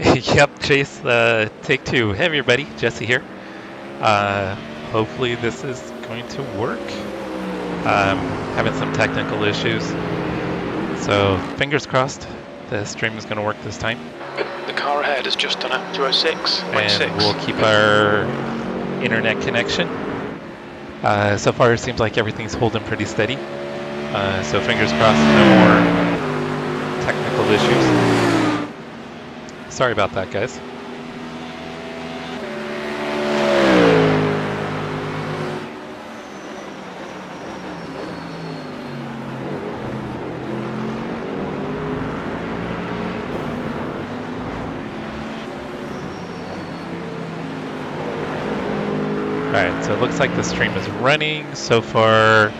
Yep, Chase, take two. Hey everybody, Jesse here. Hopefully this is going to work. Having some technical issues, so fingers crossed the stream is going to work this time. The car ahead has just done a 206. And we'll keep our internet connection. So far it seems like everything's holding pretty steady. So fingers crossed, no more technical issues. Sorry about that, guys. Alright, so it looks like the stream is running. So far,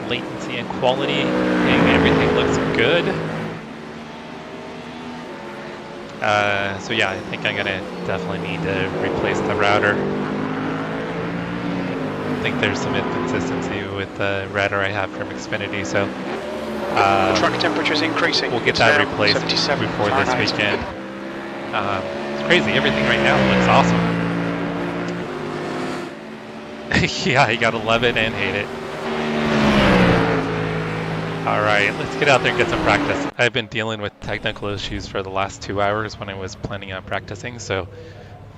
latency and quality, and everything looks good. So yeah, I think I'm gonna definitely need to replace the router. I think there's some inconsistency with the router I have from Xfinity, so the track temperature is increasing. We'll get that replaced before this weekend. It's crazy, everything right now looks awesome. Yeah, he got 11 and hate it. Alright, let's get out there and get some practice. I've been dealing with technical issues for the last 2 hours when I was planning on practicing, so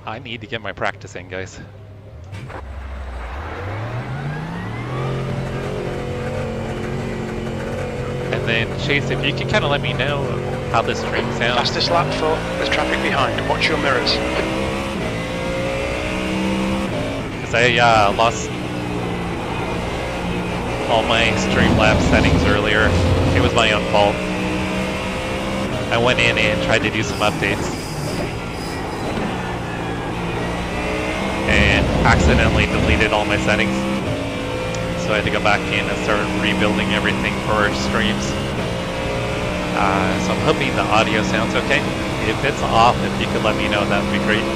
I need to get my practice in, guys. And then, Chase, if you can kind of let me know how this stream sounds. Fastest lap for there's traffic behind. Watch your mirrors. Because I lost all my Streamlabs settings earlier. It was my own fault. I went in and tried to do some updates and accidentally deleted all my settings. So I had to go back in and start rebuilding everything for streams. So I'm hoping the audio sounds okay. If it's off, if you could let me know, that would be great.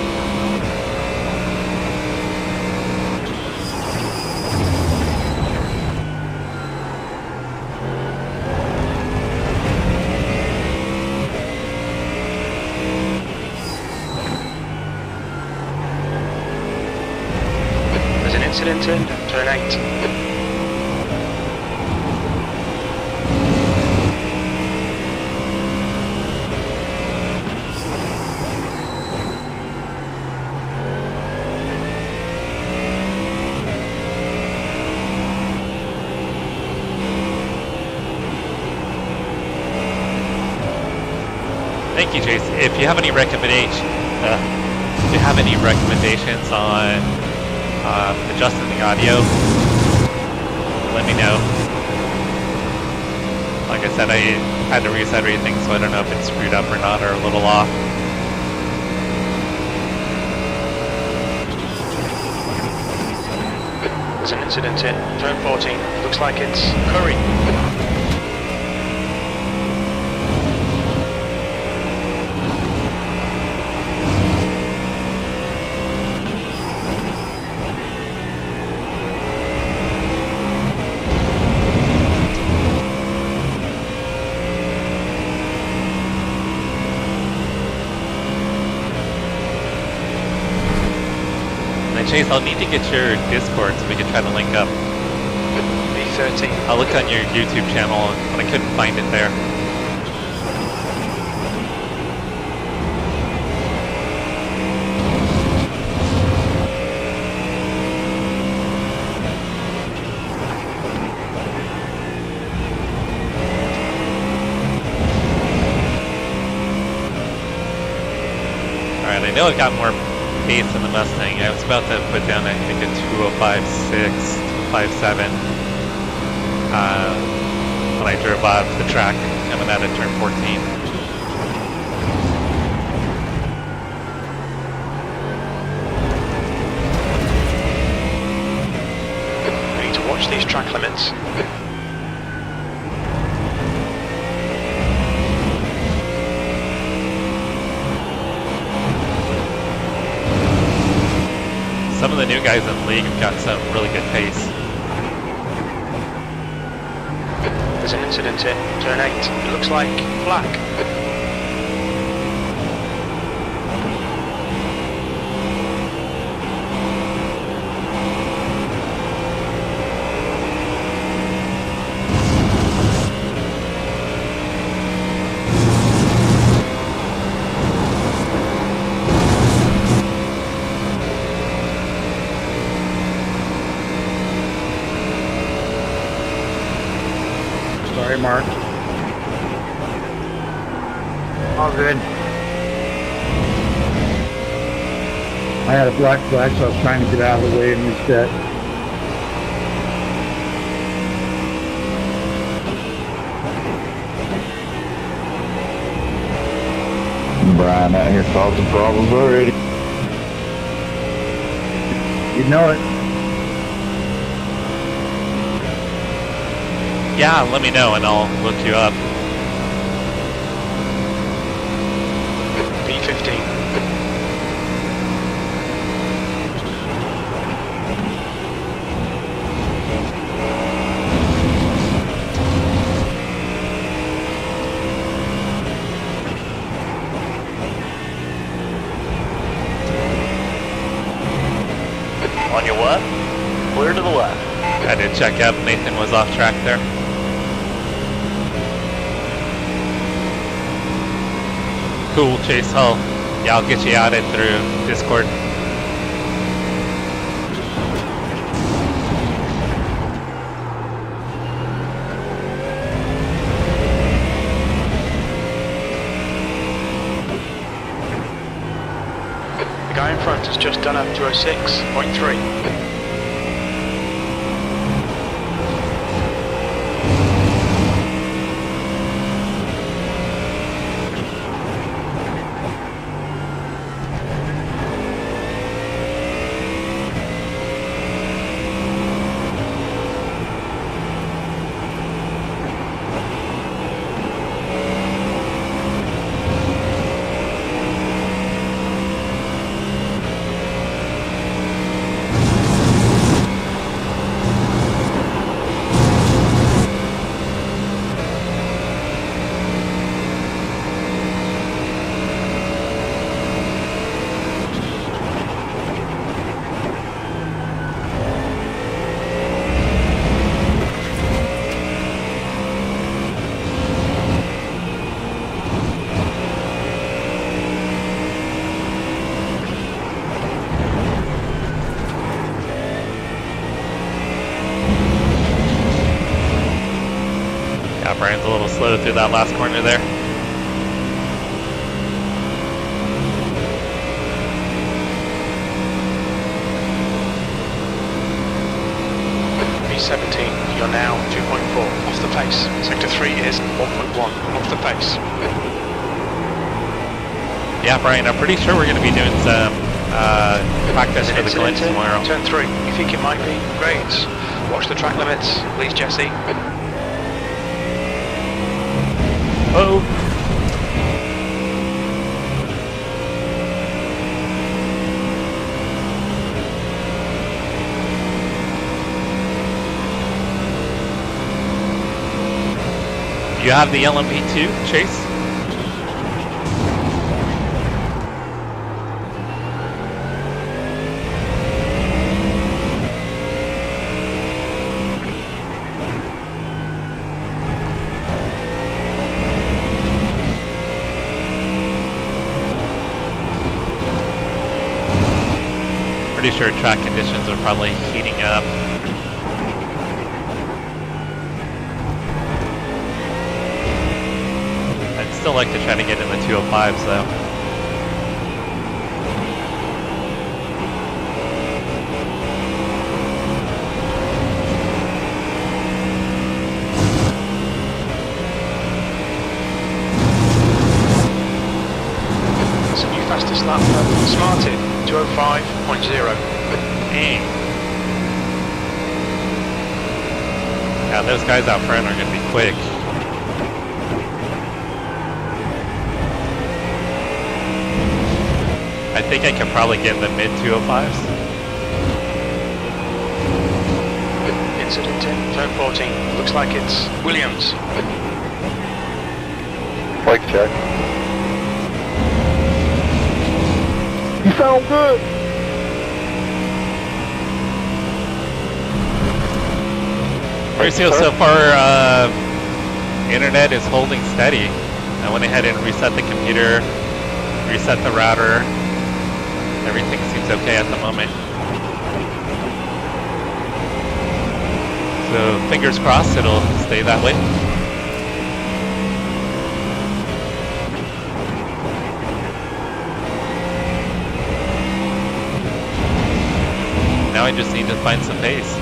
Incident in turn 8. Thank you, Jace. If you have any recommendations on adjusting the audio, let me know. Like I said, I had to reset everything, so I don't know if it's screwed up or not, or a little off. There's an incident in turn 14. Looks like it's Curry. Chase, I'll need to get your Discord so we can try to link up. B13. I'll look on your YouTube channel, but I couldn't find it there. Alright, I know I got more pace in the Mustang. I was about to put down, I think, a 205.6, 257 when I drove off the track coming out of turn 14. We need to watch these track limits. Some of the new guys in the league have got some really good pace. There's an incident in turn 8. It looks like black. Mark. All good. I had a black flag, so I was trying to get out of the way and reset. Brian out here causing problems already. You know it. Yeah, let me know and I'll look you up. P15. On your what? Clear to the left. I did check up. Nathan was off track there. Cool, Chase Hull. Yeah, I'll get you added through Discord. The guy in front has just done up 206.3. Brian's a little slow through that last corner there. P17, you're now 2.4 off the pace. Sector 3 is 1.1 off the pace. Yeah, Brian, I'm pretty sure we're going to be doing some practice for the Incident Glint in tomorrow. Turn 3, you think it might be? Great. Watch the track limits, please, Jesse. Oh! You have the LMP2, Chase? Pretty sure track conditions are probably heating up. I'd still like to try to get in the 205s though. It's a new fastest lap Smartin, 205.0. Dang. Yeah, those guys out front are going to be quick. I think I can probably get in the mid 205s. Incident in turn 14, looks like it's Williams. Brake check. You sound good. Mauricio, so far, internet is holding steady. I went ahead and reset the computer, reset the router. Everything seems okay at the moment. So fingers crossed it'll stay that way. I just need to find some pace.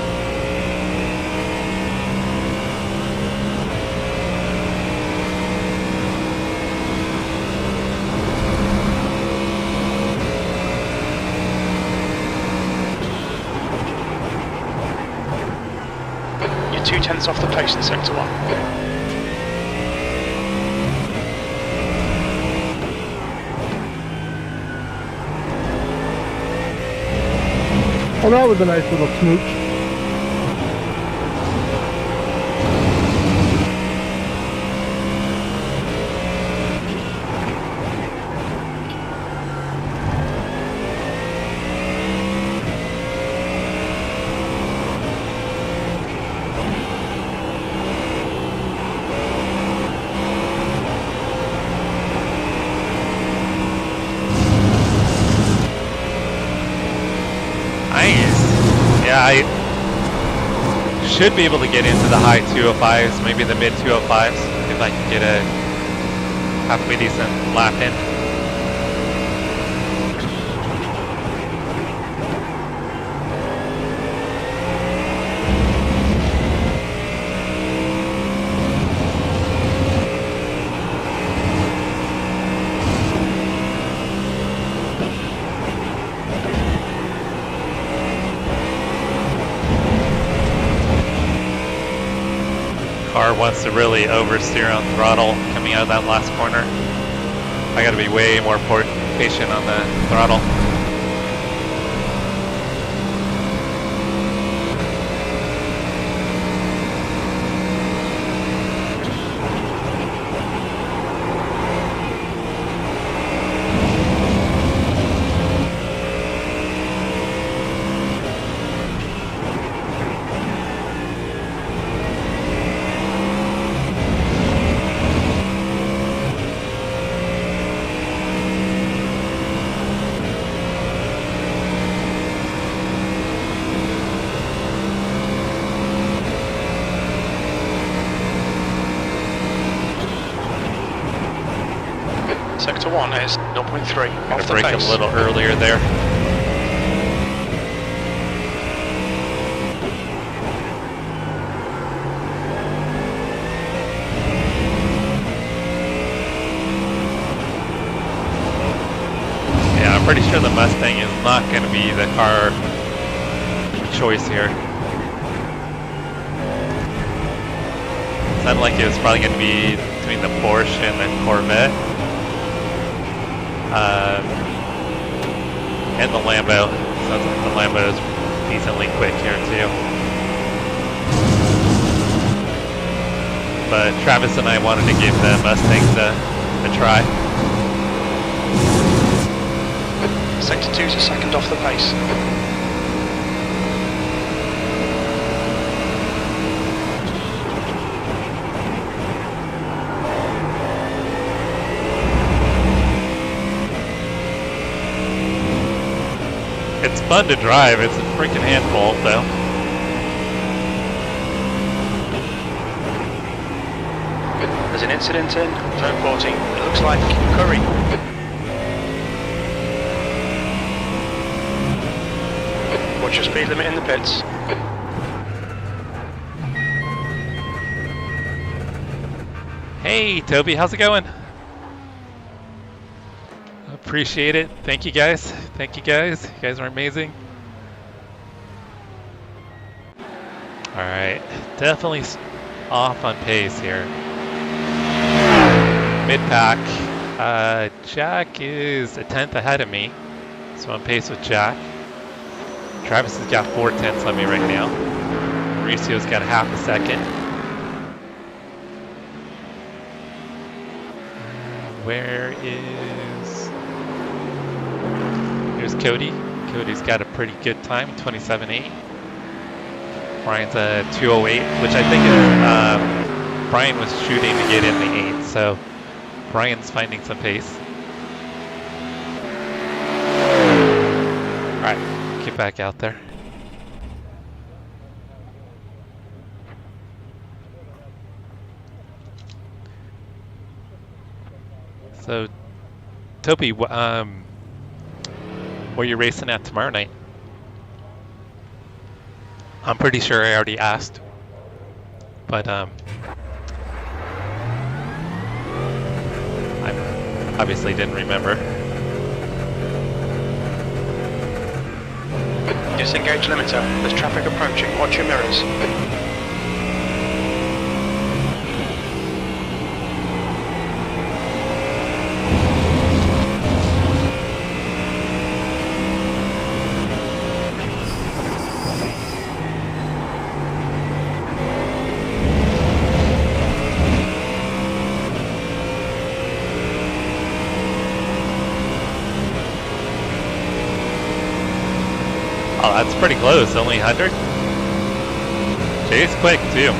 You're 2/10 off the pace in sector 1. Oh, that was a nice little smooch. Yeah, I should be able to get into the high 205s, maybe the mid 205s, if I can get a halfway decent lap in. Car wants to really oversteer on throttle coming out of that last corner. I gotta be way more patient on the throttle. Sector 1 is 0.3 Gotta off the brake pace. a little earlier there. Yeah, I'm pretty sure the Mustang is not going to be the car choice here. Sounded like it was probably going to be between the Porsche and the Corvette. And the Lambo. Sounds like the Lambo is decently quick here too. But Travis and I wanted to give the Mustangs a try. Sector 2 is a second off the pace. It's fun to drive, it's a freaking handful though. There's an incident in zone 14. It looks like Curry. Watch your speed limit in the pits. Hey Toby, how's it going? Appreciate it. Thank you guys. Thank you guys. You guys are amazing. Alright, definitely off on pace here. Mid-pack. Jack is a 10th ahead of me. So I'm on pace with Jack. Travis has got 4/10 on me right now. Mauricio's got a half a second. Where is... Here's Cody. Cody's got a pretty good time, 27.8. Brian's a 2:08, which I think is, Brian was shooting to get in the 8, so Brian's finding some pace. Alright, get back out there. So, Toby, where are you racing at tomorrow night? I'm pretty sure I already asked, but I obviously didn't remember. Disengage limiter. There's traffic approaching. Watch your mirrors. Oh, that's pretty close. Only 100. Jay's quick too.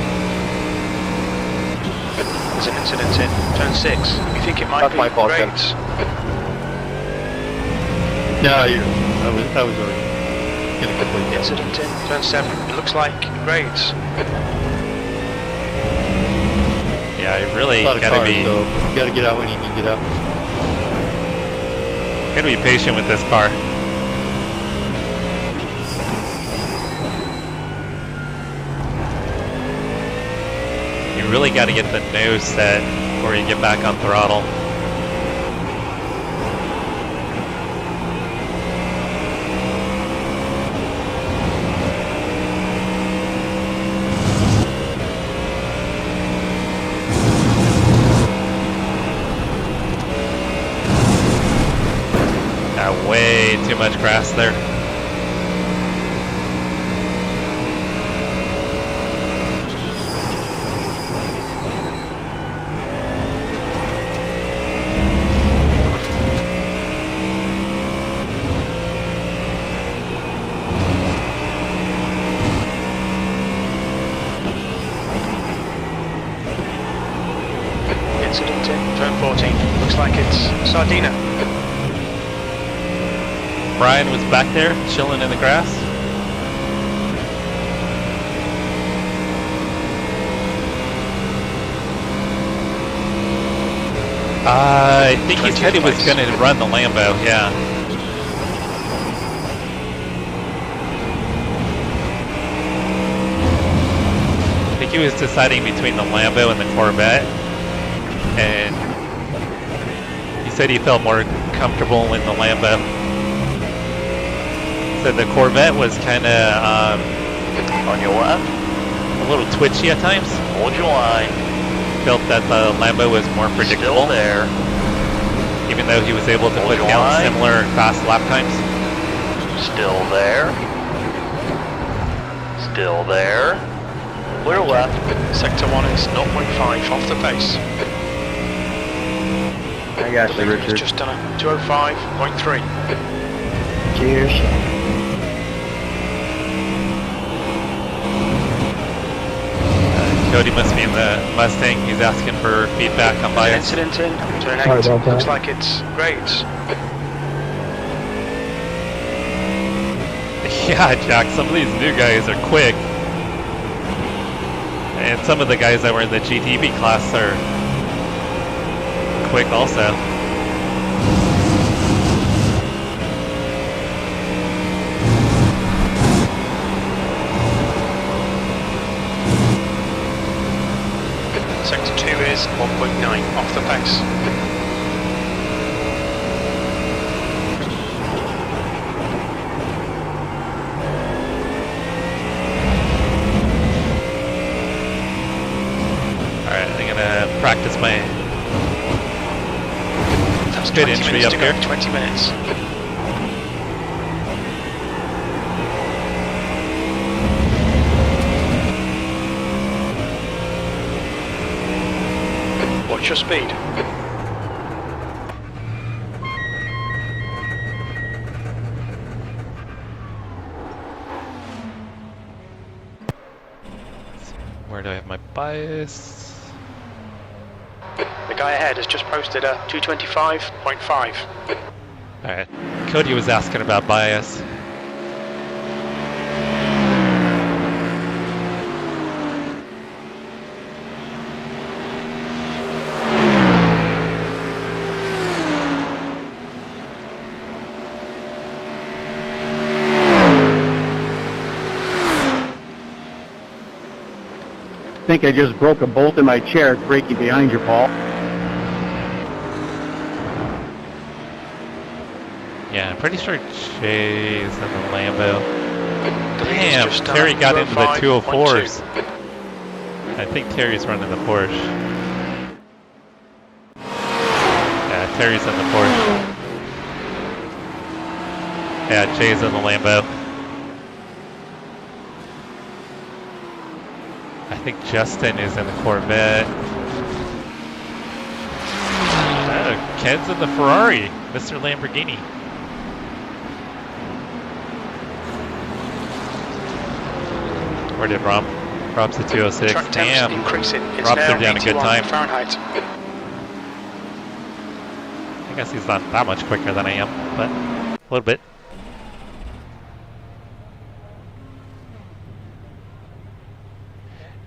There's an incident in turn 6. You think it might That's be my fault, Ken. grades? Yeah, I was already gonna complete the Incident in turn 7. It looks like grades. Yeah, I really lot of gotta cars, be so you gotta get out when you can get out. patient with this car. You really got to get the nose set before you get back on throttle. Way too much grass there. Incident in turn 14. Looks like it's Sardina. Brian was back there, chilling in the grass. I think he said he was going to run the Lambo, yeah. I think he was deciding between the Lambo and the Corvette. And he said he felt more comfortable in the Lambo. Said the Corvette was kind of On your left. a little twitchy at times. Hold your line. Felt that the Lambo was more predictable, Still there. even though he was able to Hold put your down line. similar fast lap times. Still there. Still there. Clear left. Sector 1 is 0.5 off the pace. I got you, It's Richard. just done a 205.3. Cheers. Cody must be in the Mustang. He's asking for feedback on There's an bias. incident in turn 8. Sorry about that. Looks like it's grades. Yeah, Jack, some of these new guys are quick. And some of the guys that were in the GTB class are quick also. Sector 2 is 1.9 off the pace. Alright, I'm gonna practice my That's Good 20 entry minutes up to go. here. 20 minutes. Watch your speed. Where do I have my bias? The guy ahead has just posted a 225.5. Alright, Cody was asking about bias. think I just broke a bolt in my chair. It's breaking behind you, Paul. Yeah, I'm pretty sure Jay's in the Lambo. The lead is Damn, just done Terry at got into the 205.2. 204s. I think Terry's running the Porsche. Yeah, Terry's in the Porsche. Yeah, Jay's in the Lambo. I think Justin is in the Corvette. Oh, Ken's in the Ferrari, Mr. Lamborghini. Where did Rob? Rob's at 206. Track temps Damn. increasing. It's Rob's now are down a good 81 time. Fahrenheit. I guess he's not that much quicker than I am, but a little bit.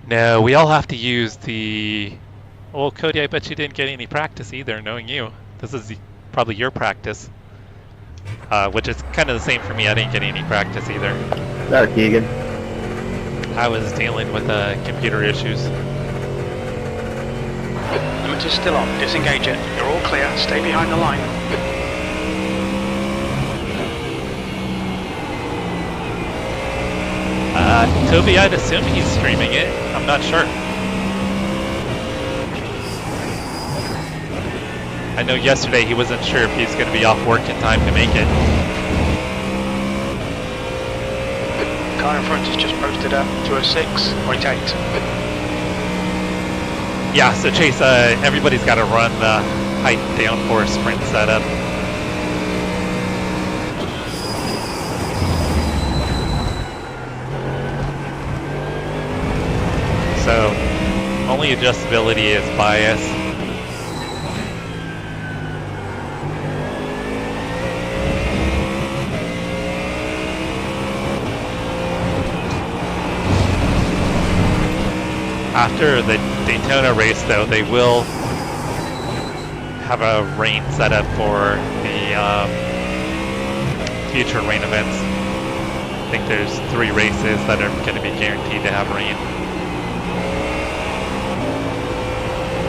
No, we all have to use the... Well, Cody, I bet you didn't get any practice either, knowing you. This is probably your practice. Which is kind of the same for me. I didn't get any practice either. There, Keegan. I was dealing with computer issues. Limiter's still on. Disengage it. You're all clear. Stay behind the line. Toby, I'd assume he's streaming it. I'm not sure. I know yesterday he wasn't sure if he's going to be off work in time to make it. Car in front is just posted up 206.8. Yeah, so Chase, everybody's got to run the height downforce sprint setup. So, only adjustability is bias. After the Daytona race, though, they will have a rain setup for the future rain events. I think there's 3 races that are going to be guaranteed to have rain.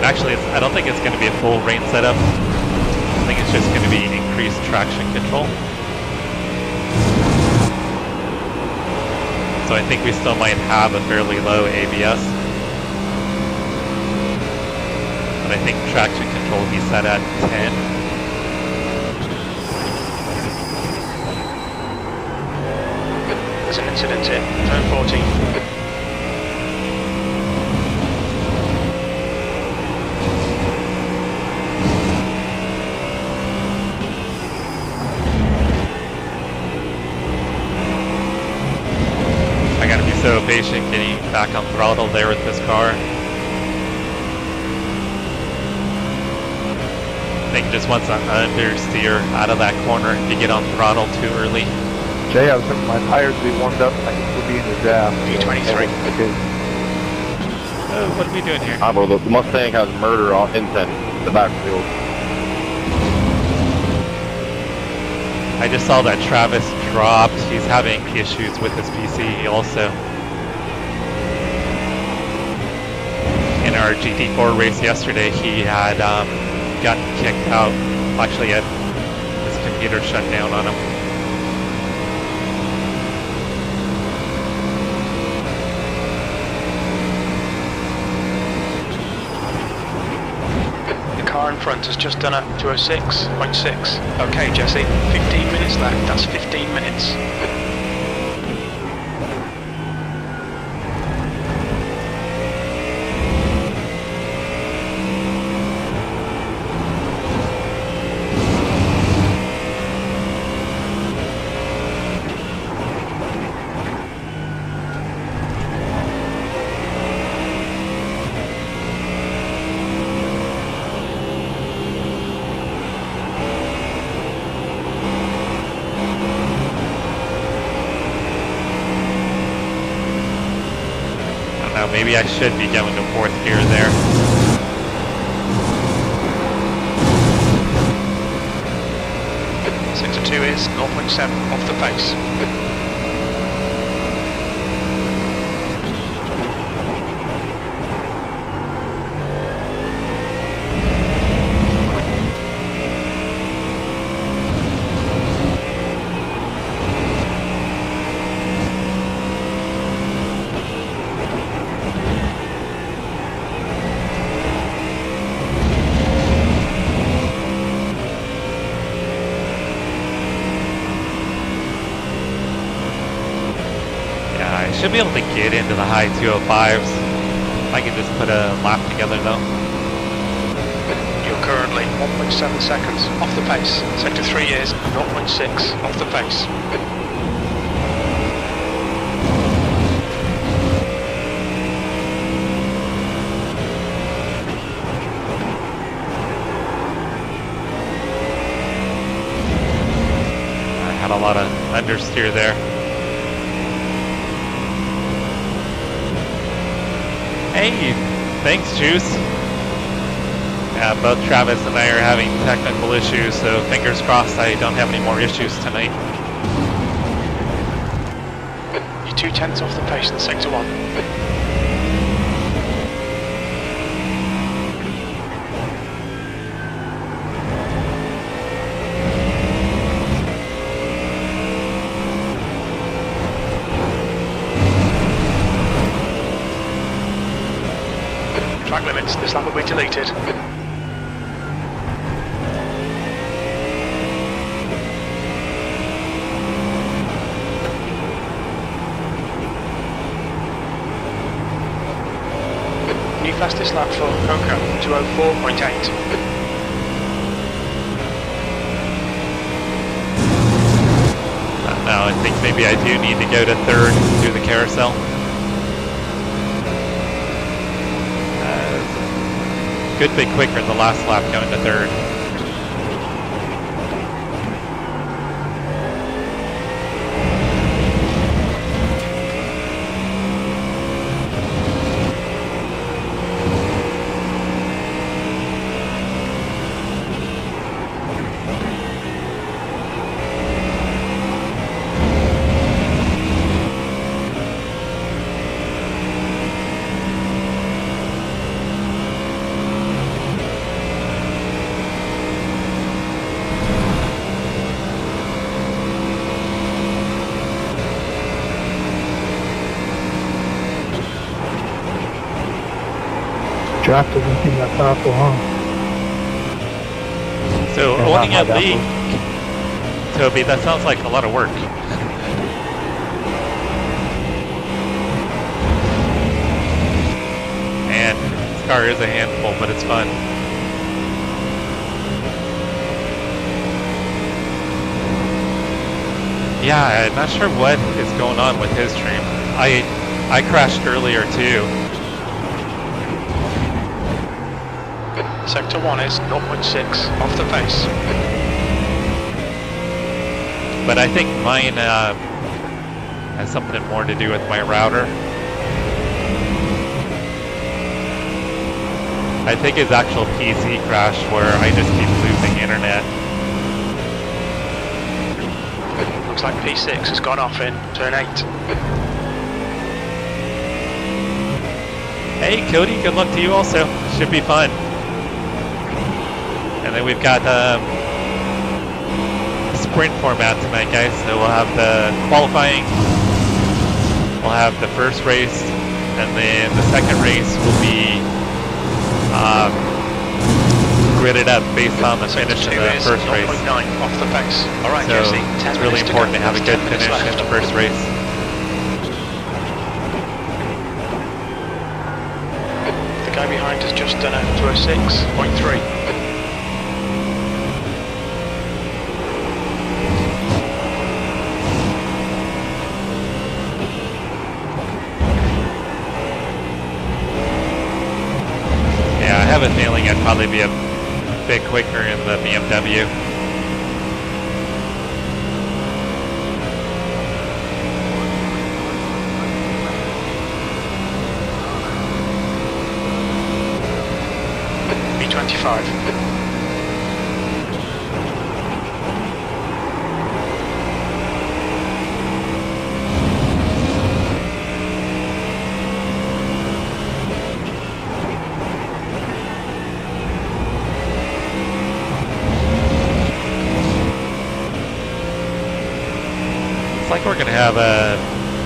Actually, I don't think it's going to be a full rain setup. I think it's just going to be increased traction control. So I think we still might have a fairly low ABS. But I think traction control will be set at 10. There's an incident here. Turn 14. So patient getting back on throttle there with this car. I think just wants to understeer out of that corner if you get on throttle too early. Jay, I was hoping my tires would be warmed up. I could still be in the jam. P23. Okay. Oh, what are we doing here? Well, the Mustang has murder on intent in the backfield. I just saw that Travis dropped. He's having issues with his PC also. In our GT4 race yesterday, he had gotten kicked out. Actually, had his computer shut down on him. The car in front has just done a 206.6. Okay, Jesse, 15 minutes left. That's 15 minutes. Maybe I should be going to 4th gear there. Sector 2 is 0.7 off the pace. should be able to get into the high 205s. I can just put a lap together though. You're currently 1.7 seconds off the pace. Sector 3 is 0.6 off the pace. I had a lot of understeer there. Hey, thanks, Juice. Yeah, both Travis and I are having technical issues, so fingers crossed I don't have any more issues tonight. You're 2/10 off the pace in Sector 1. Track limits, this lap will be deleted. New fastest lap for Coco, 2:04.8. Now I think maybe I do need to go to third and do the carousel. Good bit quicker in the last lap going to third. Track doesn't seem that powerful, huh? So Yeah, owning a not league, Toby, that sounds like a lot of work. And this car is a handful, but it's fun. Yeah, I'm not sure what is going on with his stream. I crashed earlier too. Sector 1 is 0.6 off the pace. But I think mine has something more to do with my router. I think his actual PC crashed where I just keep losing internet. Looks like P6 has gone off in turn 8. Hey Cody, good luck to you also. Should be fun. And then we've got sprint format tonight, guys. So we'll have the qualifying, we'll have the first race, and then the second race will be gridded up based on the finish in the first race. 0.9 off the pace. All right, So Jesse, 10 it's really minutes important to go. have a good 10 minutes finish in left. the first race. The guy behind has just done a 2:06.3. Yeah, I have a feeling I'd probably be a bit quicker in the BMW. B25. Looks like we're going to have a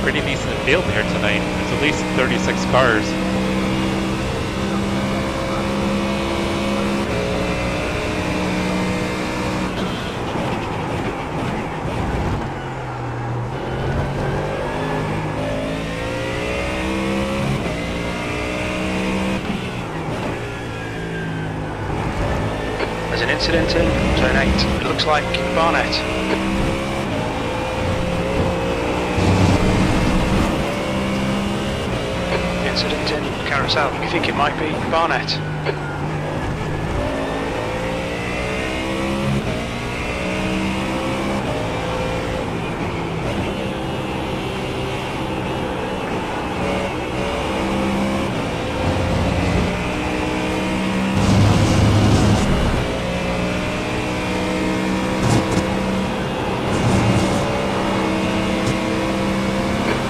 pretty decent field here tonight. There's at least 36 cars. There's an incident in turn 8. It looks like Barnet. Incident in carousel. You think it might be Barnet?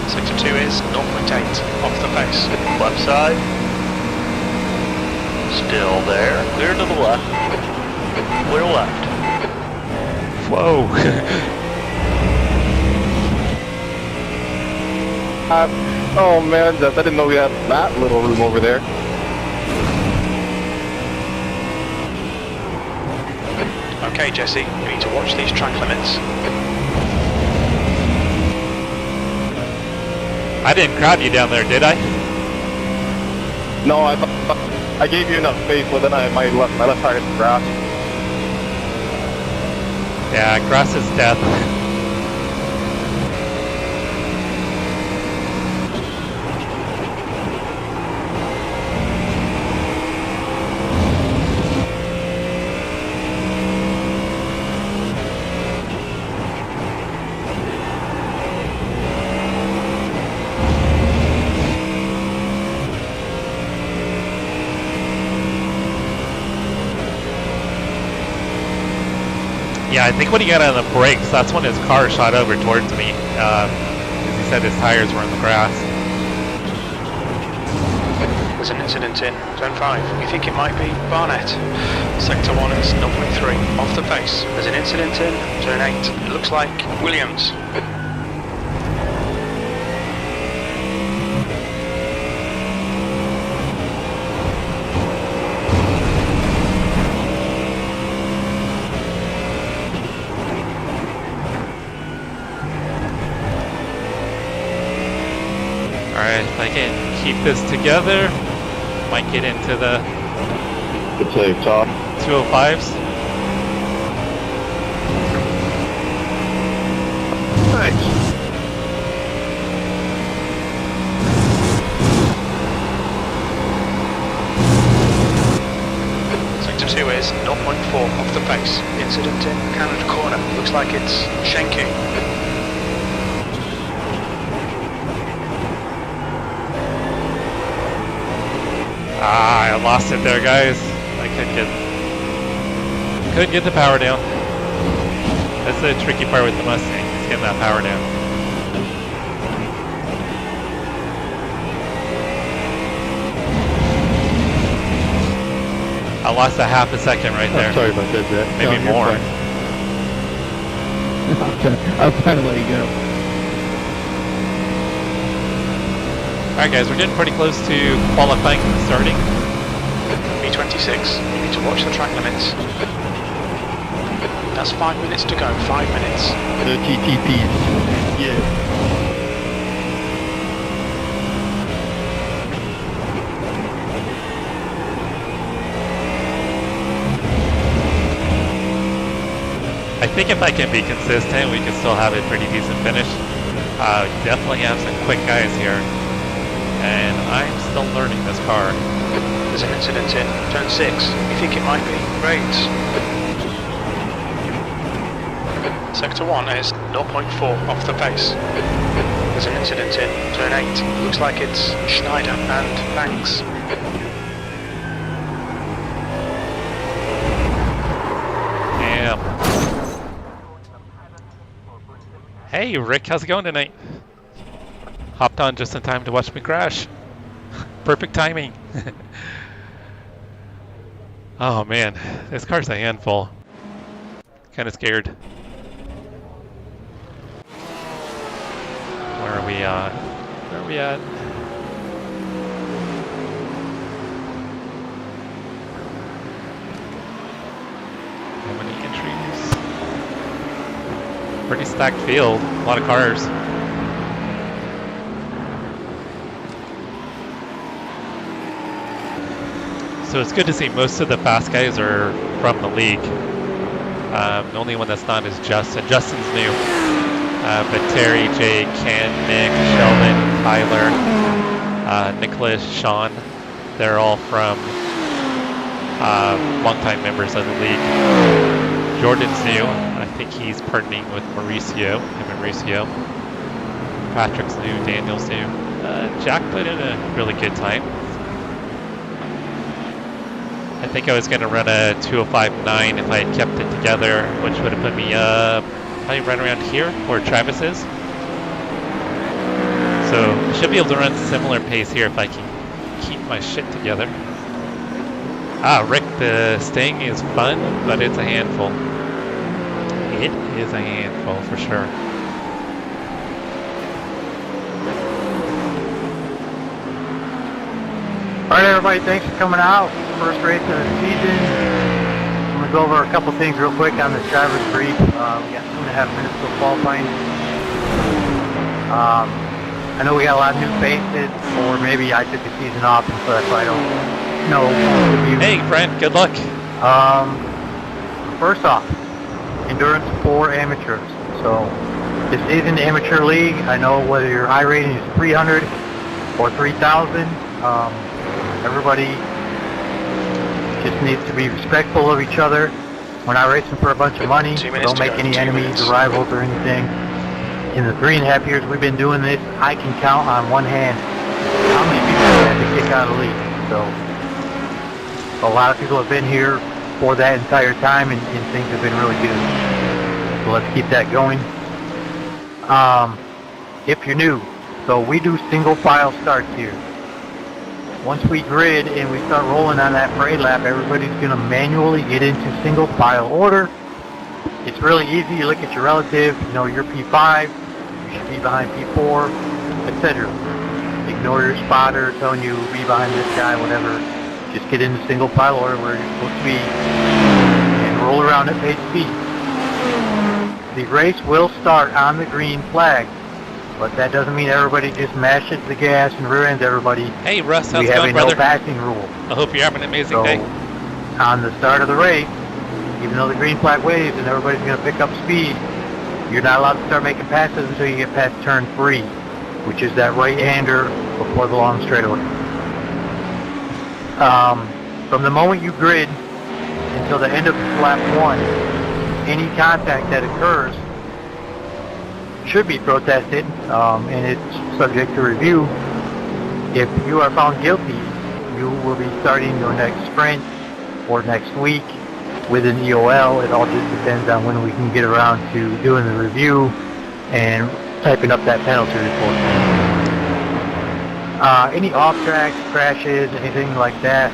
Sector 2 is 0.8 off the pace. Left side. Still there. Clear to the left. Clear left. Whoa. Oh man, I didn't know we had that little room over there. Okay, Jesse, you need to watch these track limits. I didn't crowd you down there, did I? No, I gave you enough space, but then my left tire hit the grass. Yeah, grass is death. Yeah, I think when he got on the brakes, that's when his car shot over towards me. Because he said his tires were in the grass. There's an incident in turn 5. You think it might be Barnet? Sector 1 is 0.3 off the pace. There's an incident in turn 8. It looks like Williams. Alright, if I can keep this together, might get into the Good save, Todd. 205s. Nice. Sector 2 is 0.4 off the pace. Incident in Canada corner. Looks like it's Shenki. Ah, I lost it there, guys. I couldn't get the power down. That's the tricky part with the Mustang, is getting that power down. I lost a half a second right there. I'm sorry about that, Jack. Maybe No, you're more. fine. I'll kind of let you go. Alright guys, we're getting pretty close to qualifying and starting. B26, you need to watch the track limits. That's 5 minutes to go, 5 minutes. The GT3s. Yeah. I think if I can be consistent, we can still have a pretty decent finish. Definitely have some quick guys here. And I'm still learning this car. There's an incident in turn 6. You think it might be Raids. Sector 1 is 0.4 off the pace. There's an incident in turn 8. Looks like it's Schneider and Banks. Damn. Hey Rick, how's it going tonight? Hopped on just in time to watch me crash. Perfect timing. Oh man, this car's a handful. Kind of scared. Where are we at? Where are we at? How many entries? Pretty stacked field, a lot of cars. So it's good to see most of the fast guys are from the league. The only one that's not is Justin. Justin's new. But Terry, Jake, Ken, Nick, Sheldon, Tyler, Nicholas, Sean, they're all from longtime members of the league. Jordan's new. I think he's partnering with Mauricio. Him and Mauricio. Patrick's new. Daniel's new. Jack put in a really good time. I think I was going to run a 2:05.9 if I had kept it together, which would have put me probably right around here where Travis is. So I should be able to run similar pace here if I can keep my shit together. Rick, the Sting is fun, but it's a handful. It is a handful for sure. Alright everybody, thanks for coming out. First race of the season. I'm going to go over a couple things real quick on this driver's brief. We got 2.5 minutes till qualifying. I know we got a lot of new faces, or maybe I took the season off, and so that's why I don't know. Hey Brent, good luck. First off, endurance for amateurs. So this is an amateur league. I know whether your iRating is 300 or 3,000. Everybody just needs to be respectful of each other. We're not racing for a bunch of money. So don't make any enemies or rivals or anything. In the 3.5 years we've been doing this, I can count on one hand how many people have had to kick out of the league. So a lot of people have been here for that entire time, and things have been really good. So let's keep that going. If you're new, so we do single file starts here. Once we grid and we start rolling on that parade lap, everybody's going to manually get into single file order. It's really easy. You look at your relative, you know, you're P5, you should be behind P4, etc. Ignore your spotter telling you be behind this guy, whatever. Just get into single file order where you're supposed to be and roll around at pace speed. The race will start on the green flag. But that doesn't mean everybody just mashes the gas and rear ends everybody. Hey Russ, how's we it have going, a brother? no passing rule. I hope you're having an amazing So, day. on the start of the race, even though the green flag waves and everybody's going to pick up speed, you're not allowed to start making passes until you get past turn 3, which is that right-hander before the long straightaway. From the moment you grid until the end of lap 1, any contact that occurs should be protested, and it's subject to review. If you are found guilty, you will be starting your next sprint or next week with an EOL. It all just depends on when we can get around to doing the review and typing up that penalty report. Any off-track crashes, anything like that,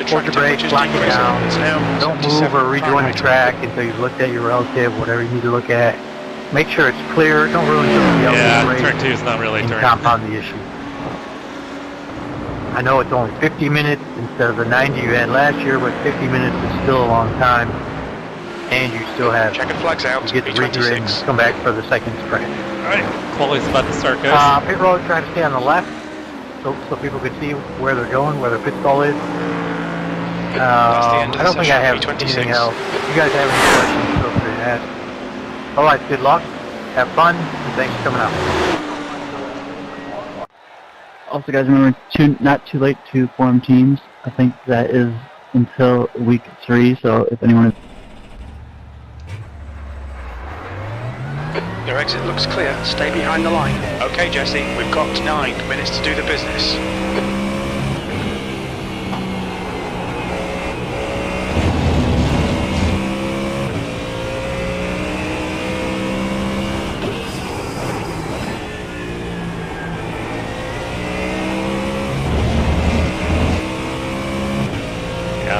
hold your brakes, lock it down. Don't move or rejoin the track until you've looked at your relative, whatever you need to look at. Make sure it's clear. Don't ruin somebody else's race. Turn 2 is not really and turn. compound the issue. I know it's only 50 minutes instead of the 90 you had last year, but 50 minutes is still a long time, and you still have Checkered flags out. to get the regrid and come back for the second sprint. Alright, quality's about to start, guys. Pit road, try to stay on the left, so people can see where they're going, where their pit stall is. I don't think I have anything else. If you guys have any questions, feel free to ask. Alright, good luck, have fun, and thanks for coming out. Also, guys, remember, not too late to form teams. I think that is until week 3, so if anyone is... Your exit looks clear. Stay behind the line. Okay, Jesse, we've got 9 minutes to do the business.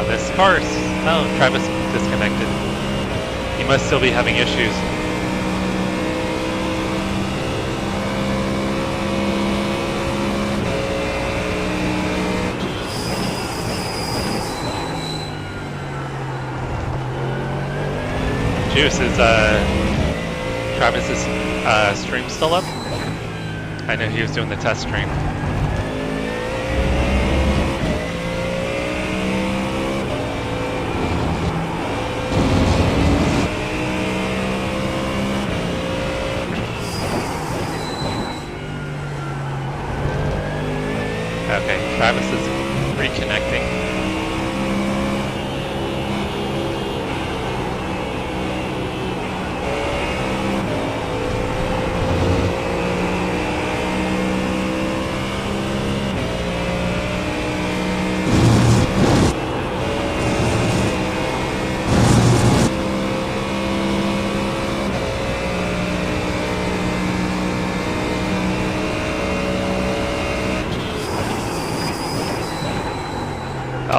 This car's... Oh, Travis disconnected. He must still be having issues. Juice, is Travis's stream still up? I know he was doing the test stream.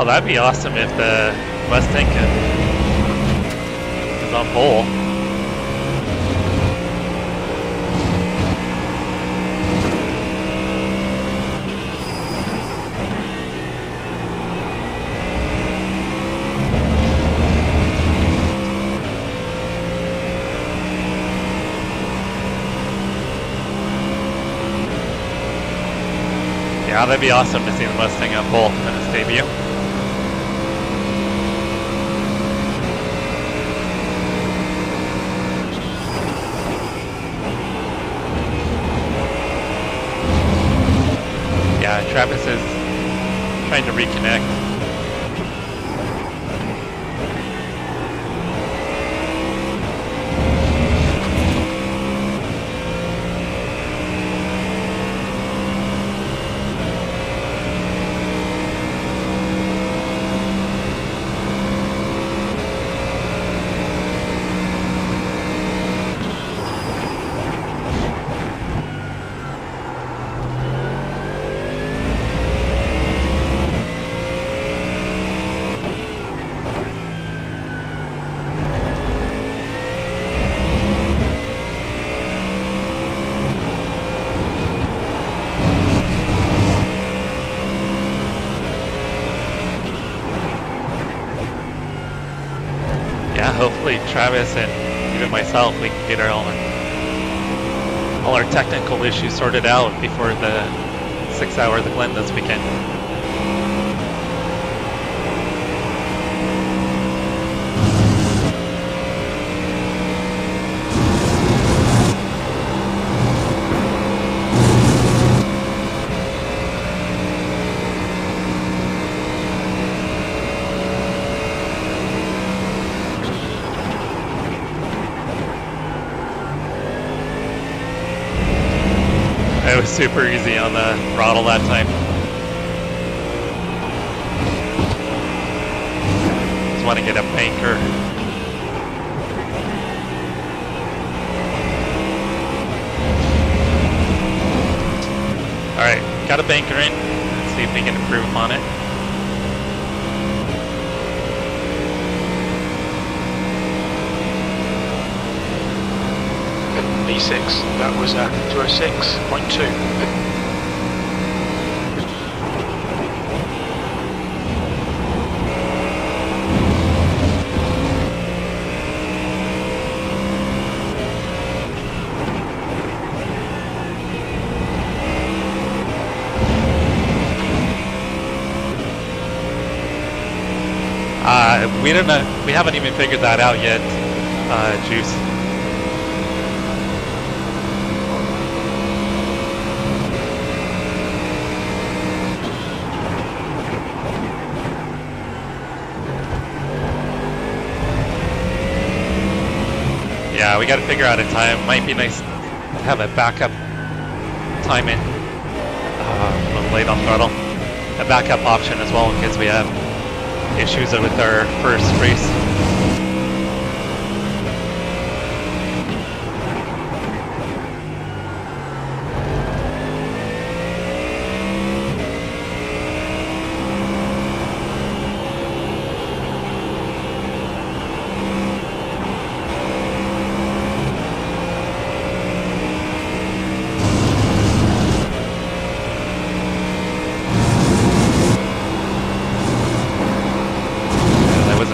Oh, that'd be awesome if the Mustang is on pole. Yeah, that'd be awesome to see the Mustang on pole in its debut. Yeah, Travis is trying to reconnect. Yeah, hopefully Travis and even myself, we can get all our technical issues sorted out before the 6 hour of the Glen this weekend. It was super easy on the throttle that time. Just want to get a banker. Alright, got a banker in. Let's see if we can improve upon it. E6, that was 206.2. We don't know. We haven't even figured that out yet, Juice. Yeah, we got to figure out a time. Might be nice to have a backup time in. A little late on throttle. A backup option as well in case we have issues with our first race.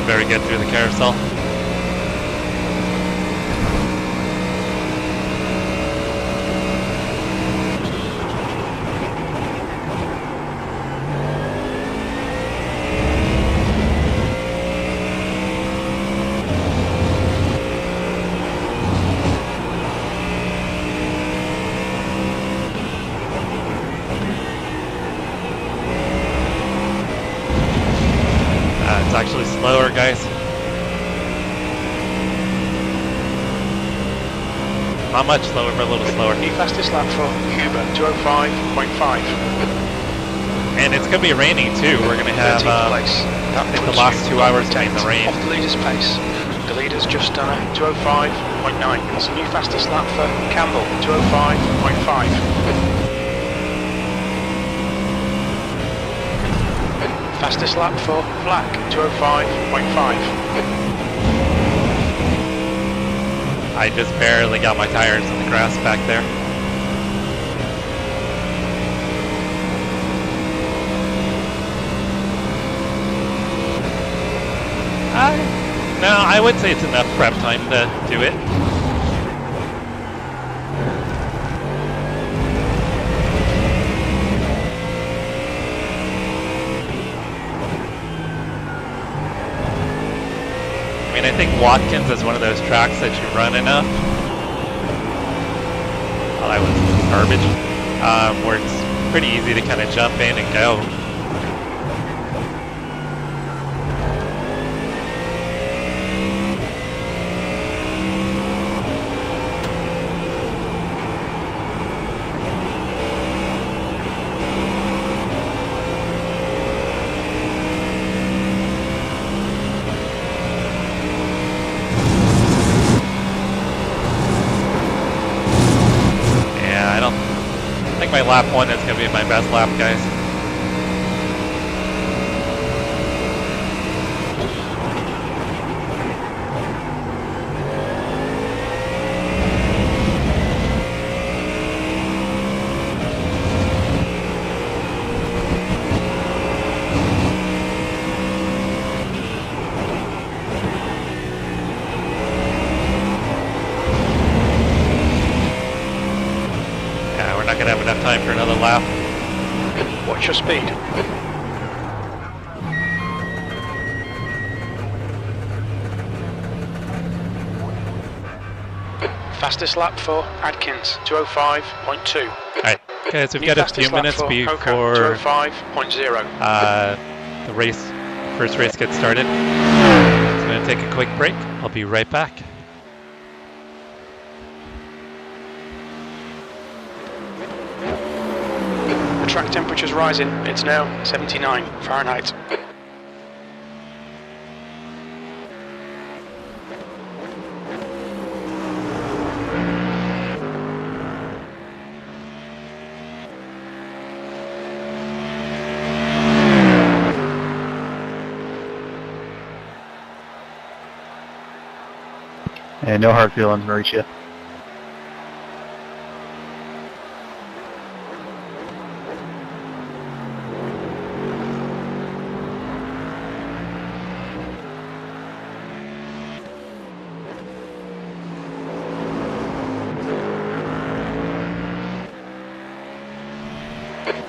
Very good through the carousel. It's actually slower, guys. Not much slower, but a little slower. The fastest lap for Cuba, 205.5. And it's going to be raining too. We're going to have place. I think the last 2 hours in the rain. Off the leader's pace. The leader's just done a 205.9. It's the new fastest lap for Campbell, 205.5. Fastest lap for Black, 205.5. I just barely got my tires in the grass back there. No, I would say it's enough prep time to do it. I mean, I think Watkins is one of those tracks that you run enough. Oh, that was garbage. Where it's pretty easy to kind of jump in and go. My lap 1 is going to be my best lap, guys. Not going to have enough time for another lap. Watch your speed. Fastest lap for Adkins, 205.2. Alright, guys, we've got a few minutes before 205.0. The first race gets started. So I'm going to take a quick break. I'll be right back. Track temperature's rising. It's now 79 Fahrenheit. And no hard feelings, Mauricio.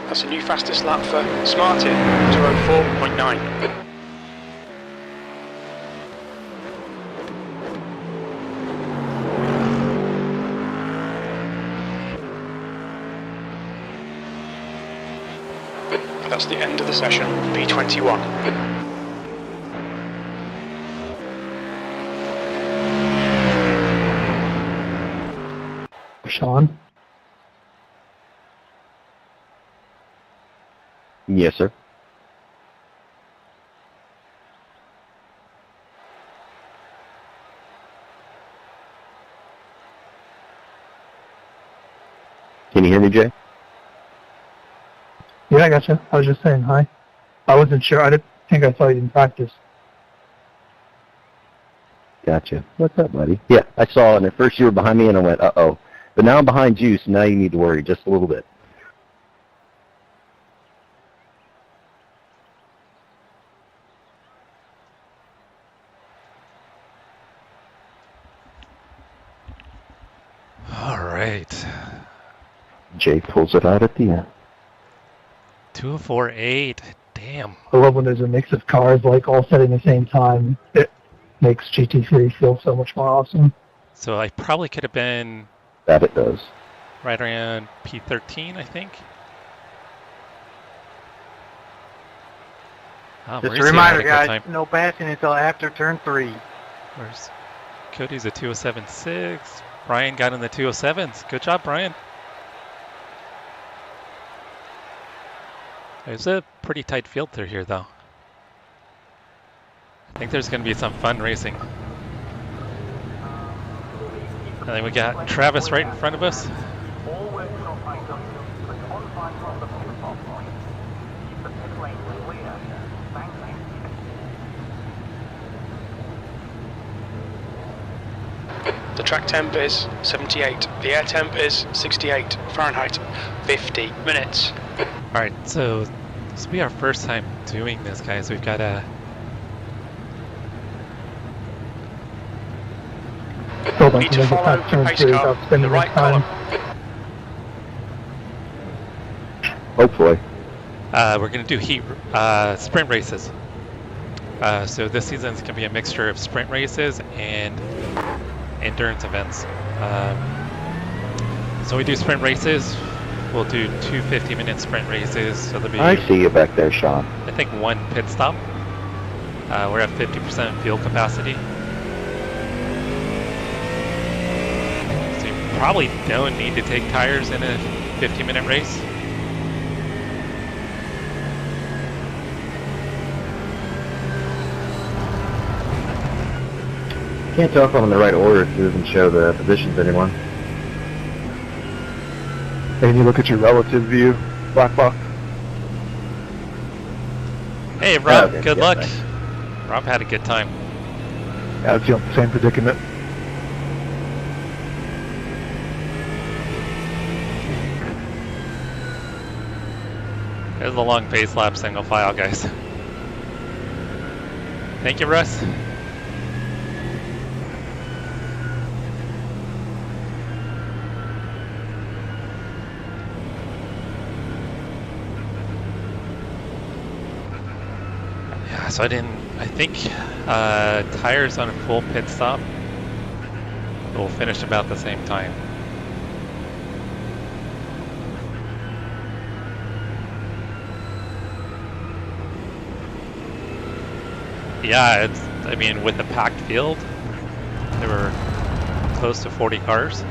That's a new fastest lap for Smartin, 204.9. That's the end of the session, B21. Sean? Yes, sir. Can you hear me, Jay? Yeah, I gotcha. I was just saying hi. I wasn't sure. I didn't think I saw you in practice. Gotcha. What's up, buddy? Yeah, I saw, and at first you were behind me, and I went, uh-oh. But now I'm behind you, so now you need to worry just a little bit. All right. Jay pulls it out at the end. 204.8. Damn. I love when there's a mix of cars like all setting the same time. It makes GT3 feel so much more awesome. So I probably could have been That it does. right around P13, I think. Oh, Just a Mauricio had reminder, good guys, time. no passing until after turn 3. Where's Cody's a 207.6. Brian got in the 207s. Good job, Brian. There's a pretty tight field through here, though. I think there's going to be some fun racing. And then we got Travis right in front of us. The track temp is 78. The air temp is 68 Fahrenheit. 50 minutes. Alright, so this will be our first time doing this, guys. We've got a... Still don't Need to think follow fast the turn pace through car without in spending the right much time. column. Hopefully. we're going to do sprint races. So this season is going to be a mixture of sprint races and endurance events. So we do sprint races. We'll do 2 50-minute sprint races. So there'll be, I see you back there, Sean. I think, 1 pit stop. We're at 50% fuel capacity. So you probably don't need to take tires in a 50-minute race. Can't tell if I'm in the right order because it doesn't show the positions anymore. And you look at your relative view, black box. Hey, Rob, Okay, good yeah, luck. thanks. Rob had a good time. Yeah, I feel the same predicament. There's the long pace lap single file, guys. Thank you, Russ. Yeah, so I think tires on a full pit stop will finish about the same time. Yeah, I mean, with the packed field, there were close to 40 cars.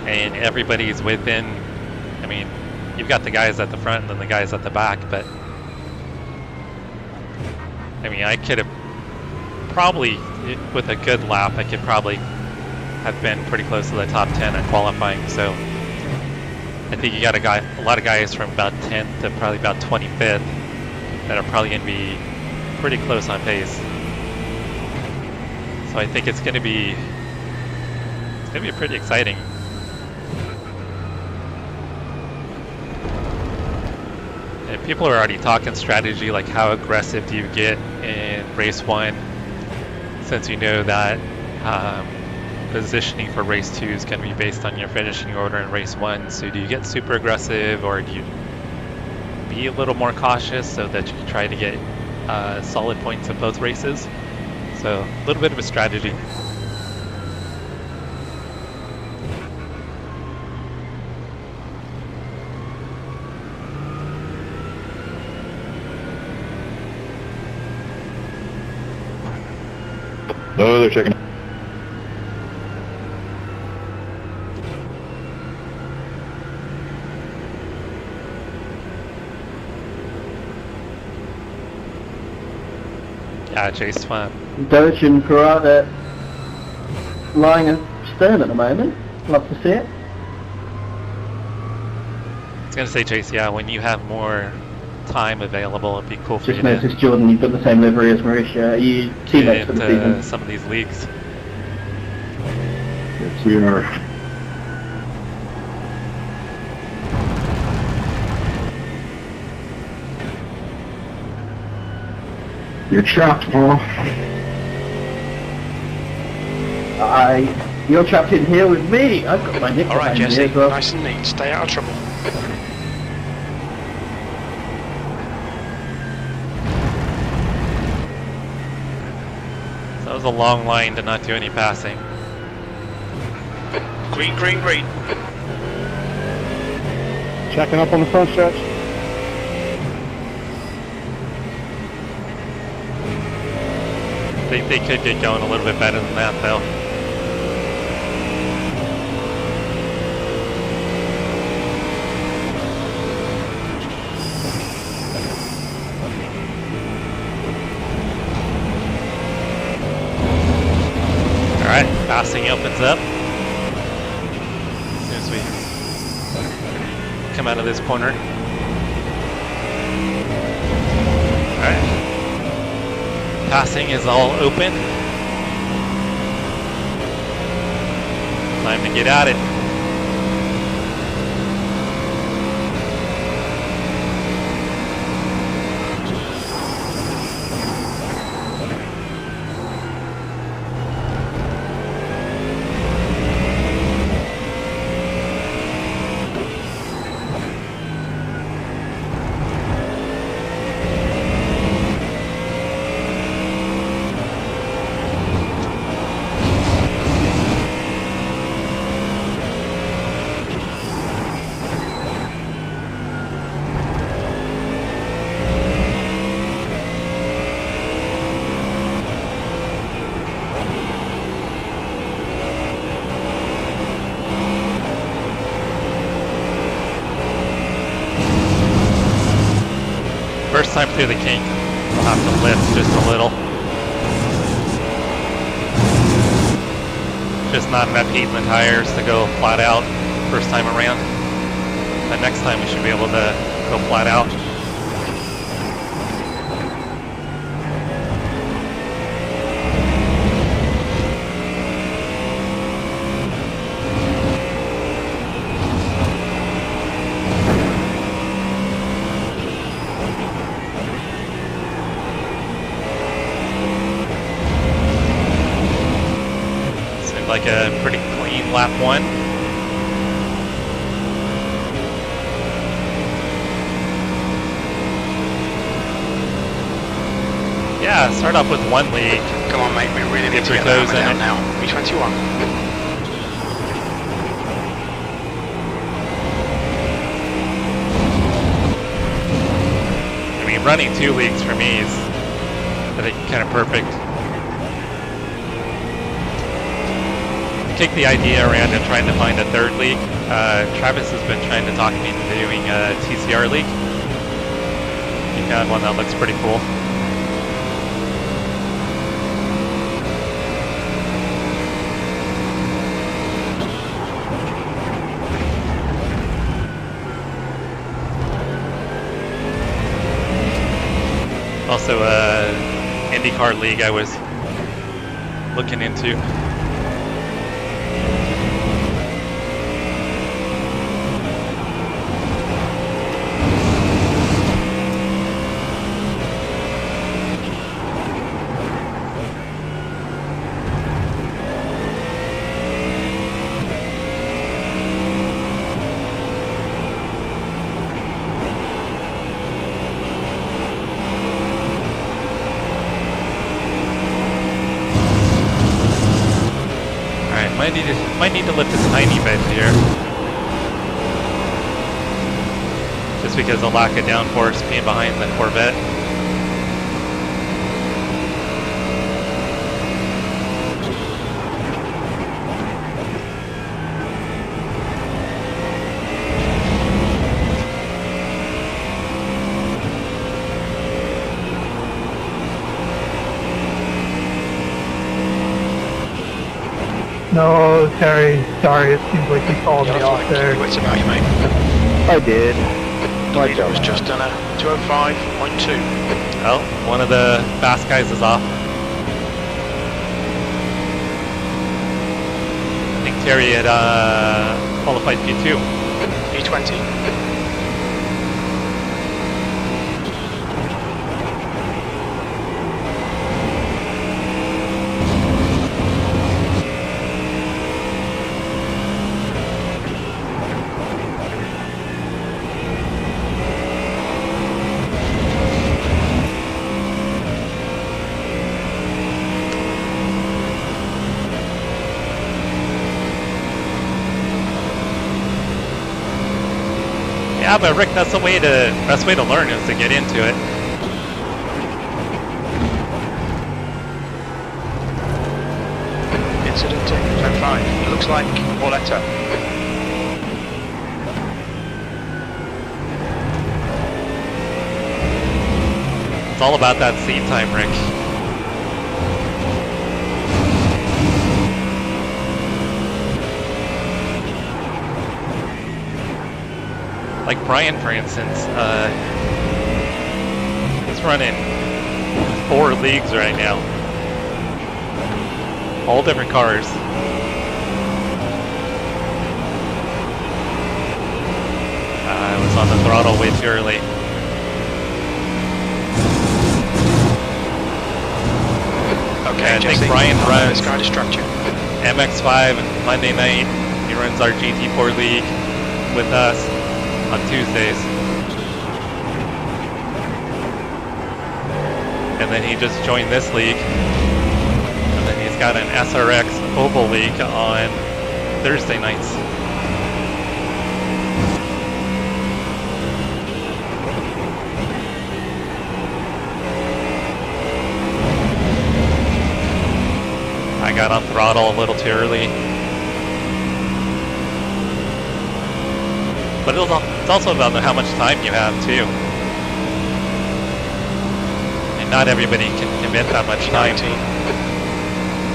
And everybody's within, I mean, you've got the guys at the front and then the guys at the back, but I mean, I could have probably, with a good lap, I could probably have been pretty close to the top 10 in qualifying. So I think you got a lot of guys from about 10th to probably about 25th that are probably going to be pretty close on pace. So I think it's going to be pretty exciting. And people are already talking strategy, like how aggressive do you get in race 1, since you know that positioning for race 2 is going to be based on your finishing order in race 1. So do you get super aggressive, or do you be a little more cautious so that you can try to get solid points in both races? So a little bit of a strategy. No, they're checking. Yeah, Chase, fun. Doge and Karada lying astern at the moment. Love to see it. I was gonna say, Chase, yeah, when you have more time available, it'd be cool for Just you to noticed, Jordan, you've got the same livery as Mauritia. Are you get teammates for the into season? some of these leagues. Yes, we are. You're trapped, bro. You're trapped in here with me. I've got my nick Alright, behind me Jesse, as well. nice and neat. Stay out of trouble. So that was a long line to not do any passing. Green, green, green. Checking up on the front stretch. I think they could get going a little bit better than that, though. Alright, passing opens up. As soon as we come out of this corner. Alright. Passing is all open. Time to get at it. First time through the kink, we'll have to lift just a little. Just not enough heat in the tires to go flat out first time around. But next time we should be able to go flat out. Like a pretty clean lap 1. Yeah, start off with 1 league. Come on, mate, we really need to get that hammer down now. B21. I mean, running 2 leagues for me is, I think, kind of perfect. Take the idea around and trying to find a 3rd league. Travis has been trying to talk me into doing a TCR league. He found one that looks pretty cool. Also, IndyCar league I was looking into. Might need to lift a tiny bit here. Just because of lack of downforce being behind the Corvette. No, Terry, sorry, it seems like you called me off there. Wait about you, mate. I did. The leader was just done a 205.2. Oh, one of the fast guys is off. I think Terry had qualified P2. P20. Yeah, but Rick, that's the way to best way to learn is to get into it. Incident 205. It looks like Pauletta. It's all about that seat time, Rick. Like Brian, for instance, he's running 4 leagues right now. All different cars. on the throttle way too early. Okay, I think Jesse, Brian don't let runs this guy distract you. MX5 and Monday night. He runs our GT4 league with us on Tuesdays. And then he just joined this league. And then he's got an SRX Oval League on Thursday nights. I got on throttle a little too early. But it's also about how much time you have too. And not everybody can commit that much time.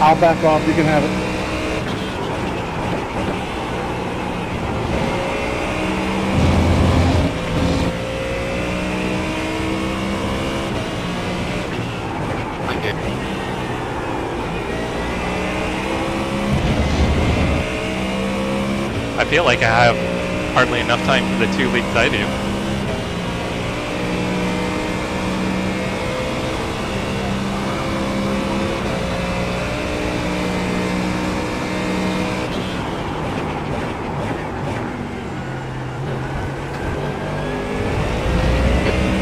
I'll back off, you can have it. I feel like I have hardly enough time for the 2 leagues I do.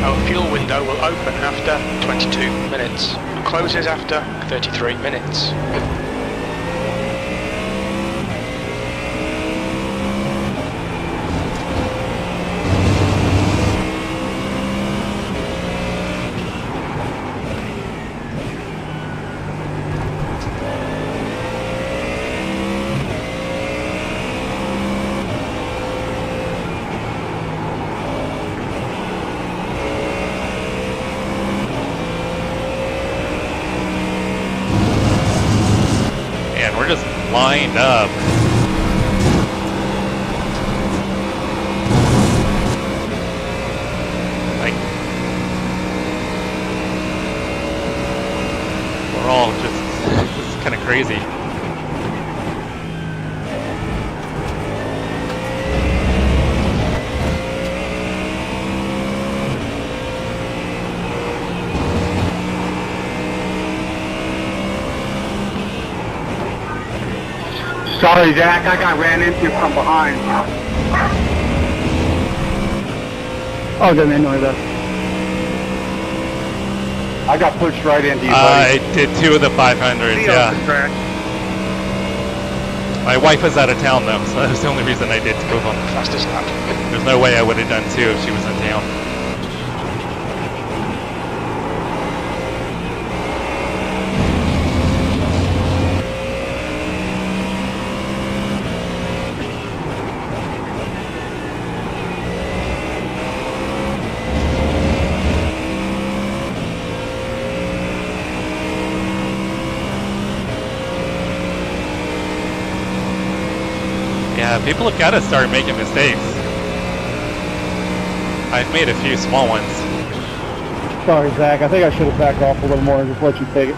Our fuel window will open after 22 minutes and closes after 33 minutes. Man, we're just lined up. Like, we're all just, this is kind of crazy. Sorry, Zach, I got ran into from behind. Oh, good man, no worry about it. I got pushed right into you, I buddy. did 2 of the 500s, yeah. My wife was out of town though, so that was the only reason I did 2 of them. Fastest lap. There's no way I would have done 2 if she was in town. Yeah, people have got to start making mistakes. I've made a few small ones. Sorry, Zach, I think I should have backed off a little more and just let you take it.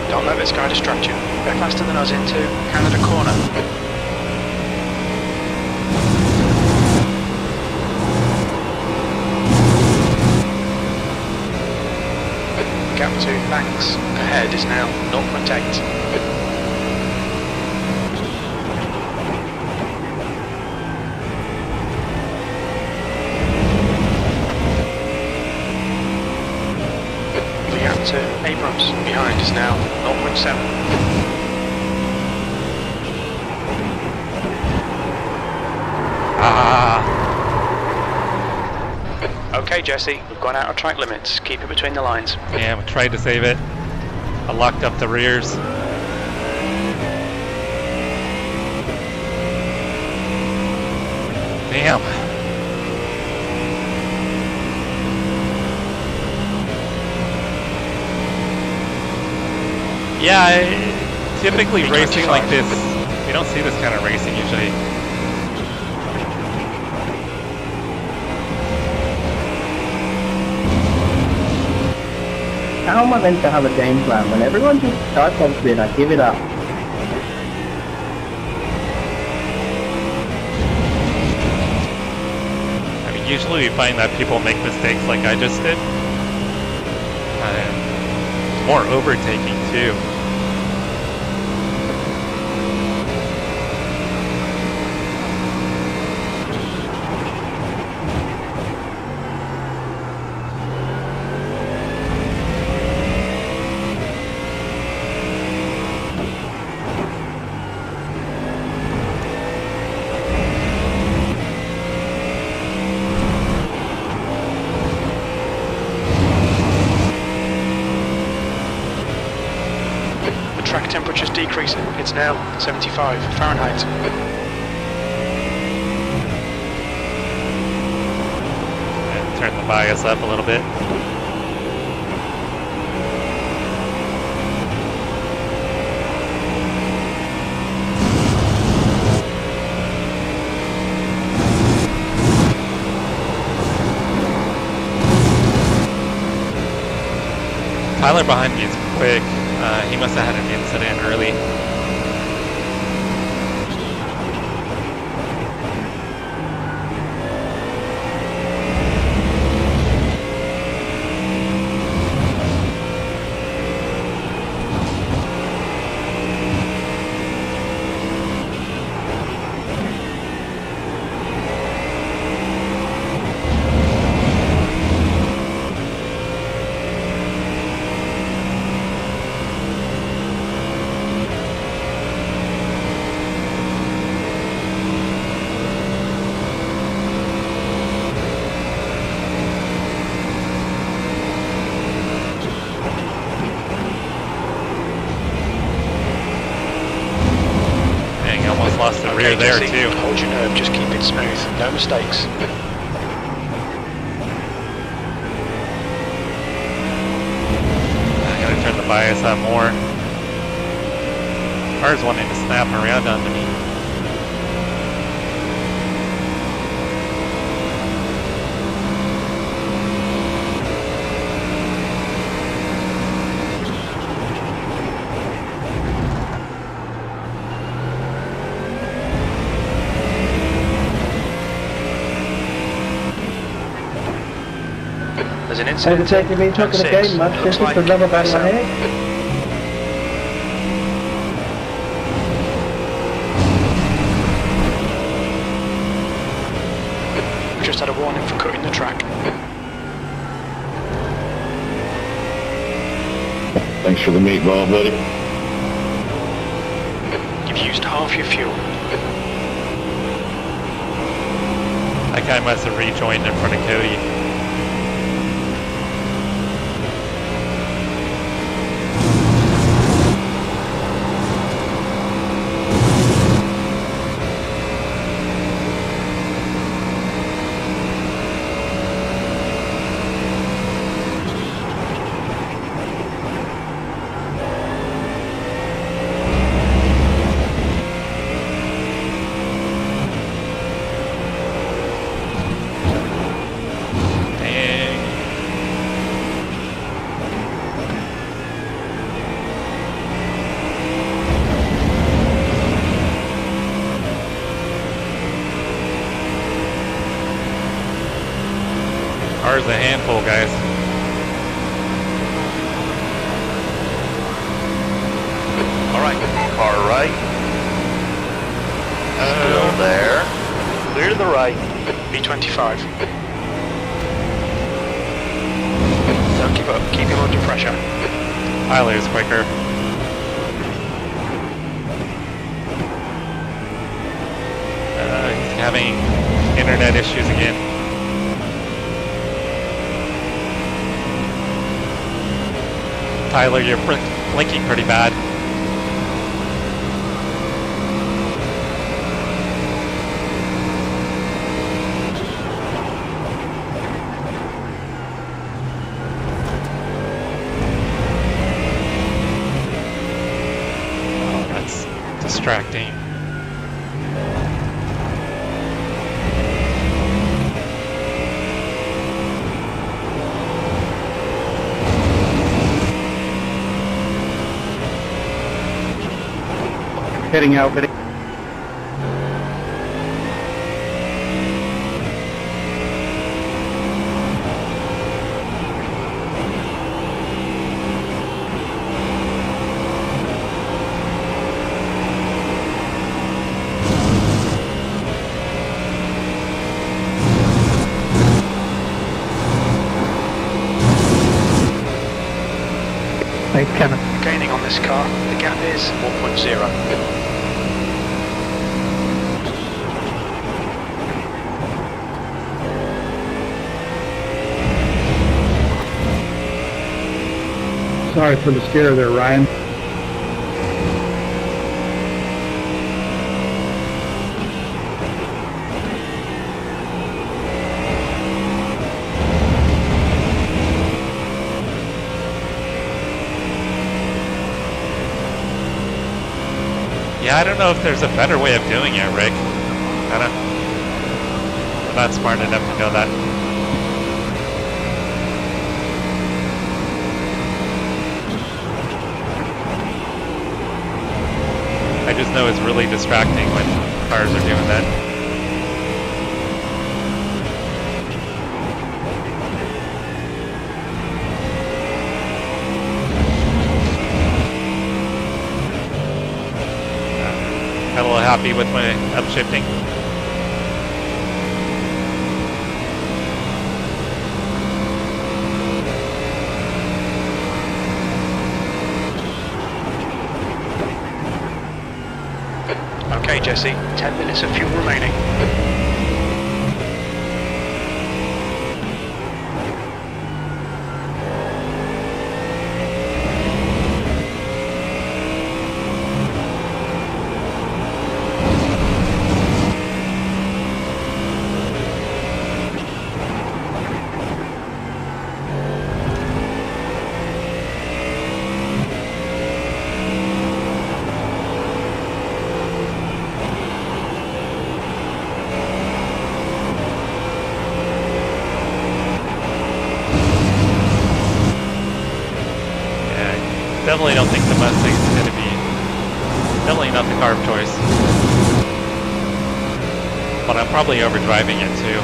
Don't let this guy distract you. Go faster than us into Canada corner. Gap to Banks ahead is now 0.8. To Abrams behind is now 0.7. Okay, Jesse, we've gone out of track limits. Keep it between the lines. Yeah, I tried to save it. I locked up the rears. Damn. Yeah, typically racing like this, we don't see this kind of racing usually. How am I meant to have a game plan when everyone just starts on spin? I give it up. I mean, usually we find that people make mistakes like I just did. More overtaking too. Temperature's decreasing. It's now 75 Fahrenheit. And turn the bias up a little bit. Tyler behind me is quick. He must have had an incident early. Lost the rear there too. Hold your nerve, just keep it smooth, no mistakes. I gotta turn the bias up more. Car's wanting to snap around onto me. There's an incident. Overtaking me, talking a game match, this is the rubber band my head. We just had a warning for cutting the track. Thanks for the meatball, buddy. You've used half your fuel. That guy must have rejoined in front of Cody. Car's a handful, guys. Alright, car right. Still there. Clear to the right. B25. Don't give up, keep him under pressure. Tyler's quicker. He's having internet issues again. Tyler, you're blinking pretty bad. distracting. Heading out, heading. Thanks, Kevin. Gaining on this car. The gap is 1.0. Sorry for the scare there, Ryan. Yeah, I don't know if there's a better way of doing it, Rick. I'm not smart enough to know that. I just know it's really distracting when cars are doing that. Got a little happy with my upshifting. Okay, Jesse, 10 minutes of fuel remaining. Definitely don't think the Mustang's going to be, definitely not the car of choice. But I'm probably overdriving it too.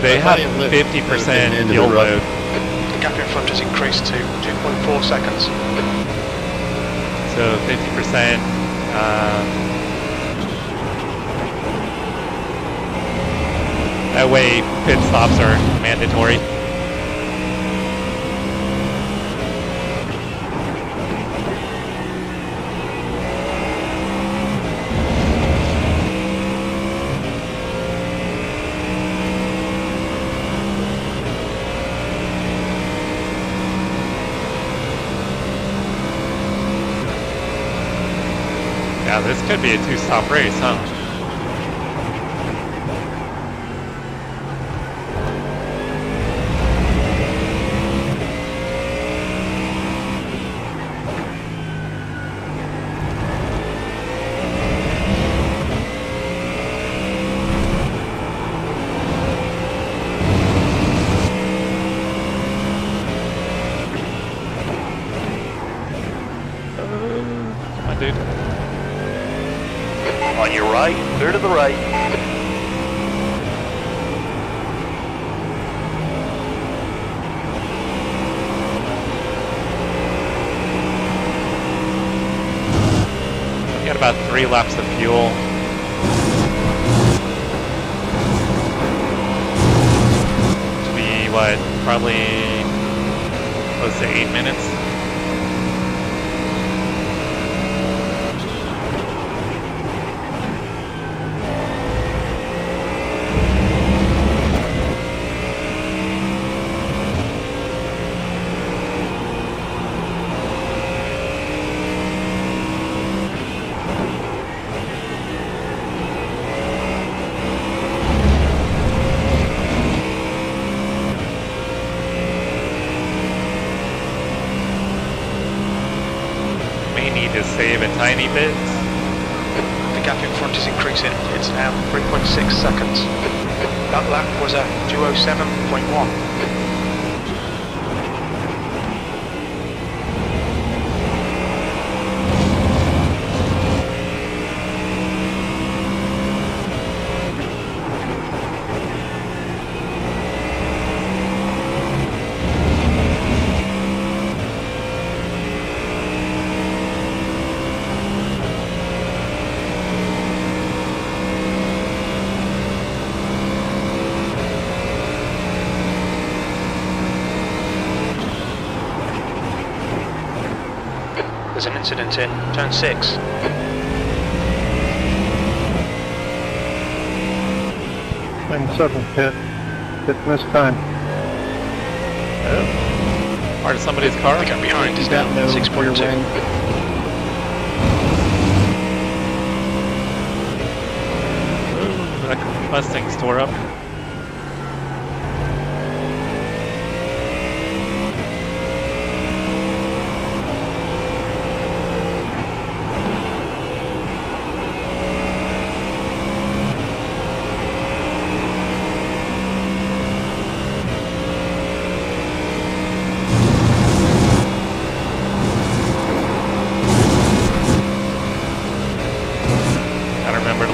They have 50% fuel load. The gap in front has increased to 2.4 seconds. So 50%. That way pit stops are mandatory. Yeah, this could be a two-stop race, huh? Come on, dude. On your right, clear to the right. We got about 3 laps of fuel. To be what, probably close to 8 minutes. may need to save a tiny bit. The gap in front is increasing. It's now 3.6 seconds. That lap was a 2:07.1. There's an incident in turn 6. I'm 7, hit this time. Part of somebody's car. The gap behind is down 6.2. That Mustang's tore up.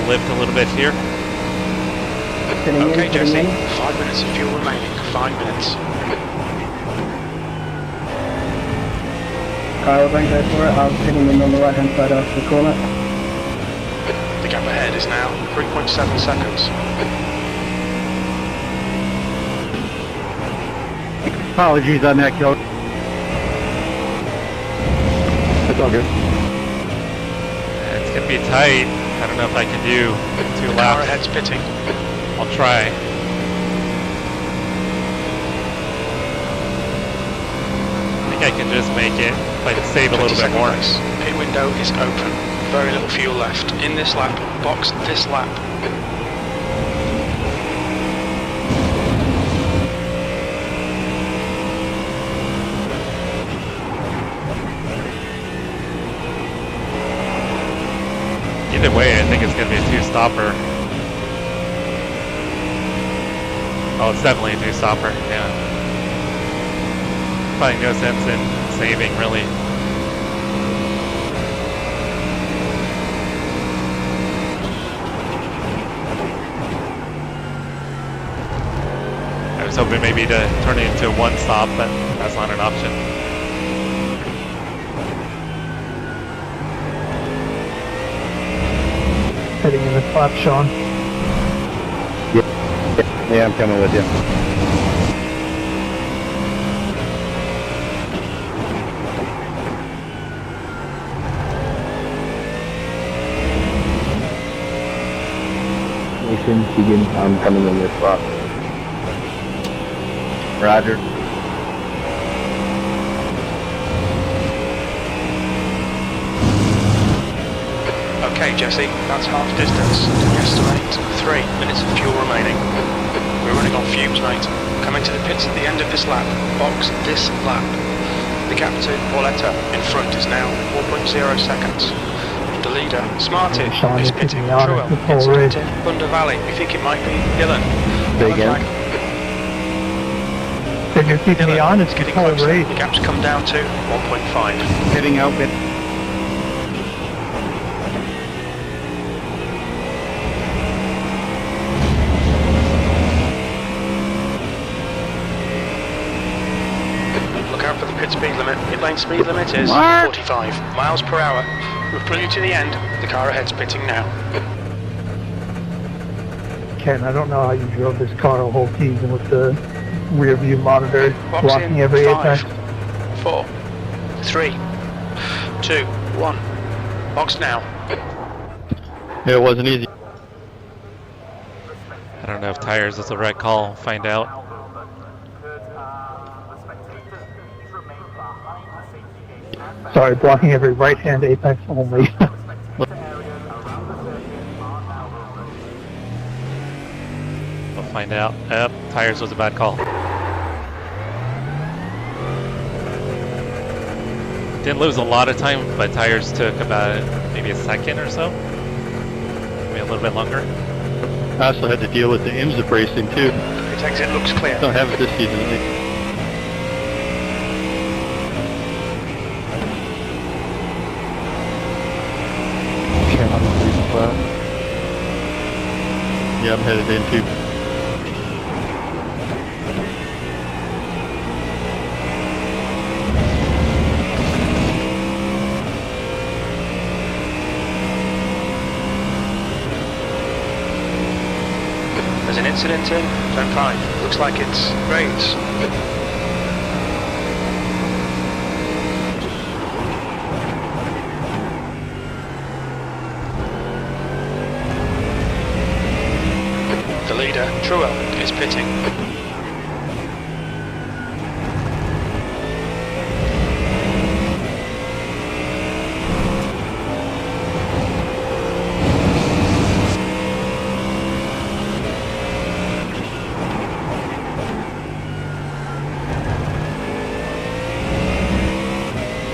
Lift a little bit here. Okay, Jesse, 5 minutes of fuel remaining. 5 minutes. Kyle, thank you for it. I was hitting them on the right hand side after the corner. The gap ahead is now 3.7 seconds. Apologies on that, Kill. It's all good. It's gonna be tight. I don't know if I can do 2 The laps. car ahead's pitting. I'll try. I think I can just make it, if I save a little bit more. Pit window is open. Very little fuel left. In this lap, box this lap. Either way, I think it's going to be a 2-stopper. Oh, it's definitely a 2-stopper, yeah. Probably no sense in saving, really. I was hoping maybe to turn it into a 1-stop, but that's not an option. Heading in the flap, Sean. Yeah, I'm coming with you. Nation, Keegan, I'm coming in this spot. Roger. Okay, Jesse, that's half distance. We estimate 3 minutes of fuel remaining. We're running on fumes, mate. Coming to the pits at the end of this lap. Box this lap. The gap to Pauletta in front is now 4.0 seconds. The leader, Smarty, Sean, is you're pitting. keeping me honest Truell, this whole incident race. in Thunder Valley. We think it might be Dylan. Say again? Said you're keeping me Dylan honest is this getting whole closer. race. The gap's come down to 1.5. Heading out bit. Look out for the pit speed limit. Pit lane speed limit is 45 miles per hour. We've pulled you to the end. The car ahead's pitting now. Ken, I don't know how you drove this car a whole season with the rear view monitor Box blocking in every 5, apex. 4, 3, 2, 1. Box now. Yeah, it wasn't easy. I don't know if tires is the right call. We'll find out. Sorry, blocking every right-hand apex only. We'll find out. Yep, tires was a bad call. Didn't lose a lot of time, but tires took about maybe a second or so. Maybe a little bit longer. I also had to deal with the IMSA bracing too. Pit exit looks clear. Don't have it this season at least. Yeah, I'm headed in too. There's an incident in turn 5. Looks like it's rains. The leader, Rowe I, is pitting.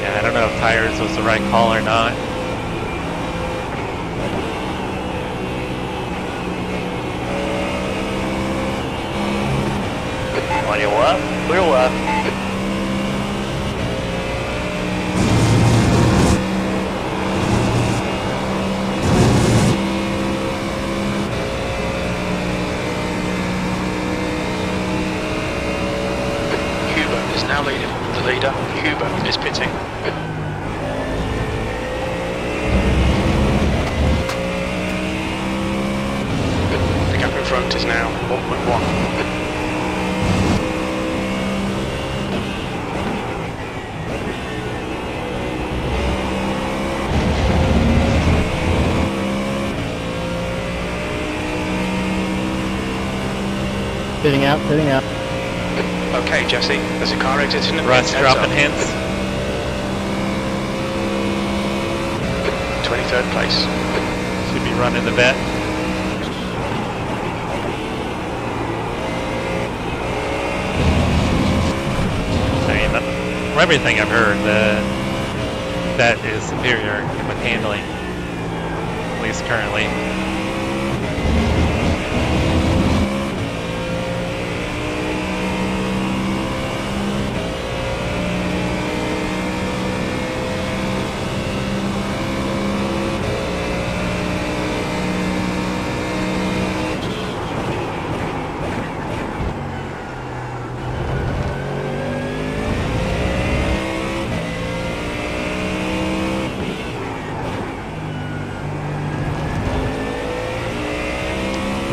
Yeah, I don't know if tires was the right call or not. On your left, clear left. Huber is now leading. The leader, Huber, is pitting. The gap in front is now 1.1. Sitting out, sitting out. Okay, Jesse, there's a car exiting the Russ pits. dropping hints. 23rd place. Should be running the vet. I mean, from everything I've heard, the vet is superior with handling, at least currently.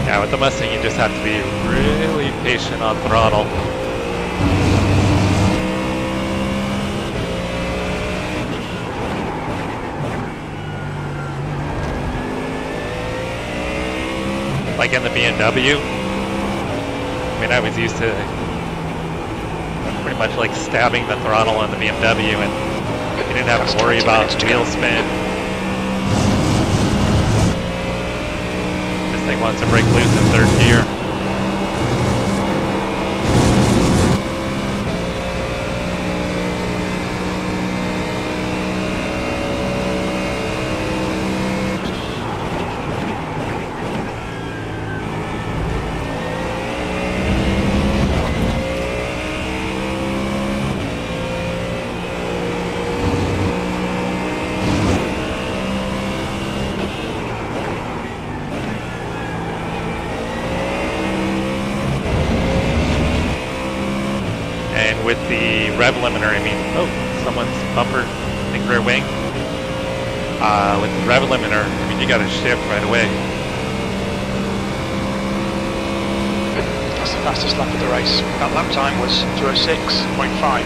Yeah, with the Mustang, you just have to be really patient on throttle. Like in the BMW, I mean, I was used to pretty much like stabbing the throttle on the BMW, and you didn't have to worry about wheel spin. Thing wants to break loose in third gear. With the rev limiter, I mean, oh, someone's bumper, I think rear wing. With the rev limiter, I mean, you got to shift right away. That's the fastest lap of the race. That lap time was 2:06.5.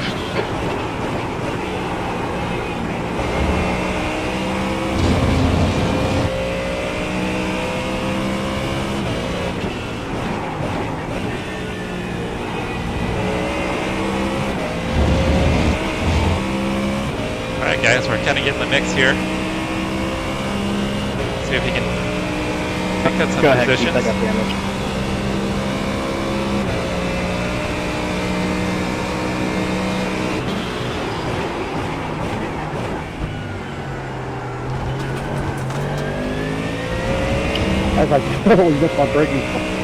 Alright guys, we're kind of getting the mix here. See if we can pick up some Go ahead, positions. Keith, I got damage. apologize. I totally missed my braking point.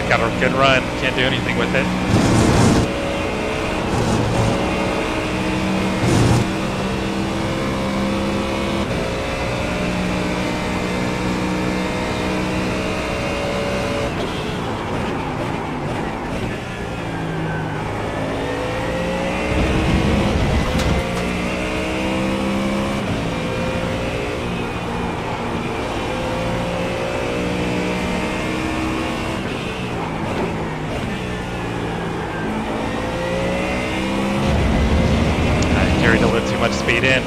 Got a good run. Can't do anything with it. Carried a little too much speed in.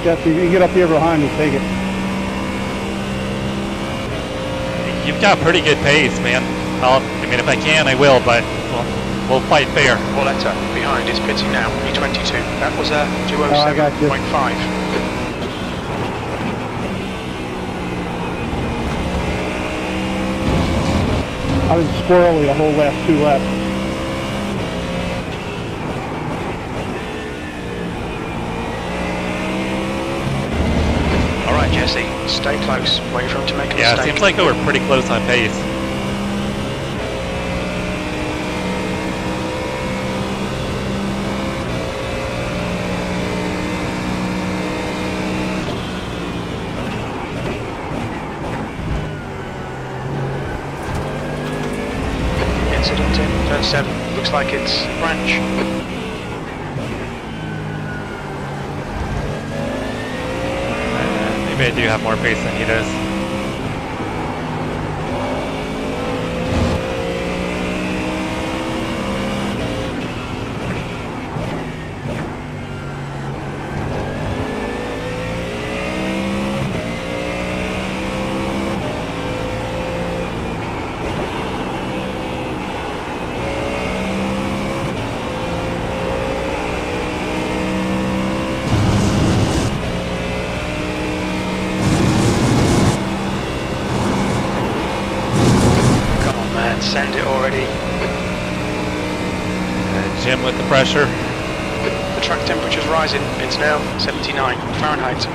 Jesse, you can get up here behind me, take it. You've got pretty good pace, man. I mean, if I can, I will, but we'll fight fair. Pauletta behind is pitting now, E22. That was a I got you. 207.5. I was squirrely the whole last 2 laps. All right, Jesse, stay close. Wait for him to make a Yeah, it mistake. seems like we're pretty close on pace. Incident in turn 7. Looks like it's Branch. Maybe I do have more pace than he does. Send it already. Jim with the pressure. The track temperature's rising. It's now 79 Fahrenheit.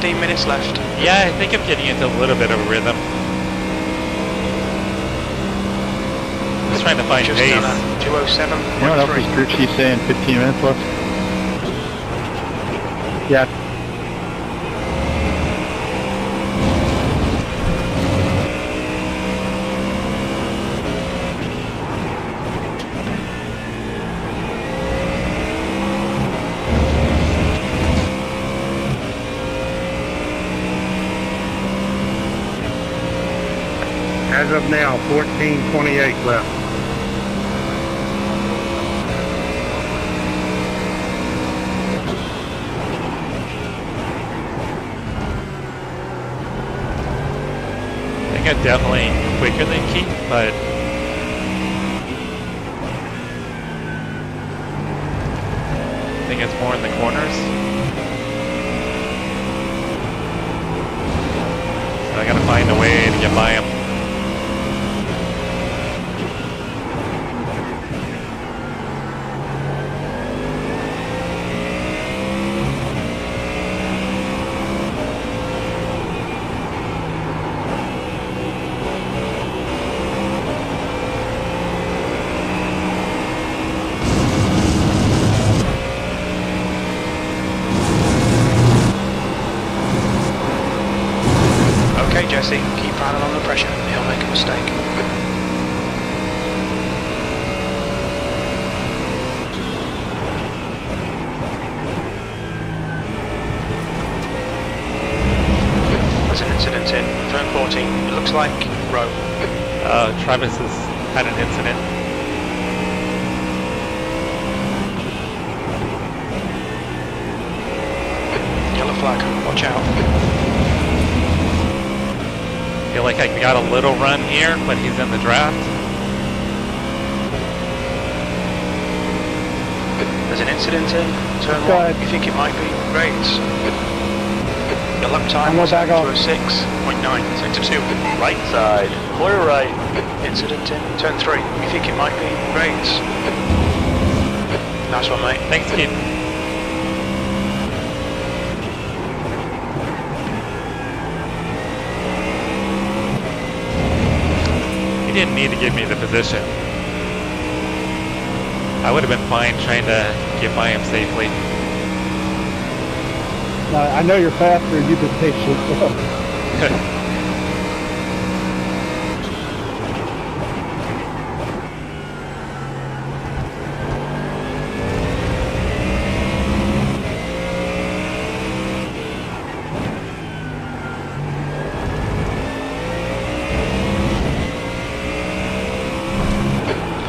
Minutes left. Yeah, I think I'm getting into a little bit of a rhythm. Just trying to find Just pace. done a 207. You know what else is crew chief saying? 15 minutes left? Yeah. As of now, 14:28 left. I think I'm definitely quicker than Keith, but I think it's more in the corners. So I gotta find a way to get by him. Okay, Jesse, keep piling on the pressure. He'll make a mistake. Looks like Rowe. Travis has had an incident. Yellow flag, watch out. Feel like I got a little run here, but he's in the draft. There's an incident in turn Go 1. ahead. You think it might be? Great. Your lap time I'm was back off. 206.9. Sector 2. Right side. Clear right. Incident in turn 3. You think it might be? Great. Nice one, mate. Thanks, Keith. He didn't need to give me the position. I would have been fine trying to get by him safely. I know you're faster. You've been patient. So.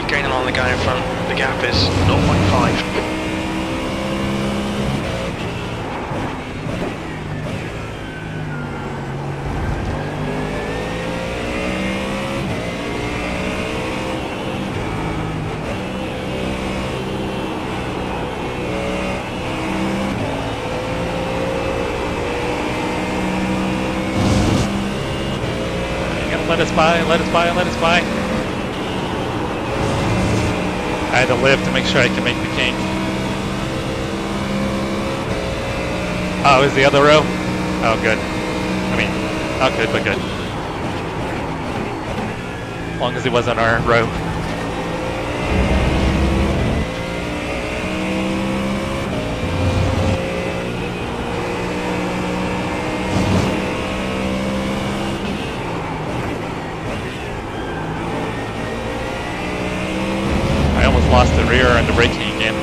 You're gaining on the guy in front. The gap is 0.5. Let us by, let us by, let us by. I had to live to make sure I could make the king. Oh, is the other row? Oh, good. I mean, not good, but good. As long as he wasn't our row. Lost the rear and the braking again.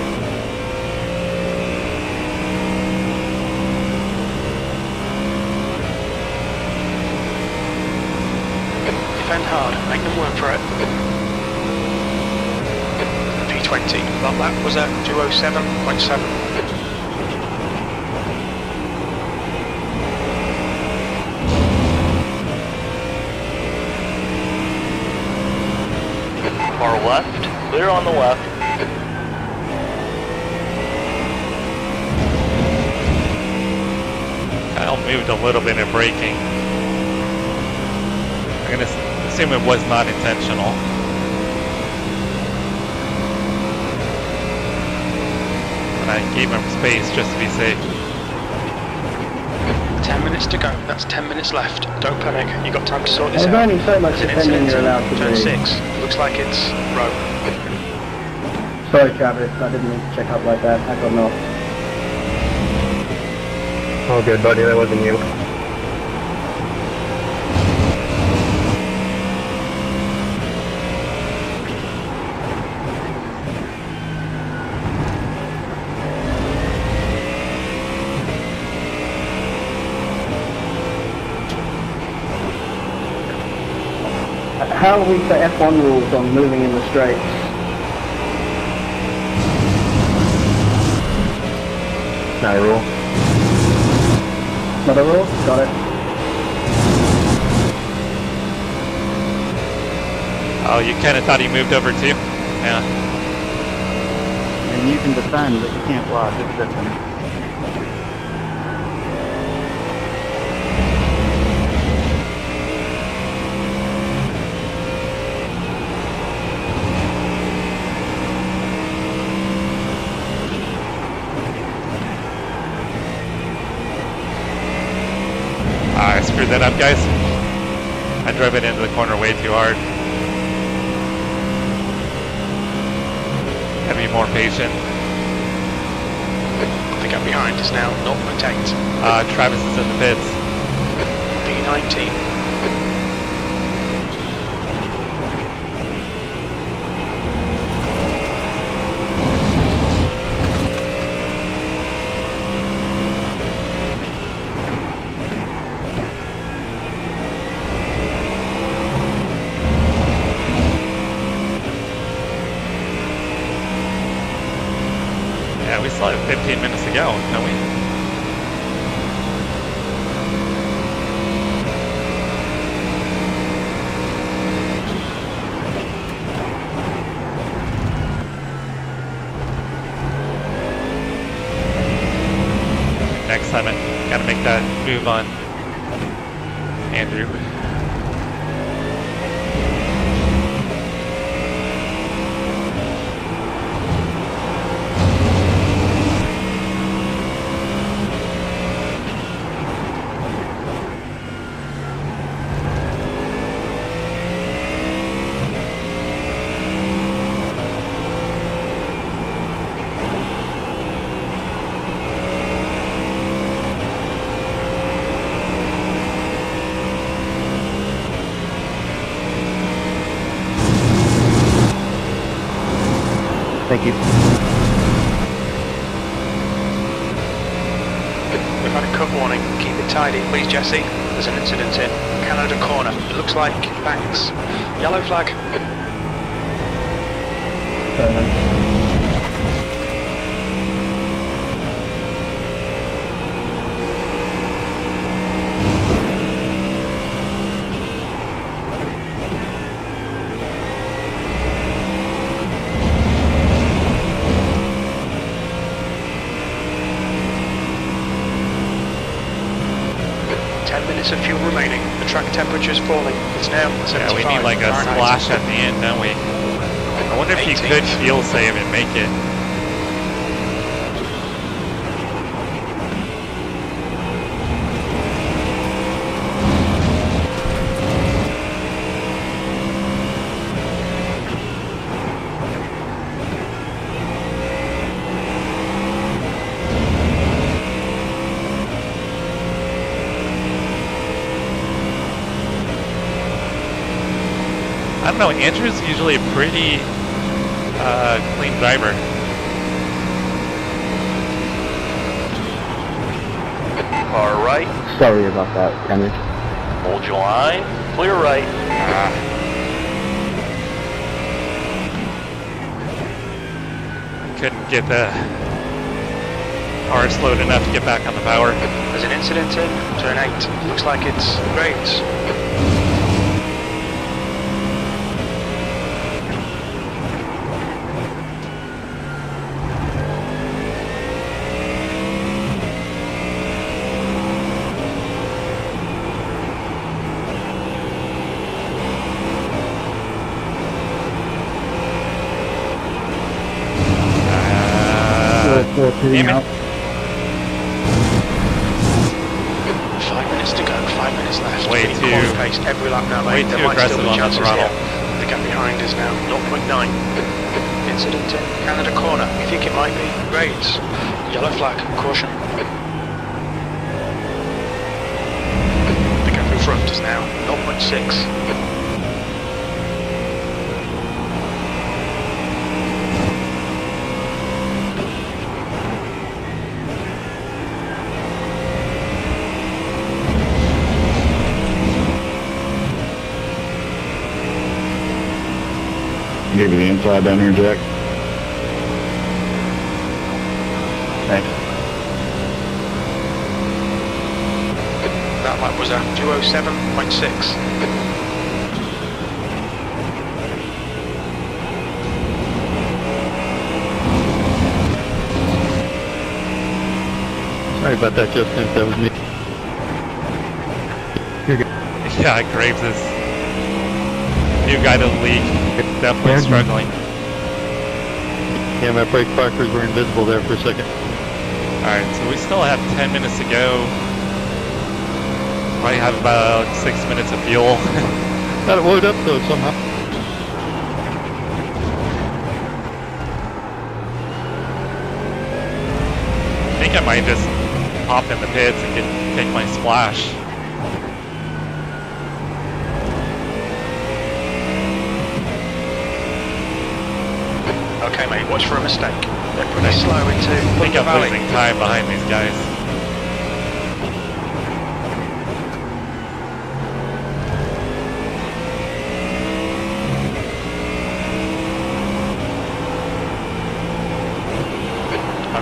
Defend hard, make them work for it. P20, that lap was at 207.7. Far left. Clear on the left. Kyle moved a little bit in braking. I'm going to assume it was not intentional. And I gave him space just to be safe. 10 minutes to go, that's 10 minutes left. Don't panic, you got time to sort this There's out. only so much There's an defending incident you're allowed to turn do. 6, looks like it's Rowe. Sorry, Travis, I didn't mean to check up like that. I got off. All good, buddy. That wasn't you. How are we for F1 rules on moving in the straights? Not a rule. Not a rule? Got it. Oh, you kind of thought he moved over too? Yeah. And you can defend, but you can't block. It's different. I screwed that up, guys. I drove it into the corner way too hard. Gotta be more patient. The gap behind is now 0.8. Travis is in the pits. P19. Yeah, we still have 15 minutes to go, don't we? Next time I gotta make that move on Andrew. Thank you. We've had a cut warning. Keep it tidy, please, Jesse. There's an incident in Canada Corner. It looks like Banks. Yellow flag. 10 minutes of fuel remaining. The track temperature's falling. It's now 75. Yeah, we need like a Fahrenheit. splash at the end, don't we? I wonder if you 18. could fuel save and make it. I don't know, Andrew's usually a pretty clean driver. Car right, Sorry about that, Henry. hold your line, clear right. Couldn't get the car slowed enough to get back on the power. There's an incident in turn 8. Looks like it's Graves. Damn it. 5 minutes to go, 5 minutes left. Way Being too- corner paced every lap now, way mate. There too might still aggressive be on the chances throttle. here. The gap behind is now 0.9. Incident in Canada Corner. You think it might be Graves. Yellow flag, caution. The gap in front is now 0.6. Give you the inside down here, Jack. Thanks. That lap was at 207.6. Sorry about that, Justin, if that was me. Yeah, Graves is new guy to the league. Definitely struggling. Yeah, my brake markers were invisible there for a second. Alright, so we still have 10 minutes to go. Probably have about 6 minutes of fuel. Got it loaded up though somehow. I think I might just hop in the pits and take my splash. Okay, mate, watch for a mistake. They're pretty slow into I think Thunder I'm Valley. losing time behind these guys.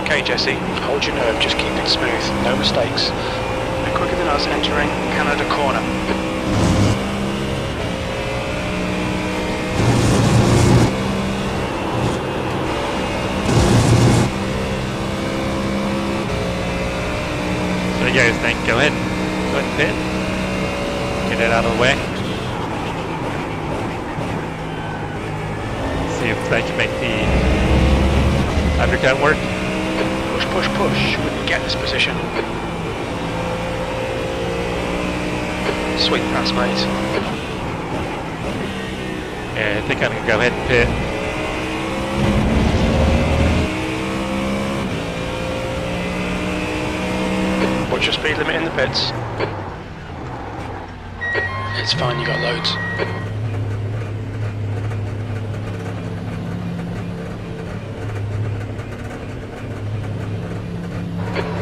Okay, Okay, Jesse, hold your nerve, just keep it smooth, no mistakes. A bit quicker than us entering Canada corner. So you guys think? Go ahead and pit. Get it out of the way. See if I can make the undercut work. Push, push, push. We can get this position. Sweet pass, mate. Yeah, I think I'm gonna go ahead and pit. What's your speed limit in the pits? It's fine, you got loads.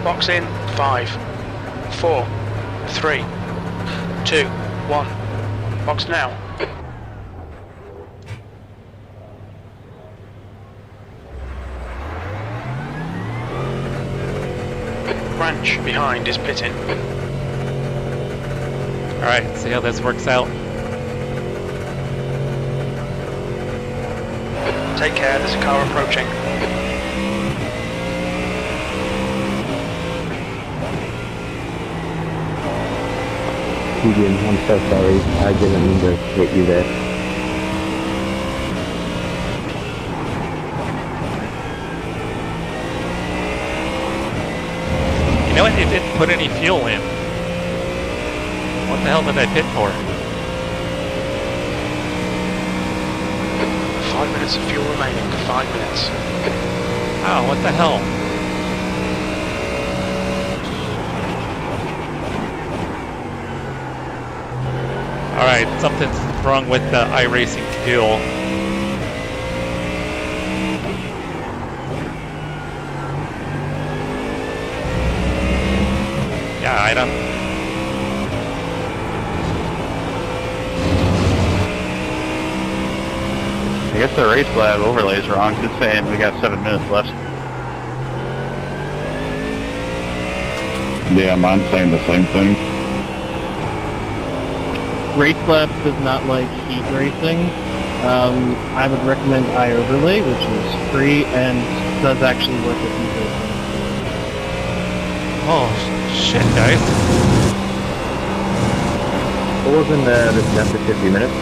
Box in, 5, 4, 3, 2, 1. Box now. Branch behind is pitting. Alright, see how this works out. Take care, there's a car approaching. Keegan, I'm so sorry. I didn't mean to hit you there. You know what? It didn't put any fuel in. What the hell did I pit for? 5 minutes of fuel remaining, 5 minutes. Oh, what the hell? Alright, something's wrong with the iRacing fuel. Yeah, I don't... I guess the race lab overlay is wrong. It's saying we got 7 minutes left. Yeah, mine's saying the same thing. Race Lab does not like heat racing. I would recommend iOverlay, which is free and does actually work with heat racing. Oh, shit, guys. What was in the after 50 minutes?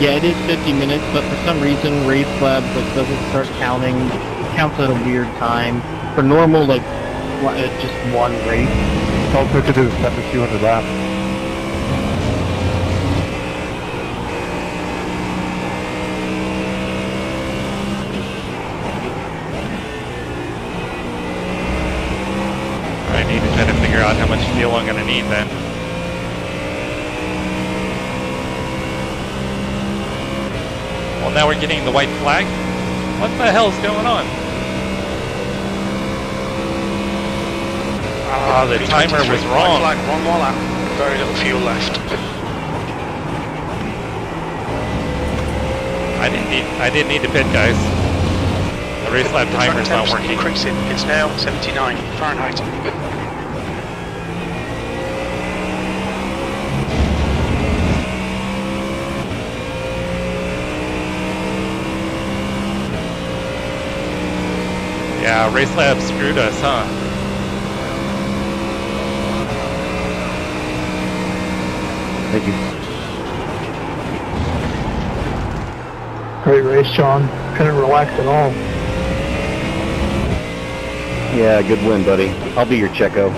Yeah, it is 50 minutes, but for some reason Race Lab doesn't start counting. It counts at a weird time. For normal, just one race. All it took to do is 7,200 laps. I need to try to figure out how much fuel I'm gonna need then. Well, now we're getting the white flag. What the hell's going on? Ah, the timer was wrong. Flag, one more lap. Very little fuel left. I didn't need to pit, guys. The race lap timer's not working. Increasing. It's now 79 Fahrenheit. Yeah, race lab screwed us, huh? Thank you. Great race, John. Couldn't relax at all. Yeah, good win, buddy. I'll be your Checo.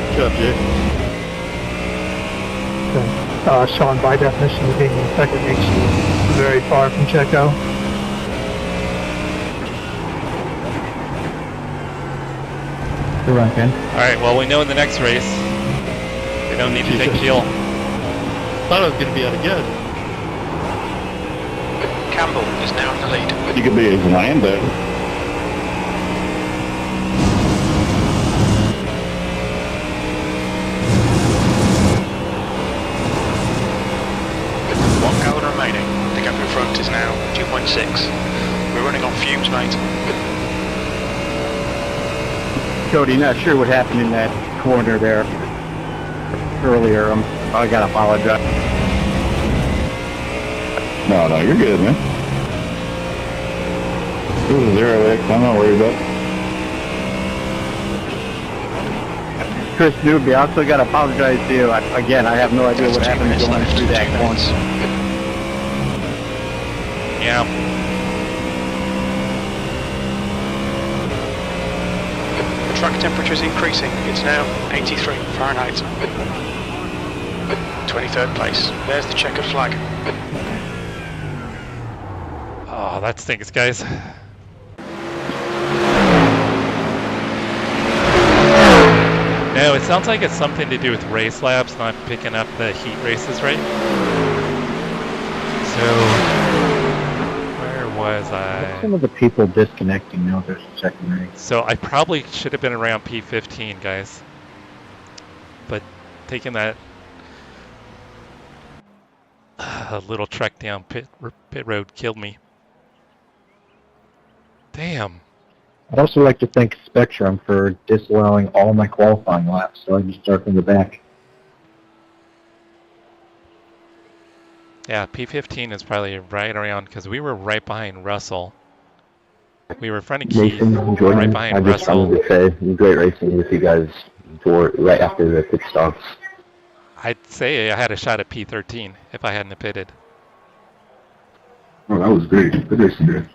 Good job, Jay. Sean, by definition, being in second makes you very far from Checo. Good run, Ken. Alright, well, we know in the next race, we don't need to take fuel. Thought I was going to be out of gas. Campbell is now in the lead. You could be his Lando. One gallon remaining. The 6. We're running on fumes, mate. Cody, not sure what happened in that corner there earlier. I gotta apologize. No, you're good, man. It was a 0X, I'm not worried about it. Chris Newby, I also gotta apologize to you. Again, I have no idea what happened going through that corner. Yeah. The track temperature is increasing. It's now 83 Fahrenheit. 23rd place. There's the checkered flag. Oh, that stinks, guys. No, it sounds like it's something to do with race labs not picking up the heat races, right? So, where was I? Some of the people disconnecting now there's a second race. So I probably should have been around P15, guys. But taking that little trek down pit road killed me. Damn. I'd also like to thank Spectrum for disallowing all my qualifying laps, so I can start from the back. Yeah, P15 is probably right around, because we were right behind Russell. We were in front of Keith, Nathan, Jordan, right behind I just Russell. wanted to say, great racing with you guys right after the pit stops. I'd say I had a shot at P13 if I hadn't have pitted. Oh, that was great. Good racing there.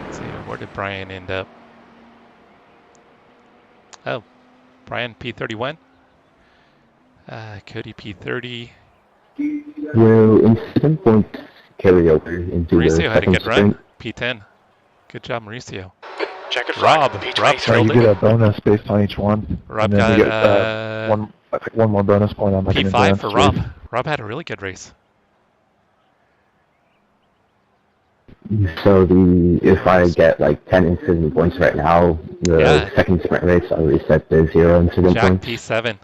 Let's see, where did Brian end up? Oh, Brian P31. Cody P30. Well, incident points carry over into the Mauricio had a second good sprint. run. P10. Good job, Mauricio. Checkered flag. Rob P23. killed You it. get a bonus based on each one. Rob and then got you get one more bonus point on like an P5 endurance for race. Rob. Rob had a really good race. So if I get like 10 incident points right now, the second sprint race I'll reset to 0 incident Jack points. P7.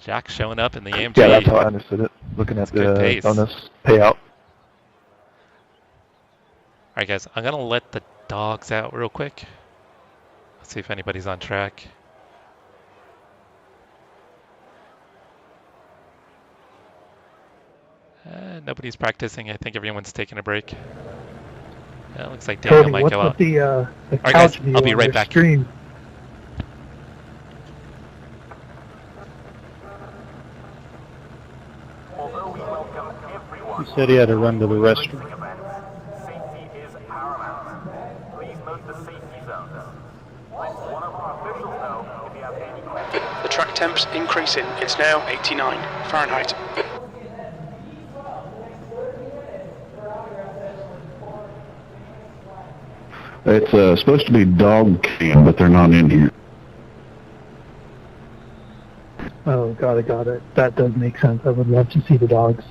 Jack showing up in the AMG. Yeah, that's how I understood it. Looking at good the pace. bonus payout. Alright guys, I'm gonna let the dogs out real quick. Let's see if anybody's on track. Nobody's practicing. I think everyone's taking a break. It looks like Daniel Cody, might what's go with out. the Alright couch guys, view I'll be on right your back. stream? He said he had to run to the restroom. The track temp's increasing. It's now 89 Fahrenheit. It's supposed to be dog cam, but they're not in here. Oh, got it. That does make sense. I would love to see the dogs.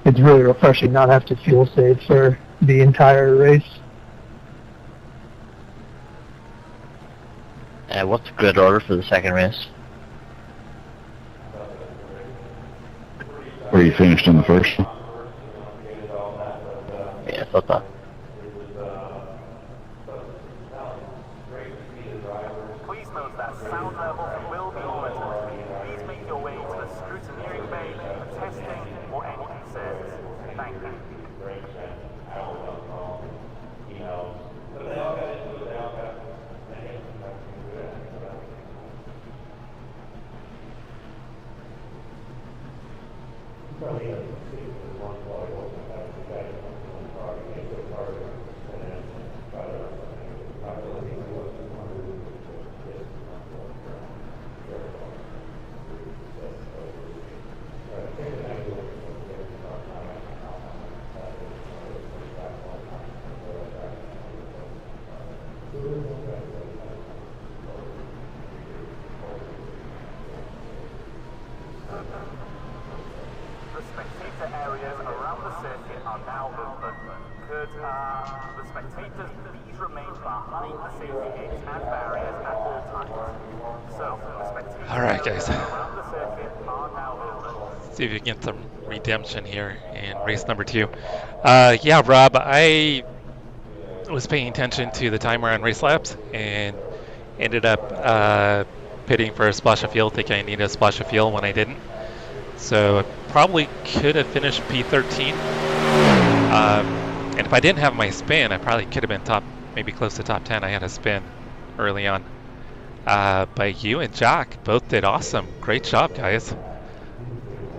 It's really refreshing not have to fuel save for the entire race. What's the grid order for the second race? Where you finished in the first one? Yeah, I thought that. The spectator areas around the circuit are now open. Could the spectators please remain behind the safety gates and barriers at all times? So, the spectators All right, guys. around the circuit are now open. See if you can get some redemption here in race number 2. Yeah, Rob, I was paying attention to the timer on race laps and ended up pitting for a splash of fuel, thinking I needed a splash of fuel when I didn't. So I probably could have finished P13. And if I didn't have my spin, I probably could have been maybe close to top 10. I had a spin early on. But you and Jack both did awesome. Great job, guys.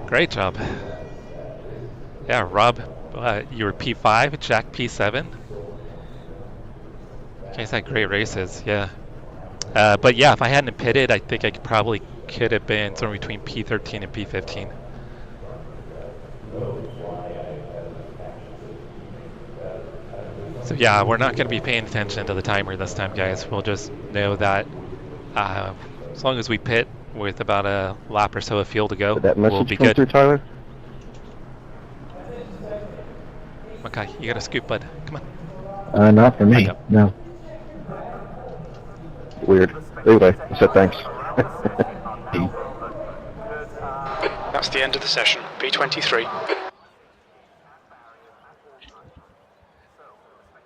Great job. Yeah, Rob, you were P5, Jack P7. You guys had great races, yeah. But yeah, if I hadn't pitted, I think I probably could have been somewhere between P13 and P15. So yeah, we're not going to be paying attention to the timer this time, guys. We'll just know that as long as we pit with about a lap or so of fuel to go, Did that we'll message be come good. through, Tyler? Okay, you got a scoop, bud. Come on. Not for me. Okay. No. Weird. Anyway, I said thanks. That's the end of the session. P23.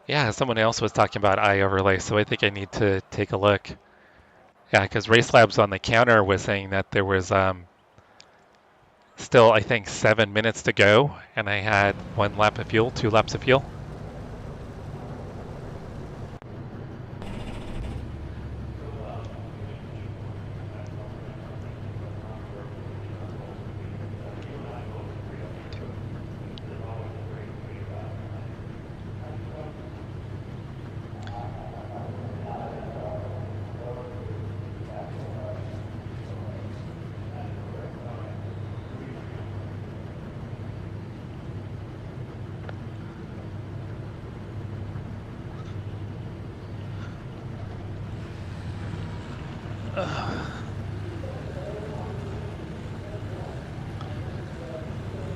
Yeah, someone else was talking about iOverlay, so I think I need to take a look. Yeah, because Race Labs on the counter was saying that there was still, I think, 7 minutes to go, and I had 1 lap of fuel, 2 laps of fuel.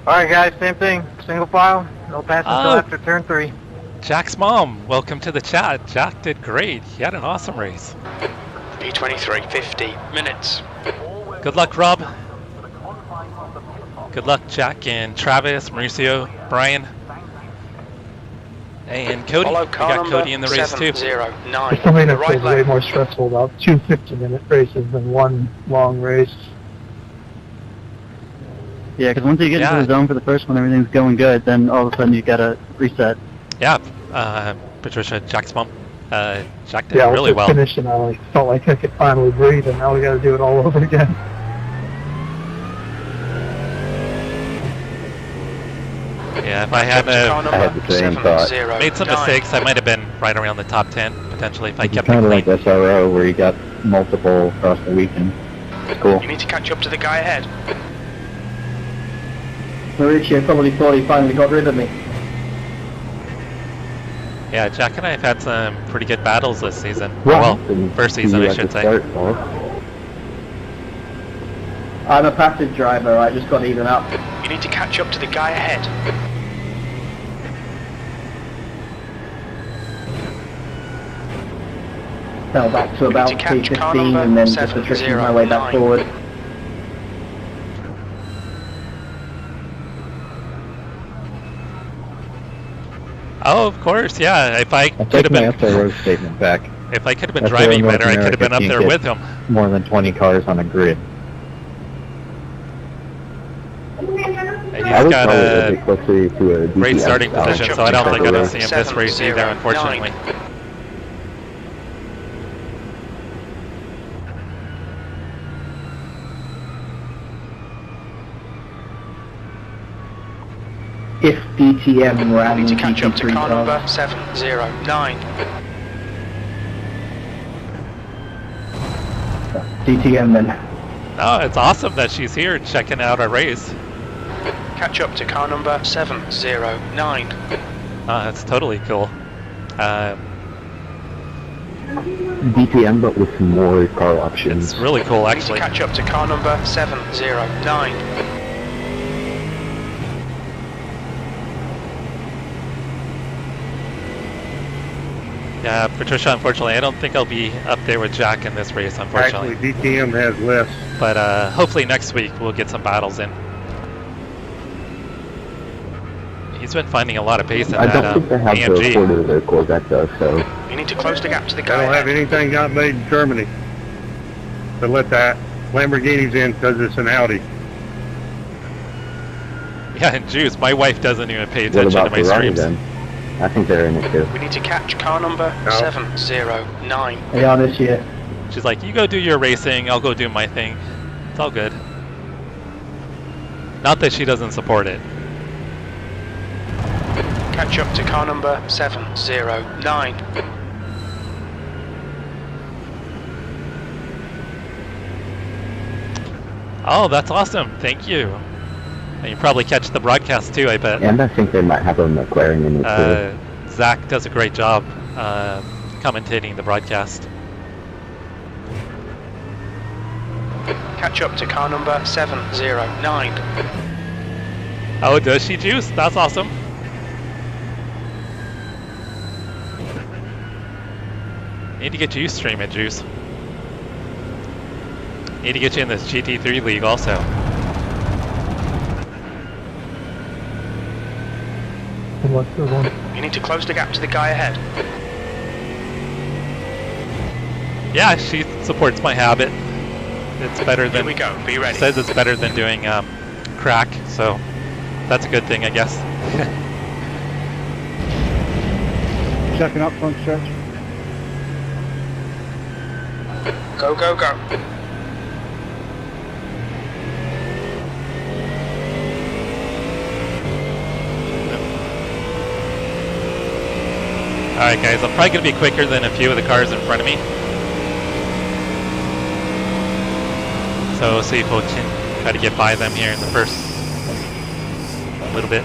Alright guys, same thing. Single file, no passing until after turn 3. Jack's mom, welcome to the chat. Jack did great. He had an awesome race. P23, 50 minutes. Good luck, Rob. Good luck, Jack and Travis, Mauricio, Brian. And Cody. We got Cody in the race too. 709. For something that Right feels way lane. more stressful about 2 50-minute races than one long race. Yeah, because once you get into the zone for the first one, everything's going good. Then all of a sudden you gotta reset. Yeah, Patricia, Jack's mom. Jack did Yeah, really I well. finished and I felt like I could finally breathe, and now we got to do it all over again. Yeah, if I hadn't I had the same thought. made some mistakes, I might have been right around the top 10 potentially if I It's kept it kind of clean. like SRO where you got multiple across the weekend. It's cool. You need to catch up to the guy ahead. Mauricio probably thought he finally got rid of me. Yeah, Jack and I have had some pretty good battles this season. Well, Well, first season I should say. I'm a passive driver, I just got to even up. You need to catch up to the guy ahead. Fell back to about to catch car P15 number and then just attritioned my way back 709. forward. Oh, of course, yeah. If I I could take have my been, SRO statement back. if I could have been SRO driving North better, I could have been up America there can't with get him. More than 20 cars on a grid. And I he's was got probably a a bit closer to a great DPS starting style position, so I don't type think of I'm going race. to see him this race either, 709. unfortunately. if DTM were I adding need to catch up to car number GT3 709. DTM then. No, it's awesome that she's here checking out our race. Catch up to car number 709. That's totally cool. DTM, but with some more car options. It's really cool, I need to actually. catch up to car number 709. Yeah, Patricia, unfortunately, I don't think I'll be up there with Jack in this race, unfortunately. Actually, DTM has less. But hopefully next week we'll get some battles in. He's been finding a lot of pace in I that don't think they have the AMG. quarter of the Corvette though, so You need to close the gap to the I guy don't have ahead. anything got made in Germany to let that Lamborghini's in because it's an Audi. Yeah, and Juice, my wife doesn't even pay what attention to about my Ferrari streams. then? I think they're in it too. We need to catch car number No. 709. Hey, on this year. She's like, you go do your racing, I'll go do my thing. It's all good. Not that she doesn't support it. Catch up to car number 709. Oh, that's awesome. Thank you. And you probably catch the broadcast too, I bet. And I think they might have a McLaren in it too. Zach does a great job commentating the broadcast. Catch up to car number 709. Oh, does she, Juice? That's awesome. Need to get you streaming, Juice. Need to get you in this GT3 league also. What's the one? You need to close the gap to the guy ahead. Yeah, she supports my habit. It's better Here than, we go, be ready. says it's better than doing crack, so that's a good thing, I guess. Checking up front stretch. Go, go, go. Alright guys, I'm probably going to be quicker than a few of the cars in front of me. So we'll see if we can try to get by them here in the first little bit.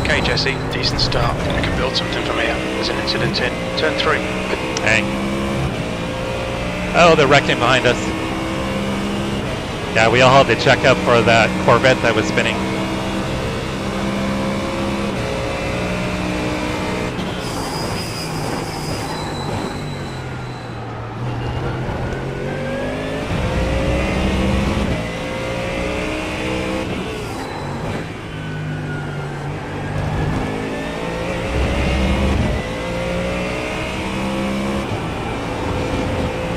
Okay, Jesse, decent start. We can build something from here. There's an incident in turn 3. Hey. Oh, they're wrecking behind us. Yeah, we all had to check up for that Corvette that was spinning.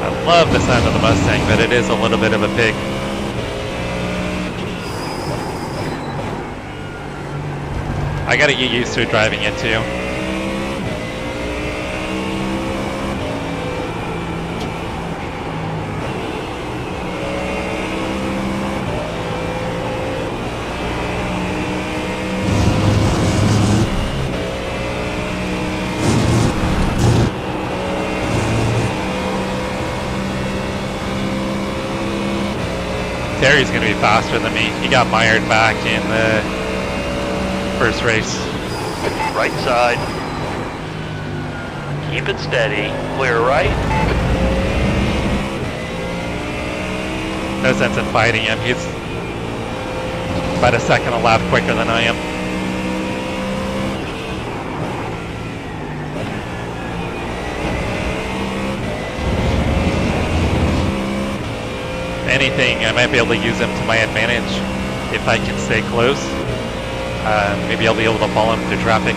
I love the sound of the Mustang, but it is a little bit of a pig. I gotta get used to driving it too. Terry's gonna be faster than me. He got mired back in the first race. Right side. Keep it steady. Clear right. No sense in fighting him. He's about a second a lap quicker than I am. Anything, I might be able to use him to my advantage if I can stay close. Maybe I'll be able to follow him through traffic.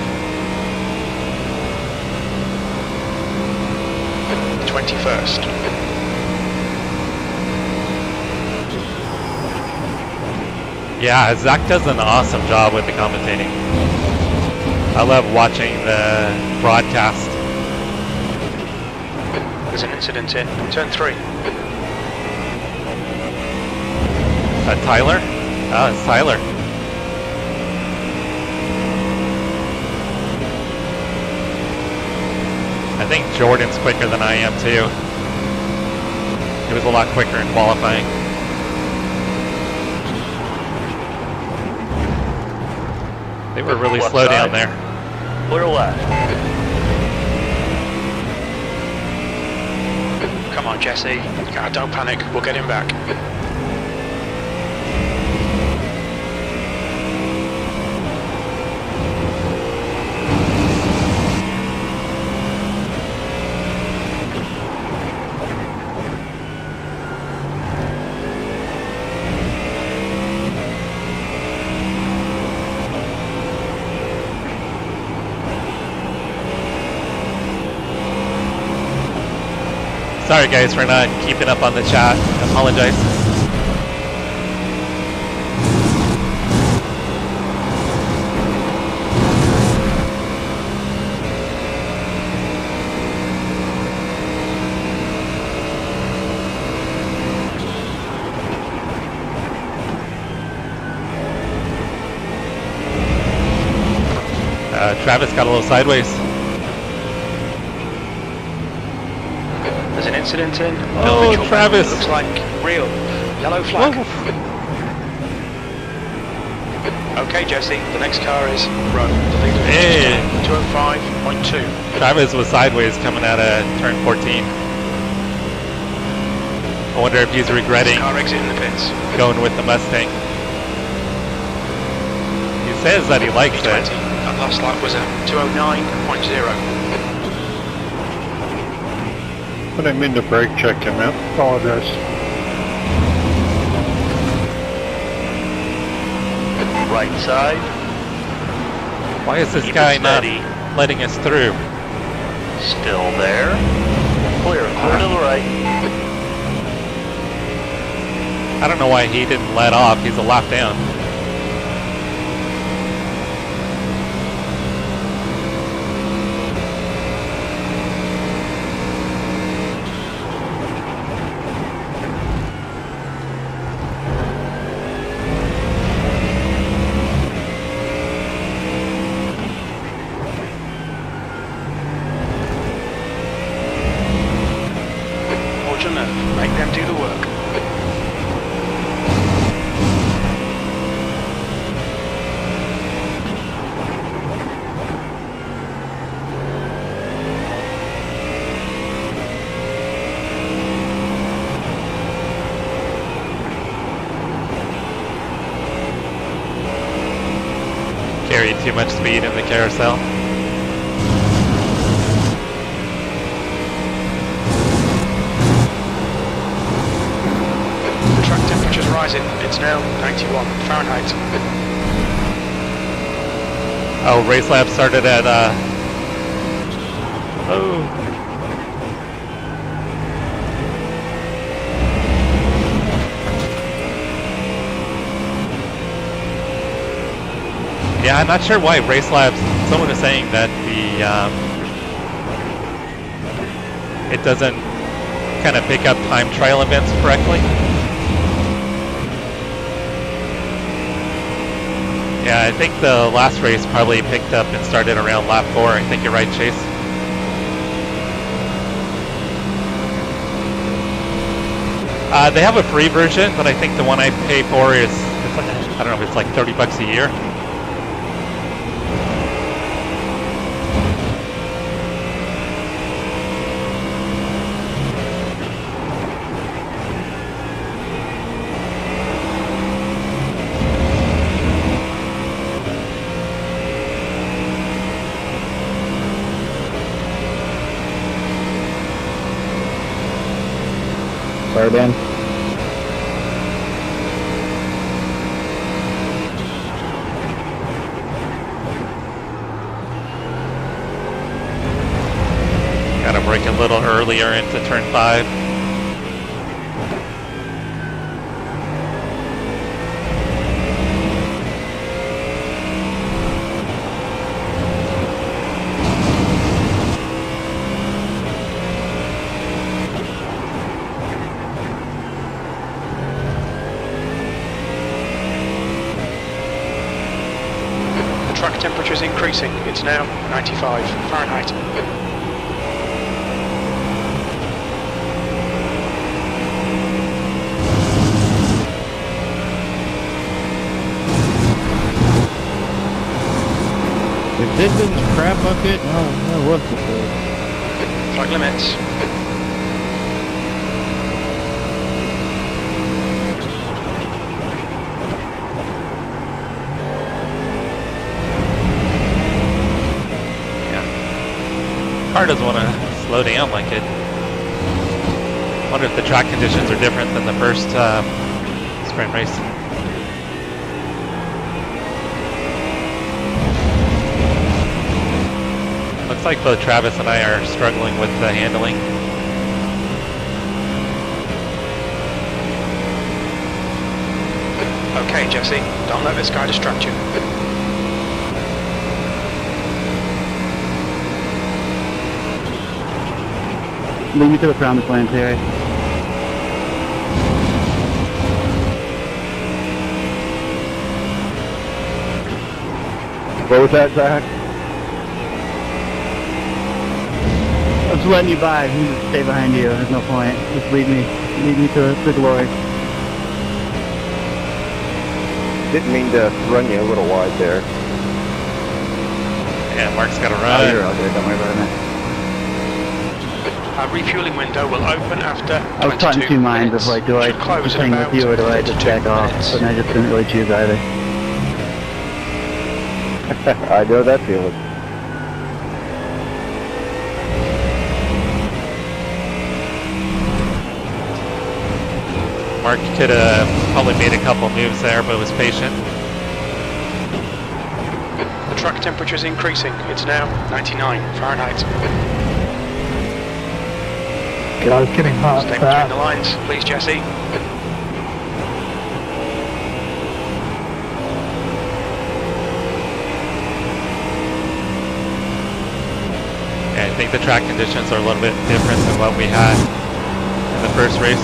21st. Yeah, Zach does an awesome job with the commentating. I love watching the broadcast. There's an incident in turn 3. Tyler? Oh, it's Tyler. I think Jordan's quicker than I am too. He was a lot quicker in qualifying. They were really Left slow side. down there. Clear left. Come on, Jesse. Don't panic. We'll get him back. Sorry guys for not keeping up on the chat. I apologize. Travis got a little sideways. There's an incident in. Oh, Visual Travis. Looks like real. Yellow flag. Okay, Jesse. The next car is Rowe. The leader Hey. is 205.2. Travis was sideways coming out of turn 14. I wonder if he's regretting Car exiting the pits. going with the Mustang. He says that he likes P20. it. That last lap was at 209.0. I didn't mean to brake check him out. Apologize. Right side. Why is this Keep guy it not steady. letting us through? Still there. Clear to the right. I don't know why he didn't let off. He's a lap down. Make them do the work. Carried too much speed in the carousel. Rising, it's now 91 Fahrenheit. Oh, race lap started at, oh. Yeah, I'm not sure why race labs, someone was saying that it doesn't kind of pick up time trial events correctly. Yeah, I think the last race probably picked up and started around lap 4. I think you're right, Chase. They have a free version, but I think the one I pay for is, it's like, I don't know if it's like $30 a year. Sorry, Dan. Gotta brake a little earlier into turn 5. temperature is increasing. It's now 95 Fahrenheit. If this is crap bucket, no, what's the thing? Flight limits. Car doesn't want to slow down like it. Wonder if the track conditions are different than the first sprint race. Looks like both Travis and I are struggling with the handling. Okay, Jesse, don't let this guy distract you. Lead me to the promised land, Terry. What was that, Zach? I'm just letting you by. You just stay behind you. There's no point. Just lead me to glory. Didn't mean to run you a little wide there. Yeah, Mark's got to Oh, run. you're all good. Don't worry about it. Our refueling window will open after 22 I was caught in two minds of like, do I Should close just in hang about with you or do I just 22 back off? minutes. But I just didn't really choose either. I know that feeling. Mark could have probably made a couple moves there, but was patient. The track temperature is increasing. It's now 99 Fahrenheit. God, it's getting hot. Stay between the lines, please, Jesse. Yeah, I think the track conditions are a little bit different than what we had in the first race.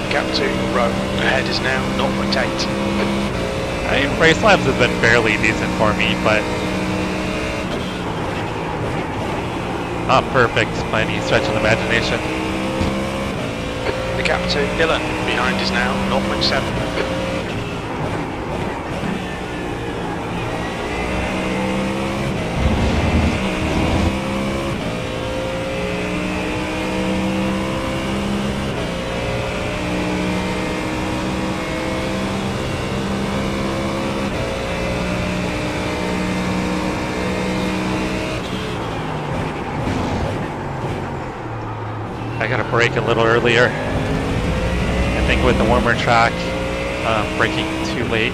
Gap to Rowe. Ahead is now 0.8. Race laps have been fairly decent for me, but not perfect by any stretch of the imagination. The gap to Dylan behind is now 0.7. I got to brake a little earlier. I think with the warmer track, braking too late.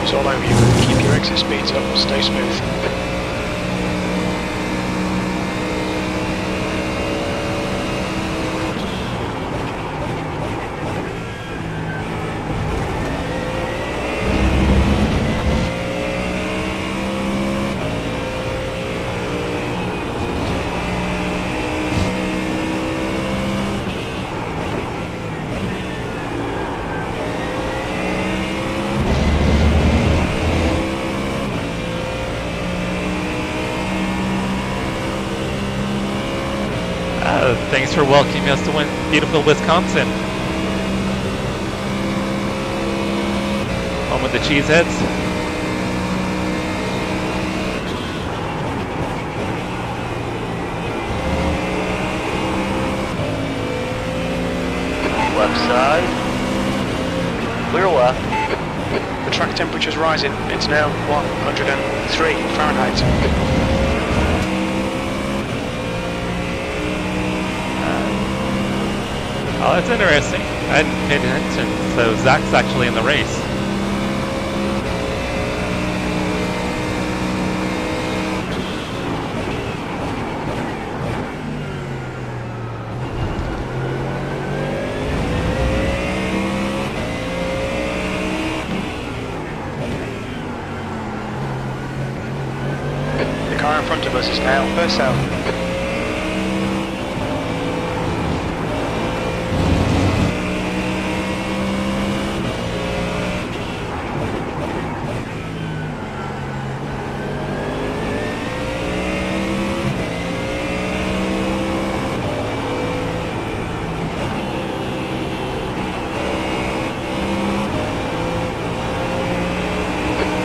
It's all over you. Keep your exit speeds up. Stay smooth. Thanks for welcoming us to beautiful Wisconsin. Home with the cheeseheads. Left side. Clear left. The track temperature's rising. It's now 103 Fahrenheit. Oh, that's interesting. I hadn't paid attention. So Zach's actually in the race. The car in front of us is now first out.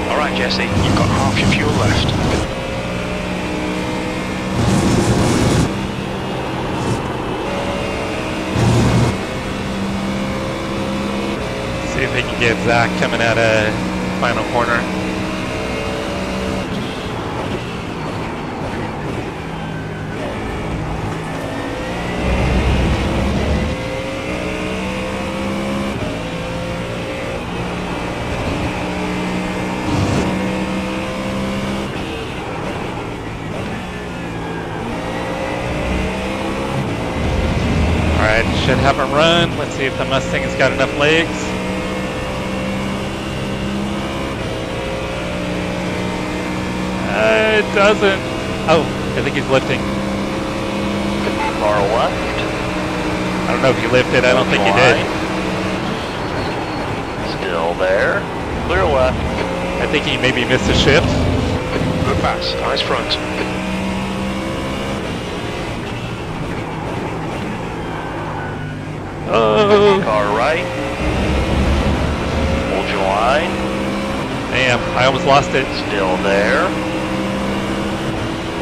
Alright Jesse, you've got half your fuel left. See if we can get Zach coming out of final corner. Alright, should have a run. Let's see if the Mustang's got enough legs. It doesn't. Oh, I think he's lifting. Far left. I don't know if he lifted. I don't think he did. Still there. Clear left. I think he maybe missed a shift. Good pass, eyes front. Oh, Car right. Hold your line. damn. I almost lost it. Still there.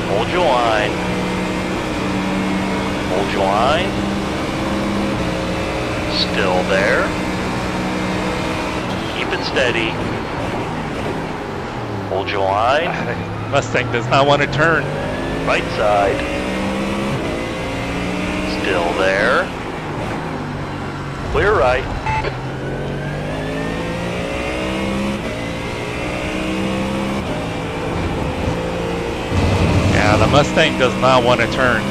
Hold your line. Hold your line. Still there. Keep it steady. Hold your line. Mustang does not want to turn. Right side. Still there. Clear right. Yeah, the Mustang does not want to turn.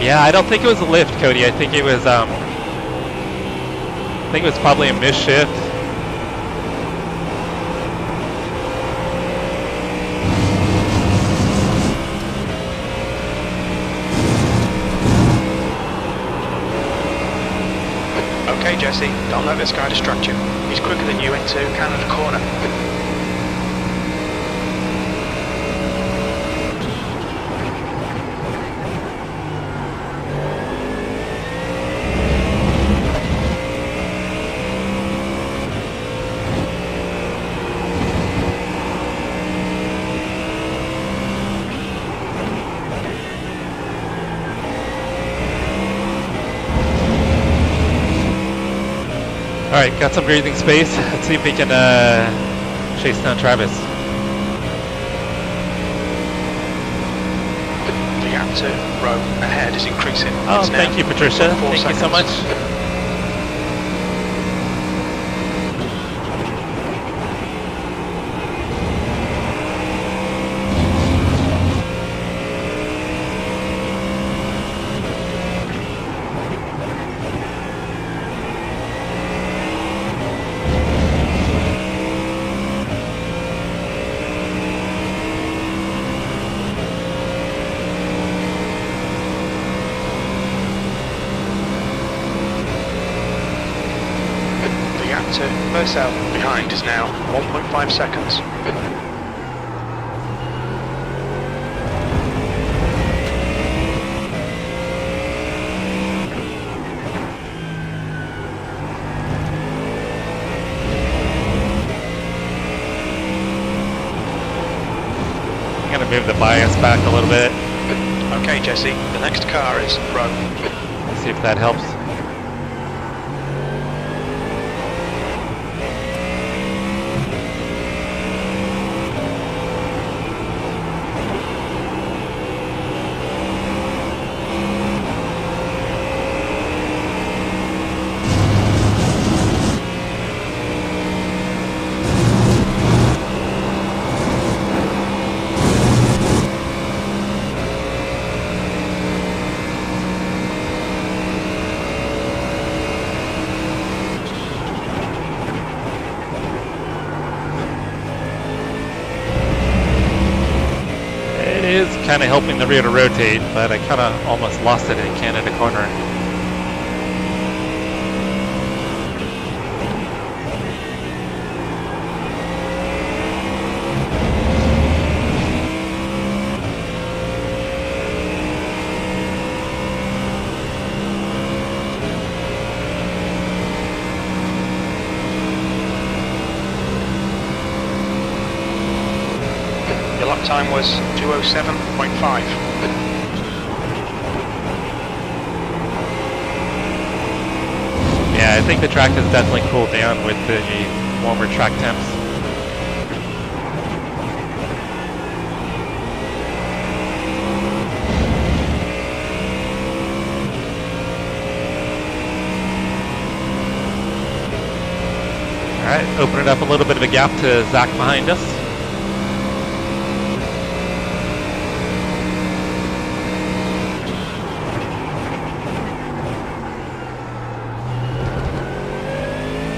Yeah, I don't think it was a lift, Cody. I think it was probably a missed shift. Okay Jesse, don't let this guy distract you. He's quicker than you into Canada corner. Alright, got some breathing space. Let's see if we can chase down Travis. The gap to Rowe ahead is increasing. Oh, It's now thank you, Patricia. 4 Thank you so seconds. much. First out behind is now 1.5 seconds. I'm gonna move the bias back a little bit. Okay, Jesse, the next car is Rowe. See if that helps. It is kind of helping the rear to rotate, but I kind of almost lost it in Canada corner. Your lap time was 2:07.5. Yeah, I think the track has definitely cooled down with the warmer track temps. Alright, open it up a little bit of a gap to Zach behind us.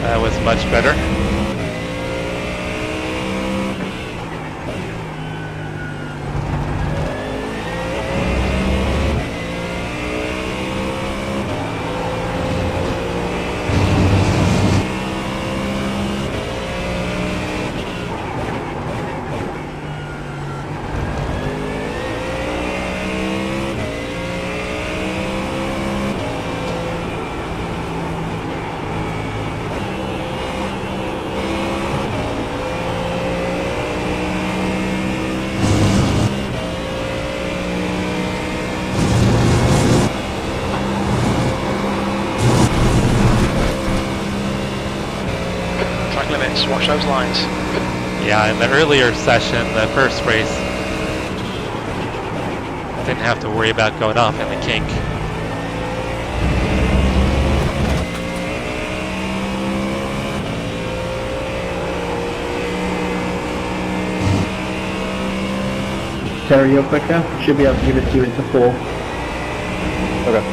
That was much better. Track limits, watch those lines. Yeah, in the earlier session, the first race, didn't have to worry about going off in the kink. Stereo quicker. Should be able to give it to you into 4. Okay.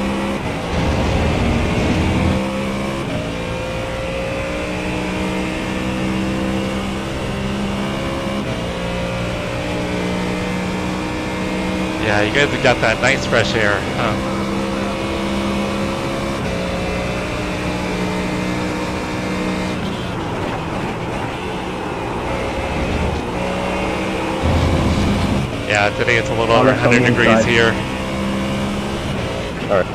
Yeah, you guys have got that nice fresh air. Yeah, today it's a little over 100 degrees here. Alright.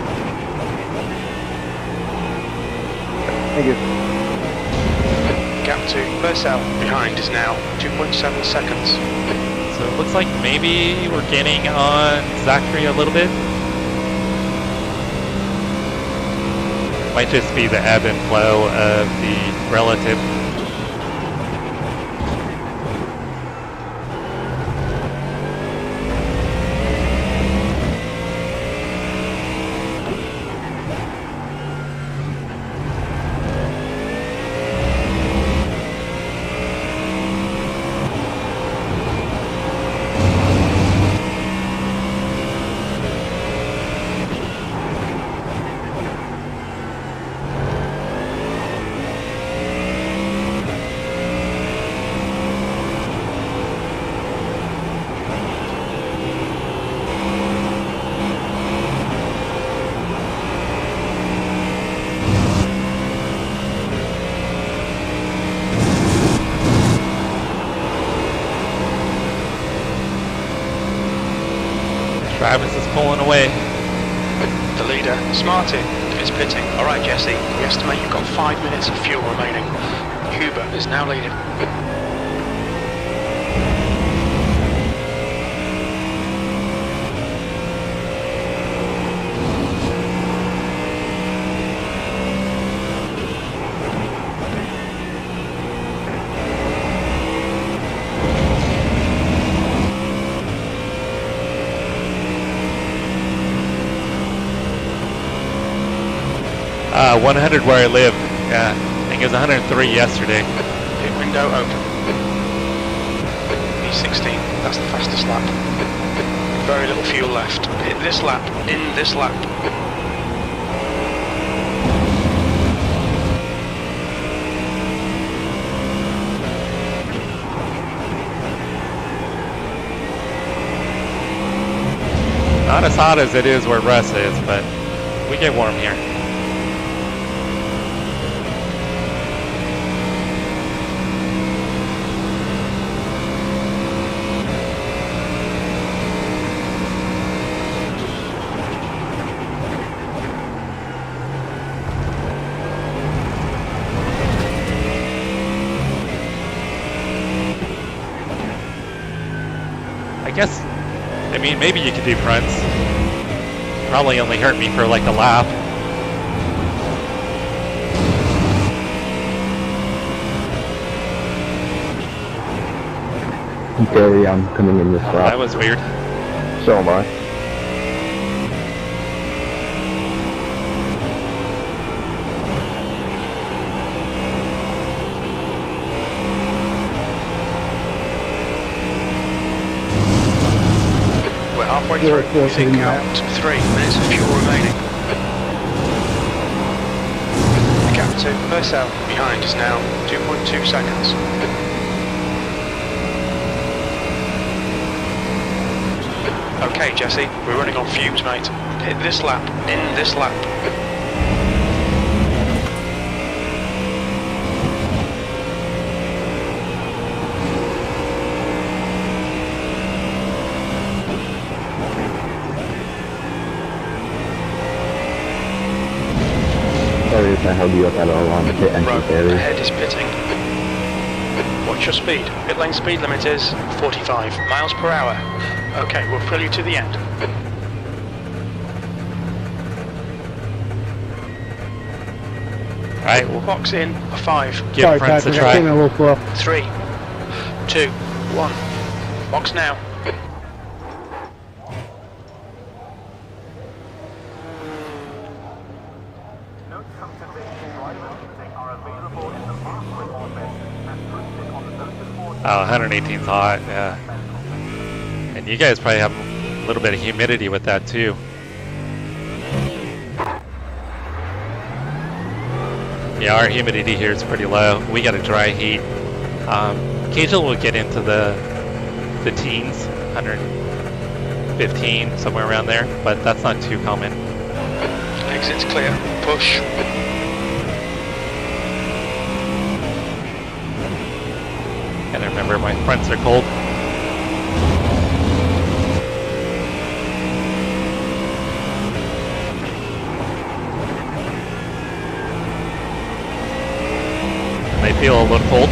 Thank you. Gap to first out behind is now 2.7 seconds. So it looks like maybe we're gaining on Zachary a little bit. Might just be the ebb and flow of the relative. Travis is pulling away. The leader, Smarty, is pitting. Alright, Jesse, we estimate you've got 5 minutes of fuel remaining. Huber is now leading. 100 where I live. Yeah, I think it was 103 yesterday. Pit window open. E16, that's the fastest lap. Very little fuel left. Hit this lap, in this lap. Not as hot as it is where Russ is, but we get warm here. I mean, maybe you could do fronts. Probably only hurt me for like a lap. Barry, I'm coming in this lap. That was weird. So am I. Halfway through, we think out 3 minutes of fuel remaining. The gap to Purcell behind is now 2.2 seconds. Okay, Jesse, we're running on fumes, mate. Hit this lap, in this lap. Sorry if I held you up at all on the pit entry area. Ahead is pitting. What's your speed? Pit lane speed limit is 45 miles per hour. Okay, we'll pull you to the end. Alright, we'll box in a 5. Give fronts a try. Came in a little slow. 3, 2, 1. Box now. Oh, 118's hot, yeah. And you guys probably have a little bit of humidity with that too. Yeah, our humidity here is pretty low. We got a dry heat. Occasionally we'll get into the teens, 115, somewhere around there, but that's not too common. Exit's clear. Push. And remember, my fronts are cold. They feel a little cold.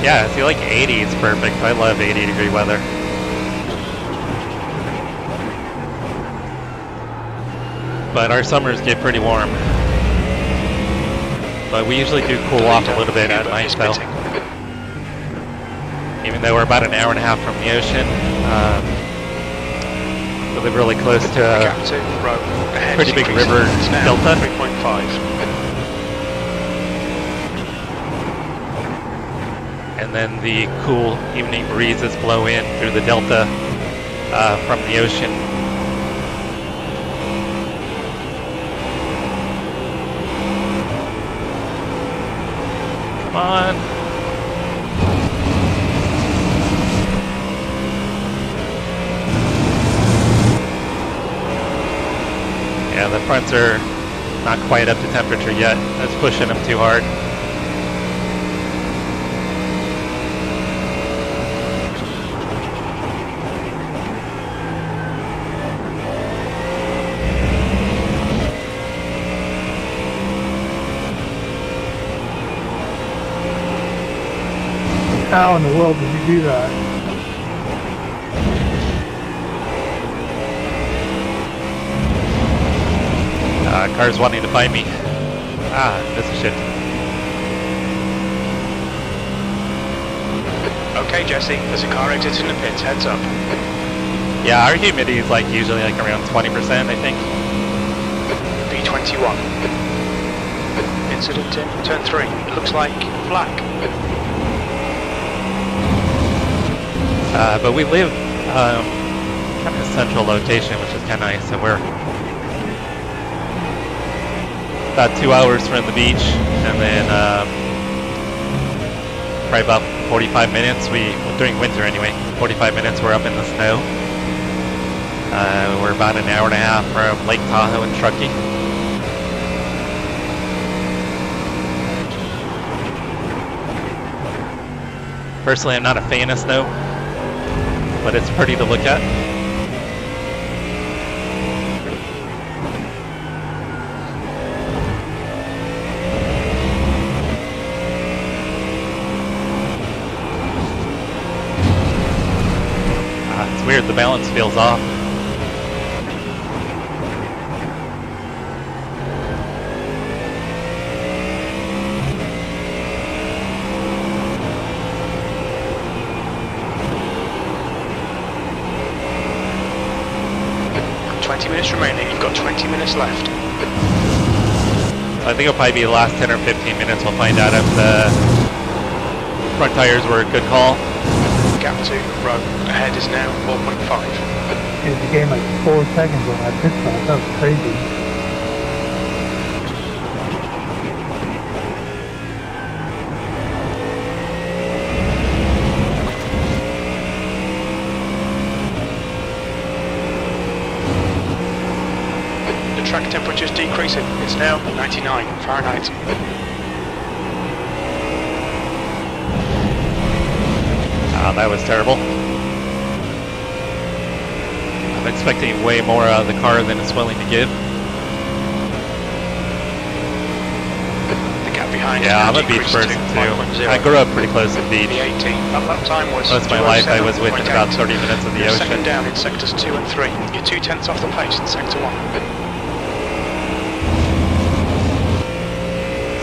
Yeah, I feel like 80 is perfect. I love 80-degree weather. But our summers get pretty warm. But we usually do cool off a little bit at night though. Even though we're about an hour and a half from the ocean. We live really close to a pretty big river delta. 3.5. And then the cool evening breezes blow in through the delta from the ocean. Come on. Yeah, the fronts are Not quite up to temperature yet. That's pushing them too hard. How in the world did you do that? Car's wanting to find me. This is shit. Okay, Jesse, there's a car exiting the pits, heads up. Yeah, our humidity is like usually like around 20%, I think. B21. Incident in turn 3. It looks like black. But we live kind of a central location, which is kind of nice. So we're about 2 hours from the beach, and then probably about 45 minutes. During winter anyway, 45 minutes we're up in the snow. We're about an hour and a half from Lake Tahoe and Truckee. Personally, I'm not a fan of snow, but it's pretty to look at. It's weird, the balance feels off. Remaining, you've got 20 minutes left. I think it'll probably be the last 10 or 15 minutes. We'll find out if the front tires were a good call. Gap to Rowe ahead is now 4.5. It gained like 4 seconds on that pit stop. That was crazy. Track temperature is decreasing. It's now 99 Fahrenheit. That was terrible. I'm expecting way more out of the car than it's willing to give. The gap behind. Yeah, I'm a beach person too. I grew up pretty close to the beach. The 18. At that time was most of my life I was within about 30 minutes of the ocean. Second down in sectors 2 and 3. You're 2/10 off the pace in sector 1.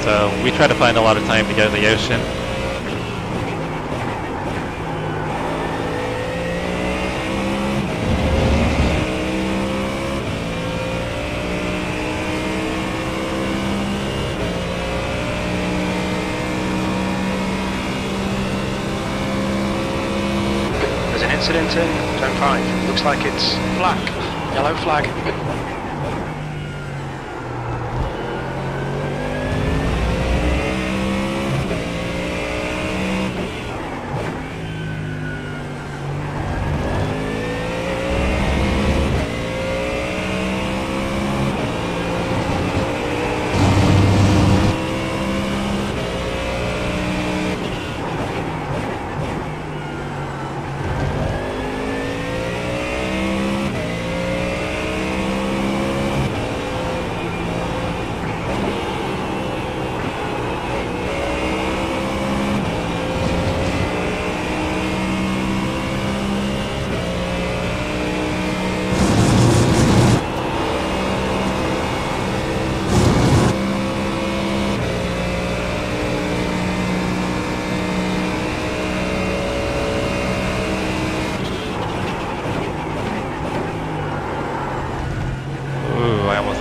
So we try to find a lot of time to go to the ocean. There's an incident in turn 5. Looks like it's black. Yellow flag.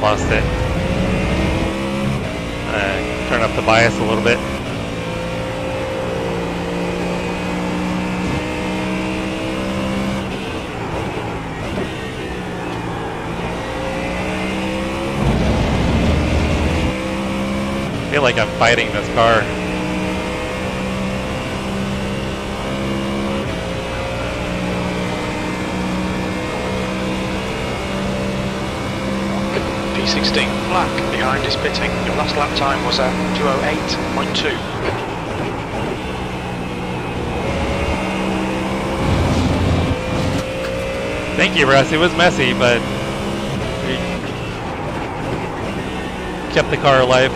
Lost it. Turn up the bias a little bit. I feel like I'm fighting this car. 16th lap behind is pitting. Your last lap time was a 2:08.2. Thank you, Russ. It was messy, but we kept the car alive.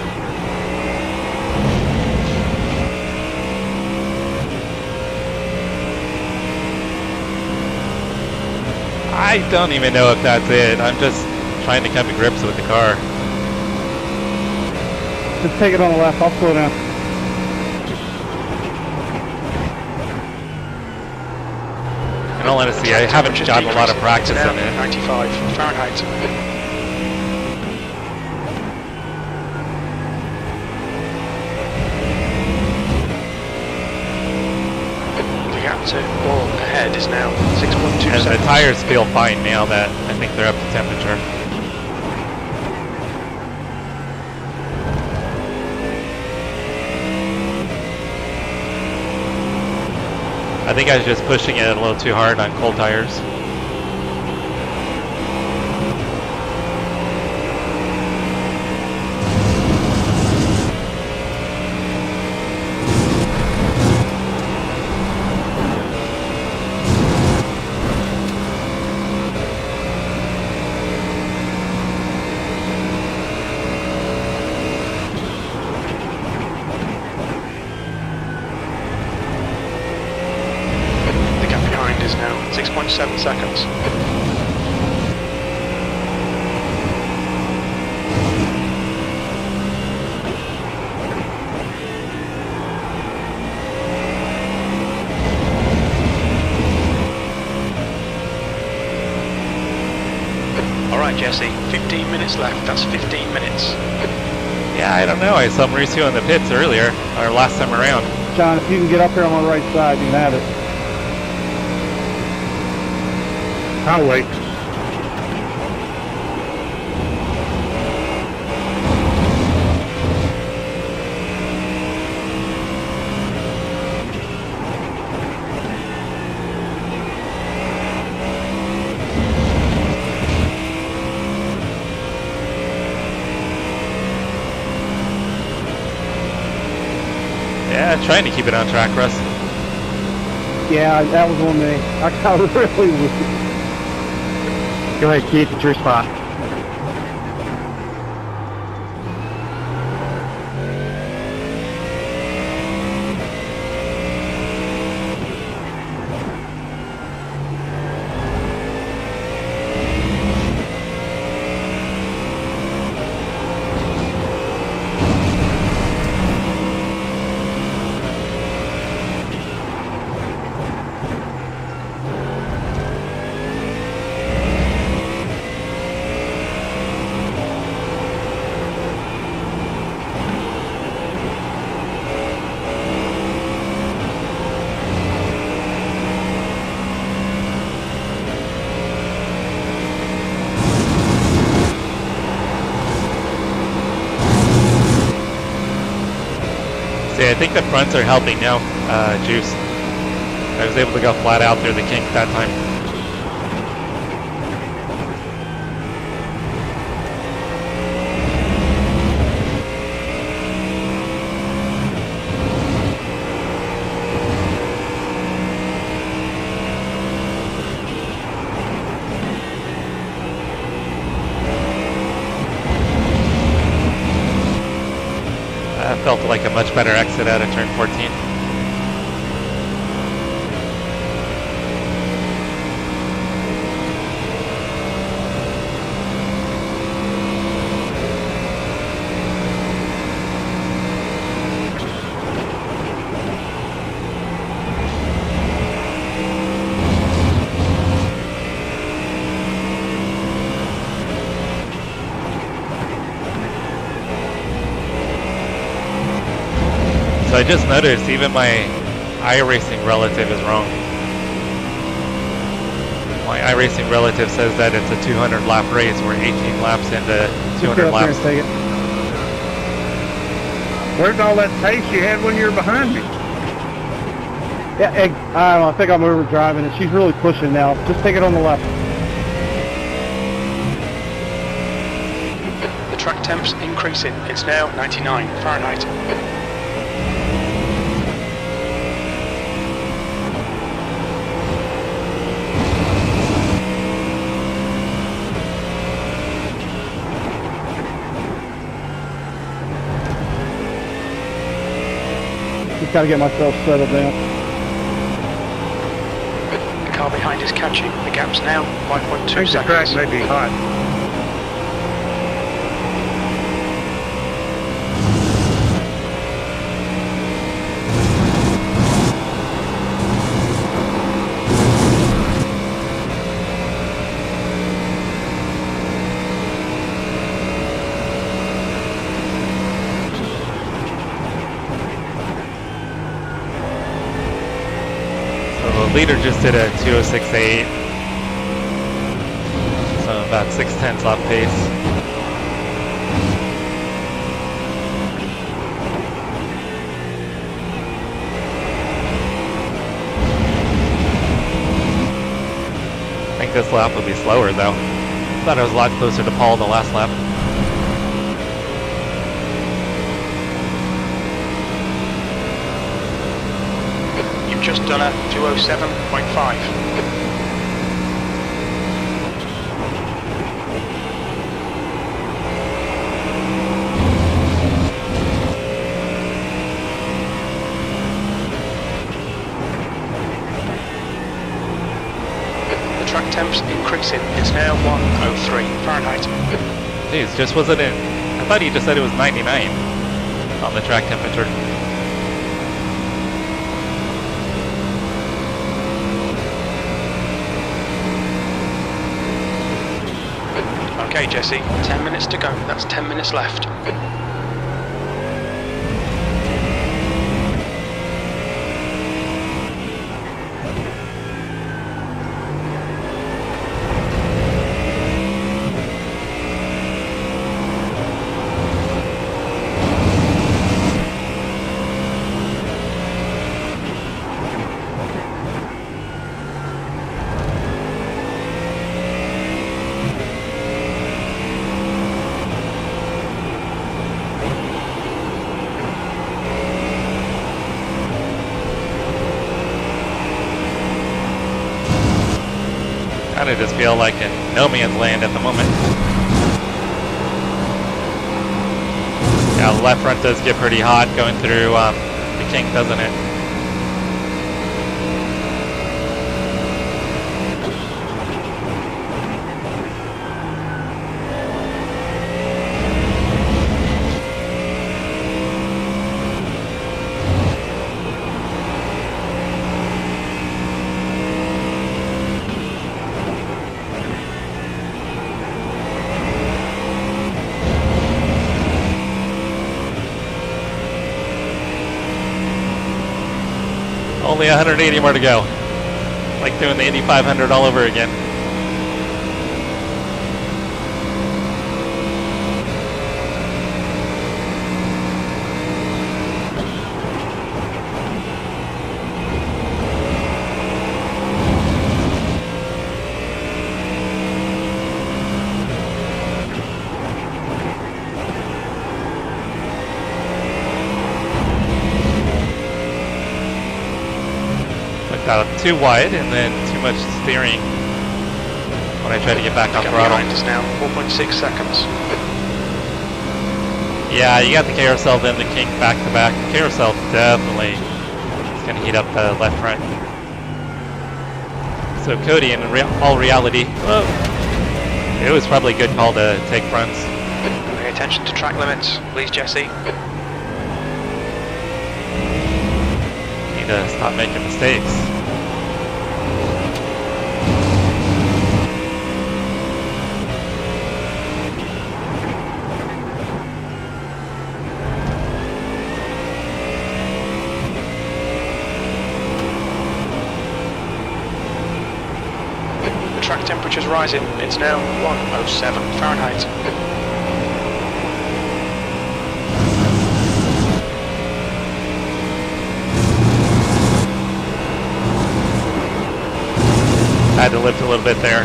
I don't even know if that's it. I'm just trying to come to grips with the car. Just take it on the left. I'll slow down. In all honesty, I haven't gotten a lot of practice in it. 95 Fahrenheit. The gap to ball ahead is now 6.2 And the seconds. tires feel fine now that I think they're up to temperature. I think I was just pushing it a little too hard on cold tires. The gap behind is now 6.7 seconds. Alright Jesse, 15 minutes left, that's 15 minutes. Yeah, I don't know. I saw Mauricio in the pits earlier, or last time around. John, if you can get up here on the right side, you can have it. I'll wait. Yeah, trying to keep it on track, Russ. Yeah, that was on me. I got really weak. Go ahead, Keith, it's your spot. See, I think the fronts are helping now, Juice. I was able to go flat out through the kink that time. Felt like a much better exit out of turn 14. So I just noticed even my iRacing relative is wrong. My iRacing relative says that it's a 200 lap race. We're 18 laps into 200 laps. Take it. Where's all that pace you had when you were behind me? Yeah, I don't know. I think I'm overdriving it. She's really pushing now. Just take it on the left. track temp's increasing. It's now 99 Fahrenheit. Just gotta get myself settled down. The car behind is catching. The gap's now 5.2 The track seconds. may be hot. So the leader just did a 2:06.8. So about 6/10 off pace. I think this lap will be slower though. Thought I was a lot closer to Paul the last lap. You've just done a 2:07.5. The track temp's increasing. It's now 103 Fahrenheit. Jeez, just wasn't it? I thought he just said it was 99 on the track temperature. Okay, Jesse, 10 minutes to go. That's 10 minutes left. Kinda just feel like in no man's land at the moment. Yeah, the left front does get pretty hot going through the kink, doesn't it? Only 180 more to go. Like doing the Indy 500 all over again. Got too wide and then too much steering when I try to get back on throttle. Behind us now, 4.6 seconds. Yeah, you got the carousel then the kink back to back. The carousel definitely is going to heat up the left front. So Cody, in all reality, well, it was probably a good call to take fronts. Pay attention to track limits, please, Jesse. Need to stop making mistakes. Track temperature's rising. It's now 107 Fahrenheit. I had to lift a little bit there.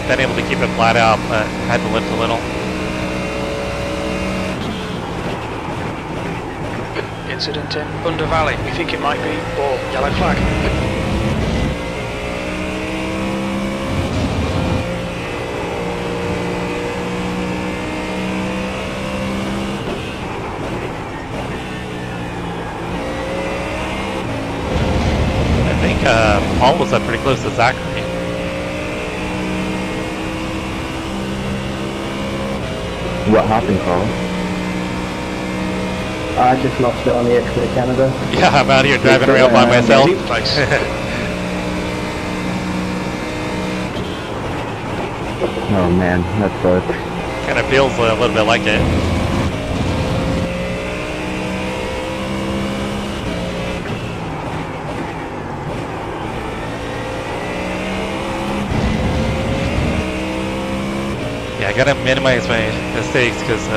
been able to keep it flat out, but had to lift a little. Incident in Under Valley. We think it might be ball. Yellow flag. I think Paul was up pretty close to Zachary. What happened, Carl? I just lost it on the exit of Canada. Yeah, I'm out here driving around by myself. Oh man, that sucks. Kind of feels a little bit like it. Yeah, I gotta minimize my mistakes because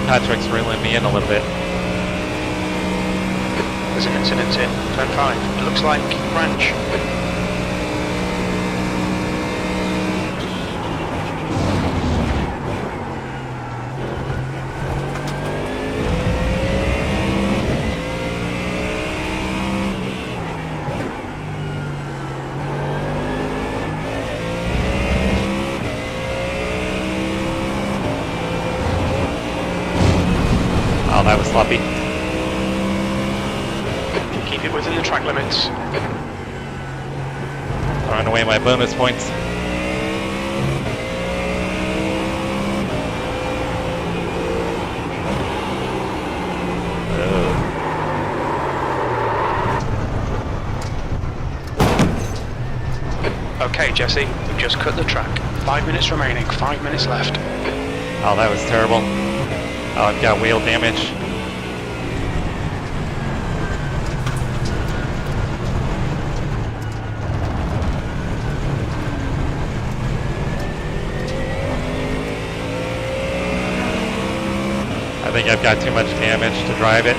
Patrick's reeling me in a little bit. There's an incident in turn 5. It looks like Ranch. Oh, that was sloppy. Keep it within the track limits. Throwing away my bonus points. Okay, Jesse, we've just cut the track. 5 minutes remaining, 5 minutes left. Oh, that was terrible. Oh, I've got wheel damage. I think I've got too much damage to drive it.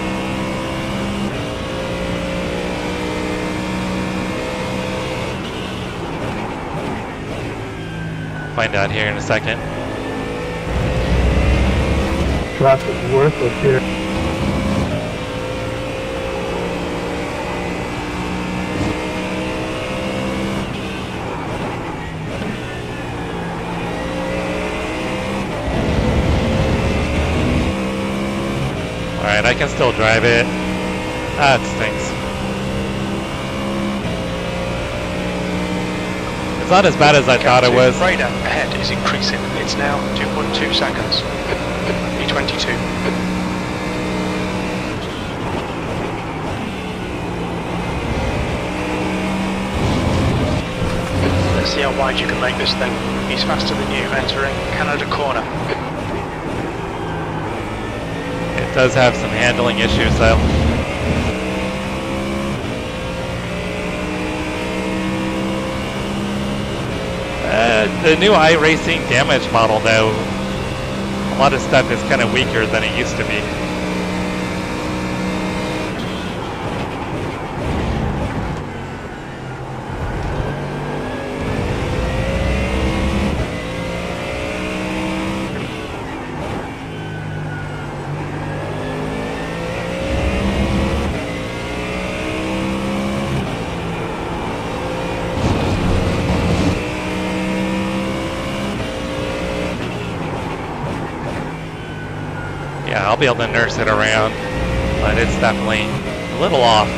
Find out here in a second. Traffic worthless here. Alright, I can still drive it. Ah, it stinks. It's not as bad as I thought it was. Radar ahead is increasing. It's now 2.2 seconds. B22. Let's see how wide you can make this thing. He's faster than you, entering Canada corner. It does have some handling issues though. The new iRacing damage model though, a lot of stuff is kind of weaker than it used to be. Yeah, I'll be able to nurse it around, but it's definitely a little off.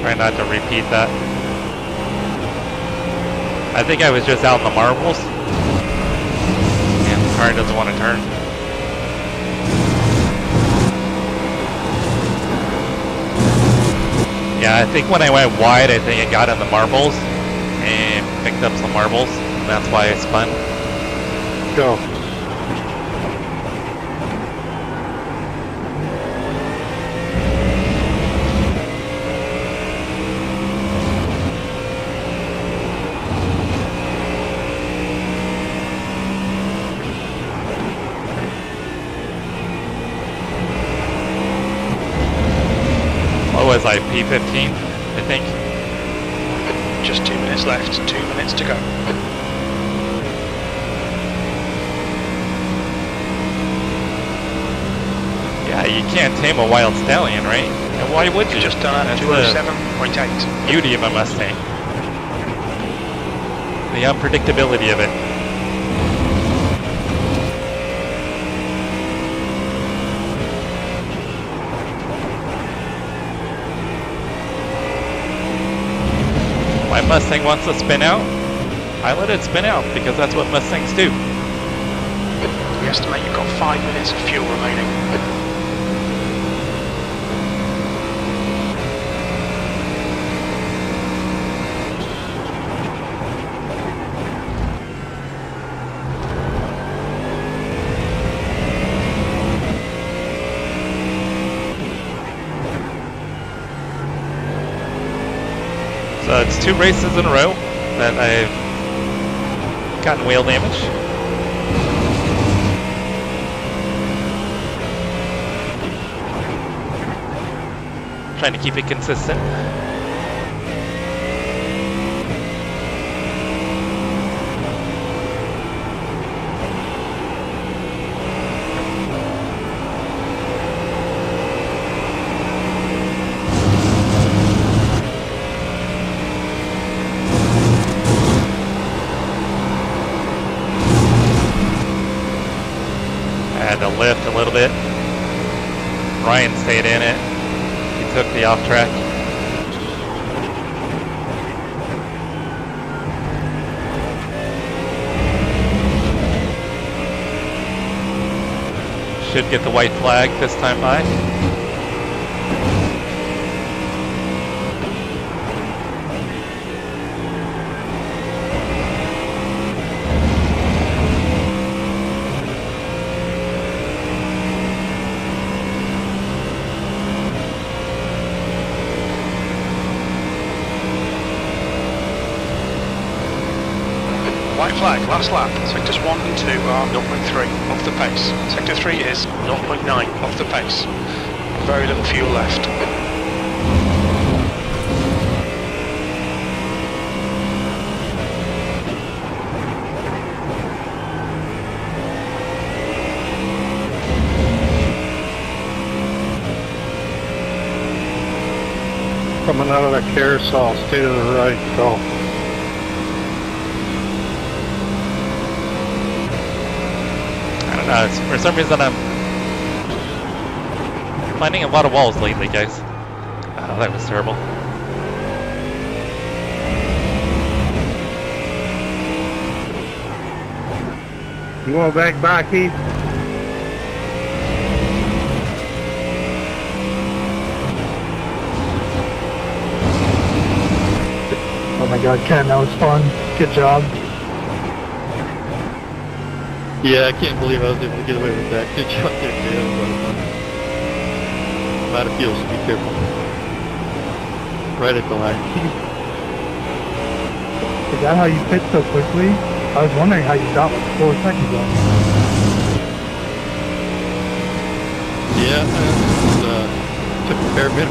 Try not to repeat that. I think I was just out in the marbles, and the car doesn't want to turn. Yeah, I think when I went wide, I think it got in the marbles and picked up some marbles, and that's why I spun. Go. What was I, P15, I think? Just 2 minutes left, 2 minutes to go. Yeah, you can't tame a wild stallion, right? And why would you? Just done at 207.8. Beauty of a Mustang. The unpredictability of it. My Mustang wants to spin out. I let it spin out because that's what Mustangs do. We estimate you've got 5 minutes of fuel remaining. So it's 2 races in a row that I've gotten wheel damage. Trying to keep it consistent. Had to lift a little bit. Ryan stayed in it. He took the off track. Should get the white flag this time by. White flag, last lap. Sectors 1 and 2 are 0.3 off the pace. Sector 3 is 0.9 off the pace. Very little fuel left. Coming out of that carousel, stay to the right, go. For some reason I'm finding a lot of walls lately, guys. Oh, that was terrible. You want back by, Keith? Oh my god, Ken, that was fun. Good job. Yeah, I can't believe I was able to get away with that. Good shot there, too. That was a lot of fun. I'm out of fuel, so be careful. Right at the line. Is that how you pit so quickly? I was wondering how you got like 4 seconds on. Yeah, took a fair bit.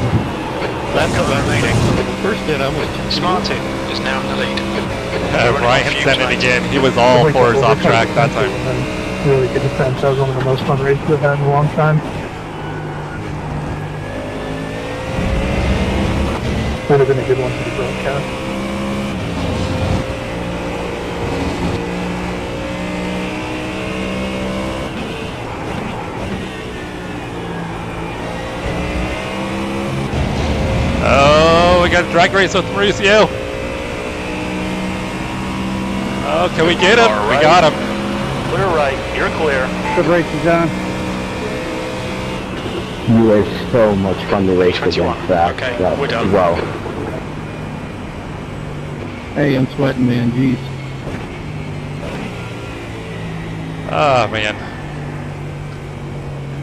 Last time I remaining. First hit, I went. Smarty is now in the lead. Ryan sent it again. He was all fours off track that time. Really good defense. That was one of the most fun races I've had in a long time. Would have been a good one for the broadcast. Oh, we got a drag race with Mauricio. Oh, can we get him? Right. We got him. Clear right, you're clear. Good races, John. You are so much fun to race 21. against that. Okay, that we're done. Well, Hey, I'm sweating, man. Jeez. Oh, man.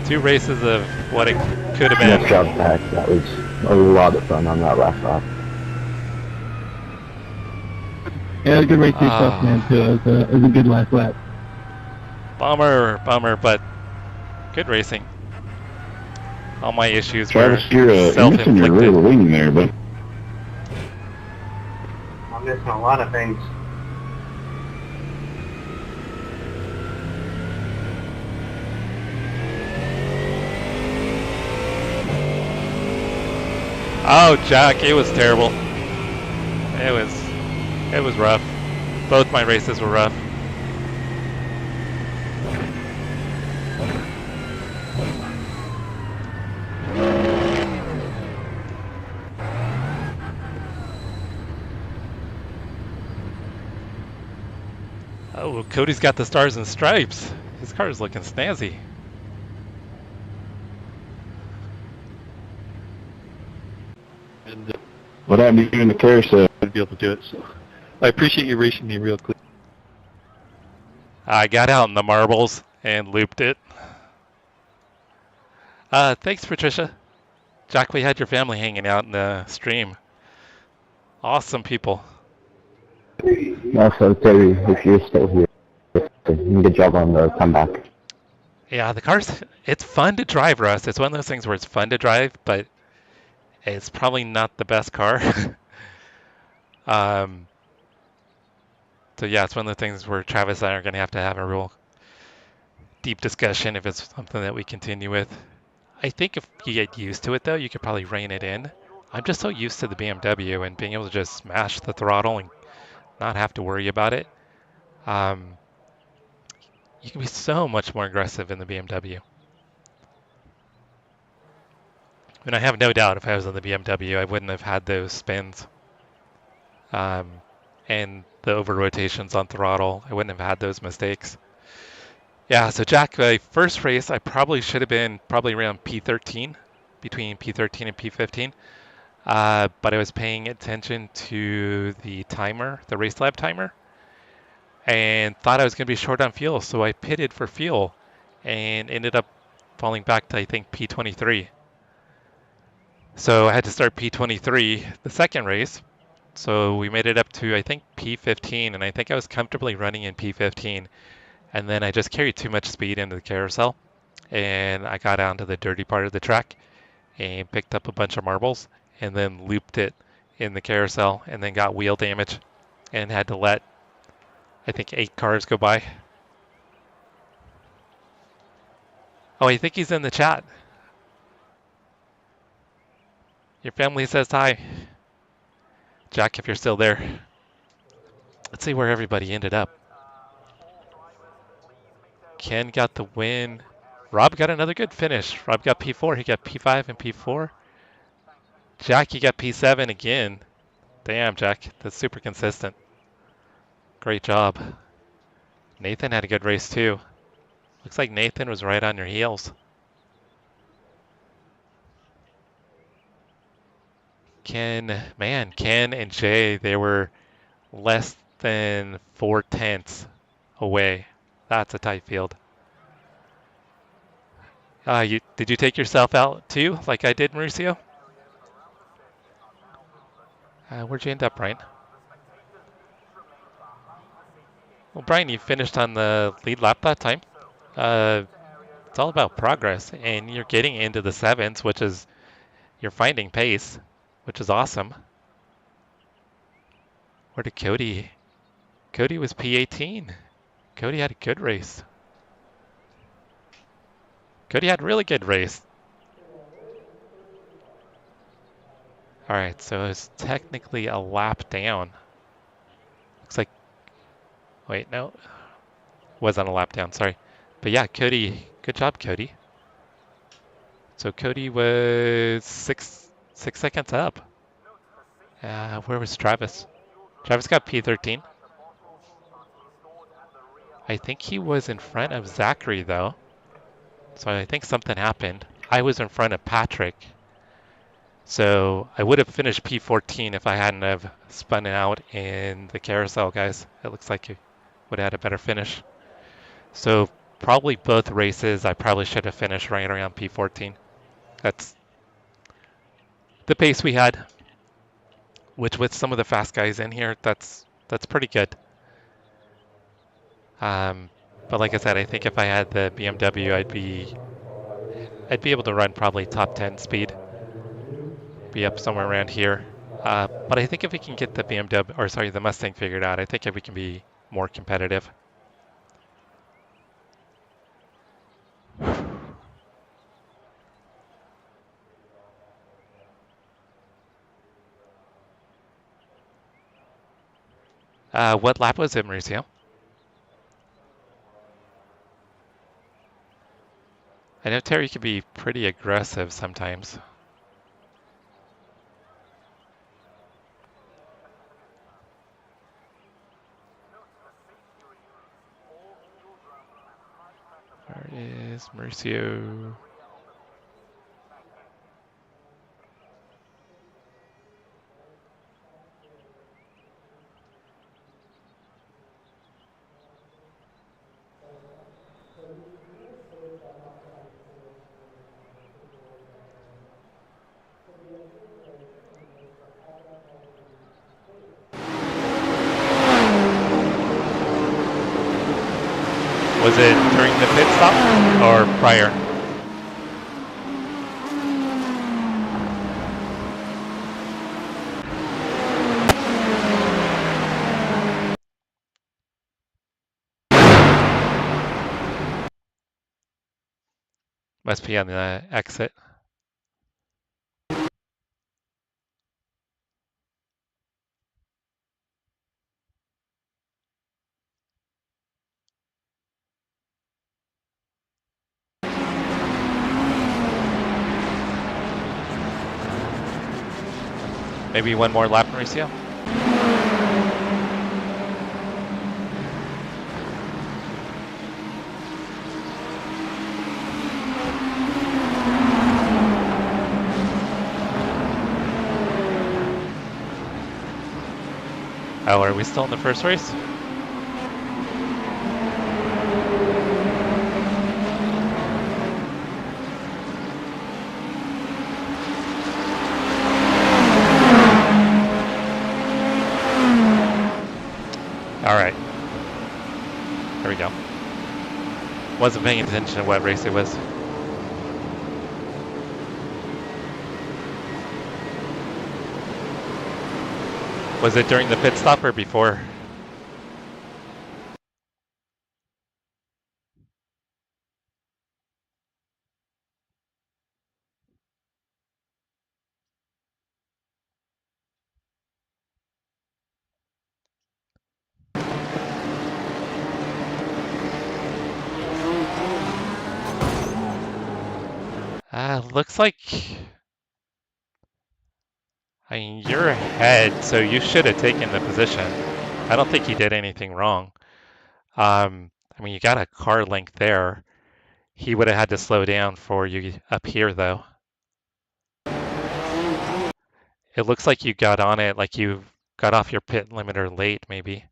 2 races of what it could have been. nice job, Pat. That was a lot of fun on that last lap. Yeah, good race yourself, man, too. It was a good last lap. Bummer, but good racing. All my issues were Travis, you're missing your self-inflicted. rear wing there, but I'm missing a lot of things. Oh, Jack, it was terrible. It was rough. Both my races were rough. Oh, Cody's got the stars and stripes. His car is looking snazzy. And What happened to you in the carousel? I'd be able to do it. So I appreciate you racing me real quick. I got out in the marbles and looped it. Thanks, Patricia. Jack, we had your family hanging out in the stream. Awesome people. Also, Terry, if you're still here, good job on the comeback. Yeah, the car's, it's fun to drive, Russ. It's one of those things where it's fun to drive, but it's probably not the best car. So yeah, it's one of the things where Travis and I are going to have a real deep discussion if it's something that we continue with. I think if you get used to it, though, you could probably rein it in. I'm just so used to the BMW and being able to just smash the throttle and not have to worry about it. You can be so much more aggressive in the BMW. And I have no doubt if I was in the BMW, I wouldn't have had those spins. And the over rotations on throttle, I wouldn't have had those mistakes. Yeah, so Jack, my first race, I probably should have been probably around P13, between P13 and P15. But I was paying attention to the timer, the race lab timer, and thought I was going to be short on fuel. So I pitted for fuel and ended up falling back to, I think, P23. So I had to start P23 the second race. So we made it up to, I think, P15, and I think I was comfortably running in P15. And then I just carried too much speed into the carousel, and I got onto the dirty part of the track and picked up a bunch of marbles and then looped it in the carousel and then got wheel damage and had to let, I think, 8 cars go by. Oh, I think he's in the chat. Your family says hi. Jack, if you're still there. Let's see where everybody ended up. Ken got the win. Rob got another good finish. Rob got P4. He got P5 and P4. Jack, you got P7 again. Damn, Jack. That's super consistent. Great job. Nathan had a good race too. Looks like Nathan was right on your heels. Ken and Jay, they were less than 4/10 away. That's a tight field. Did you take yourself out too, like I did, Mauricio? Where'd you end up, Brian? Well, Brian, you finished on the lead lap that time. It's all about progress, and you're getting into the 7s, which is, you're finding pace, which is awesome. Where did Cody? Cody was P18. Cody had a good race. Cody had a really good race. All right, so it's technically a lap down. Looks like, wait, no, wasn't a lap down, sorry. But yeah, Cody, good job, Cody. So Cody was six seconds up. Where was Travis? Travis got P13. I think he was in front of Zachary though. So I think something happened. I was in front of Patrick. So I would have finished P14 if I hadn't have spun out in the carousel, guys. It looks like you would have had a better finish. So probably both races, I probably should have finished right around P14. That's the pace we had, which with some of the fast guys in here, that's pretty good. But like I said, I think if I had the BMW, I'd be able to run probably top 10 speed. Be up somewhere around here. But I think if we can get the BMW, or sorry, the Mustang figured out, I think if we can be more competitive. What lap was it, Mauricio? I know Terry can be pretty aggressive sometimes. There is Mauricio. Was it during the pit stop or prior? Must be on the exit. Maybe one more lap, Mauricio? Oh, are we still in the first race? All right. There we go. Wasn't paying attention to what race it was. Was it during the pit stop or before? Looks like, I mean, you're ahead, so you should have taken the position. I don't think you did anything wrong. I mean, you got a car length there. He would have had to slow down for you up here, though. It looks like you got on it, like you got off your pit limiter late, maybe.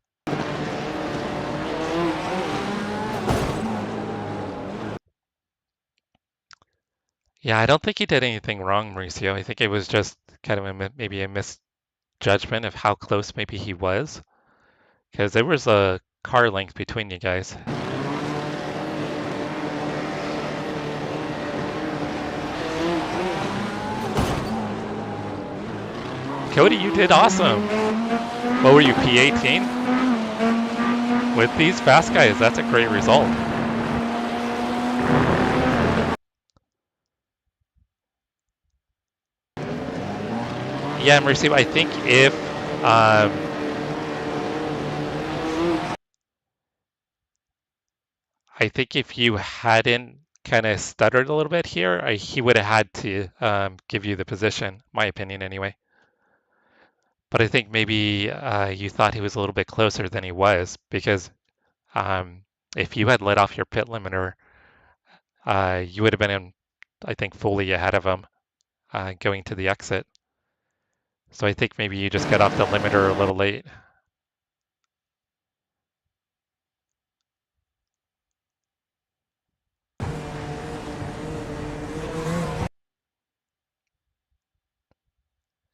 Yeah, I don't think he did anything wrong, Mauricio. I think it was just kind of maybe a misjudgment of how close maybe he was. Because there was a car length between you guys. Cody, you did awesome. What were you, P18? With these fast guys, that's a great result. Yeah, Mauricio, I think if you hadn't kind of stuttered a little bit here, he would have had to give you the position, my opinion anyway. But I think maybe you thought he was a little bit closer than he was, because if you had let off your pit limiter, you would have been, I think, fully ahead of him going to the exit. So I think maybe you just got off the limiter a little late.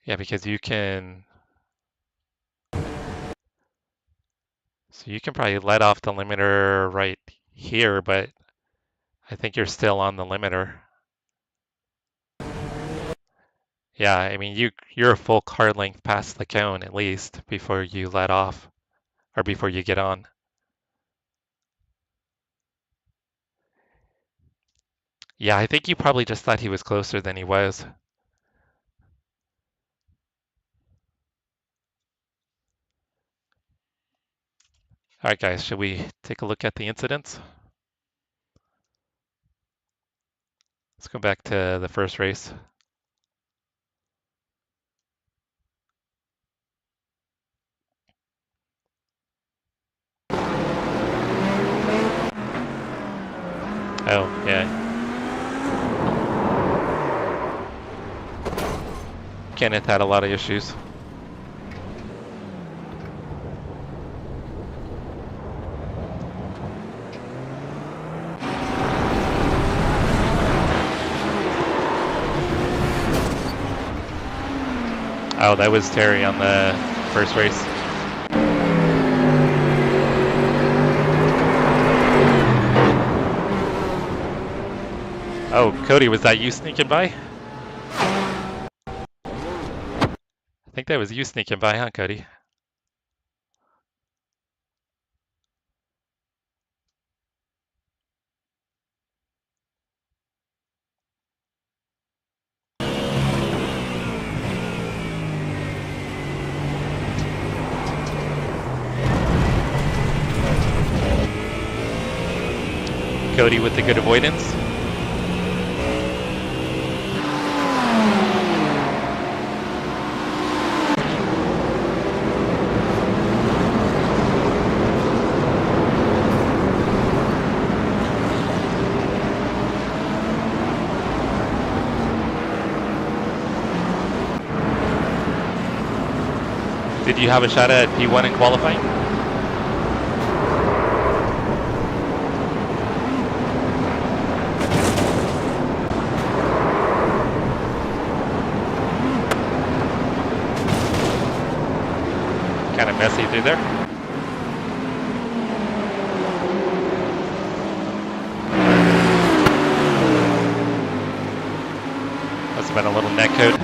Yeah, because you can probably let off the limiter right here, but I think you're still on the limiter. Yeah, I mean, you're a full car length past the cone at least before you let off or before you get on. Yeah, I think you probably just thought he was closer than he was. All right, guys, should we take a look at the incidents? Let's go back to the first race. Oh, yeah. Kenneth had a lot of issues. Oh, that was Terry on the first race. Oh, Cody, was that you sneaking by? I think that was you sneaking by, huh, Cody? Cody with the good avoidance. Did you have a shot at P1 in qualifying? Kind of messy through there. Must have been a little net code.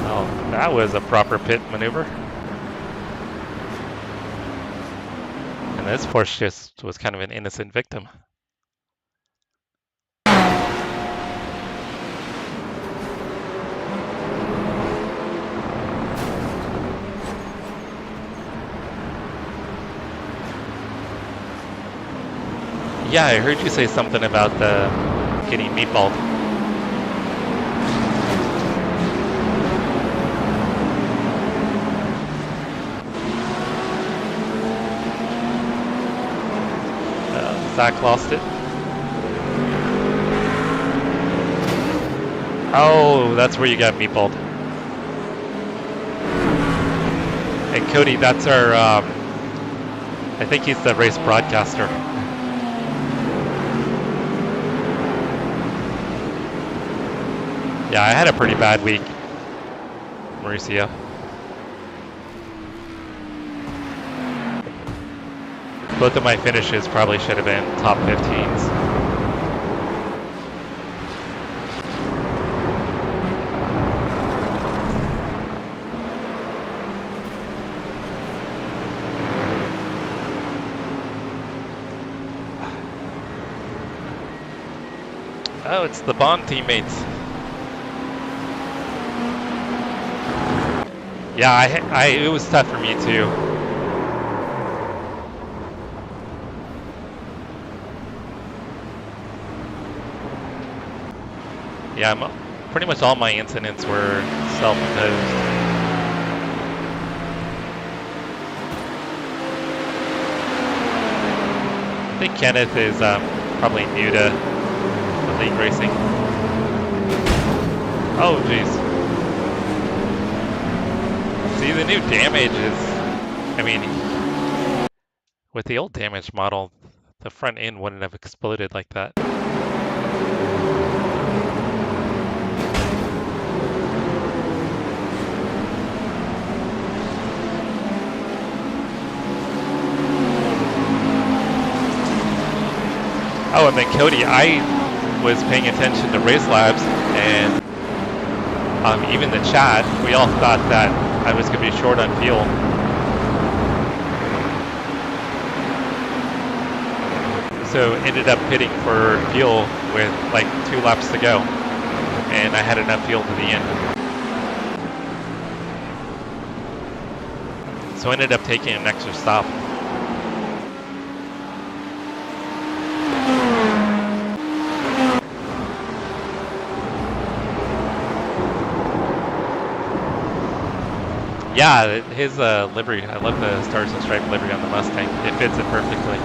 Oh, that was a proper pit maneuver. And this Porsche just was kind of an innocent victim. Yeah, I heard you say something about getting meatballed. Zach lost it. Oh, that's where you got meatballed. And Cody, that's our, I think he's the race broadcaster. Yeah, I had a pretty bad week, Mauricio. Both of my finishes probably should have been top 15s. Oh, it's the Bond teammates. Yeah, it was tough for me too. Yeah, pretty much all my incidents were self-imposed. I think Kenneth is probably new to the league racing. Oh, jeez. See, the new damage is, I mean, with the old damage model, the front end wouldn't have exploded like that. Oh, and then Cody, I was paying attention to race labs, and even the chat, we all thought that I was going to be short on fuel. So ended up pitting for fuel with like 2 laps to go, and I had enough fuel to the end. So I ended up taking an extra stop. Yeah, his livery, I love the Stars and Stripes livery on the Mustang. It fits it perfectly.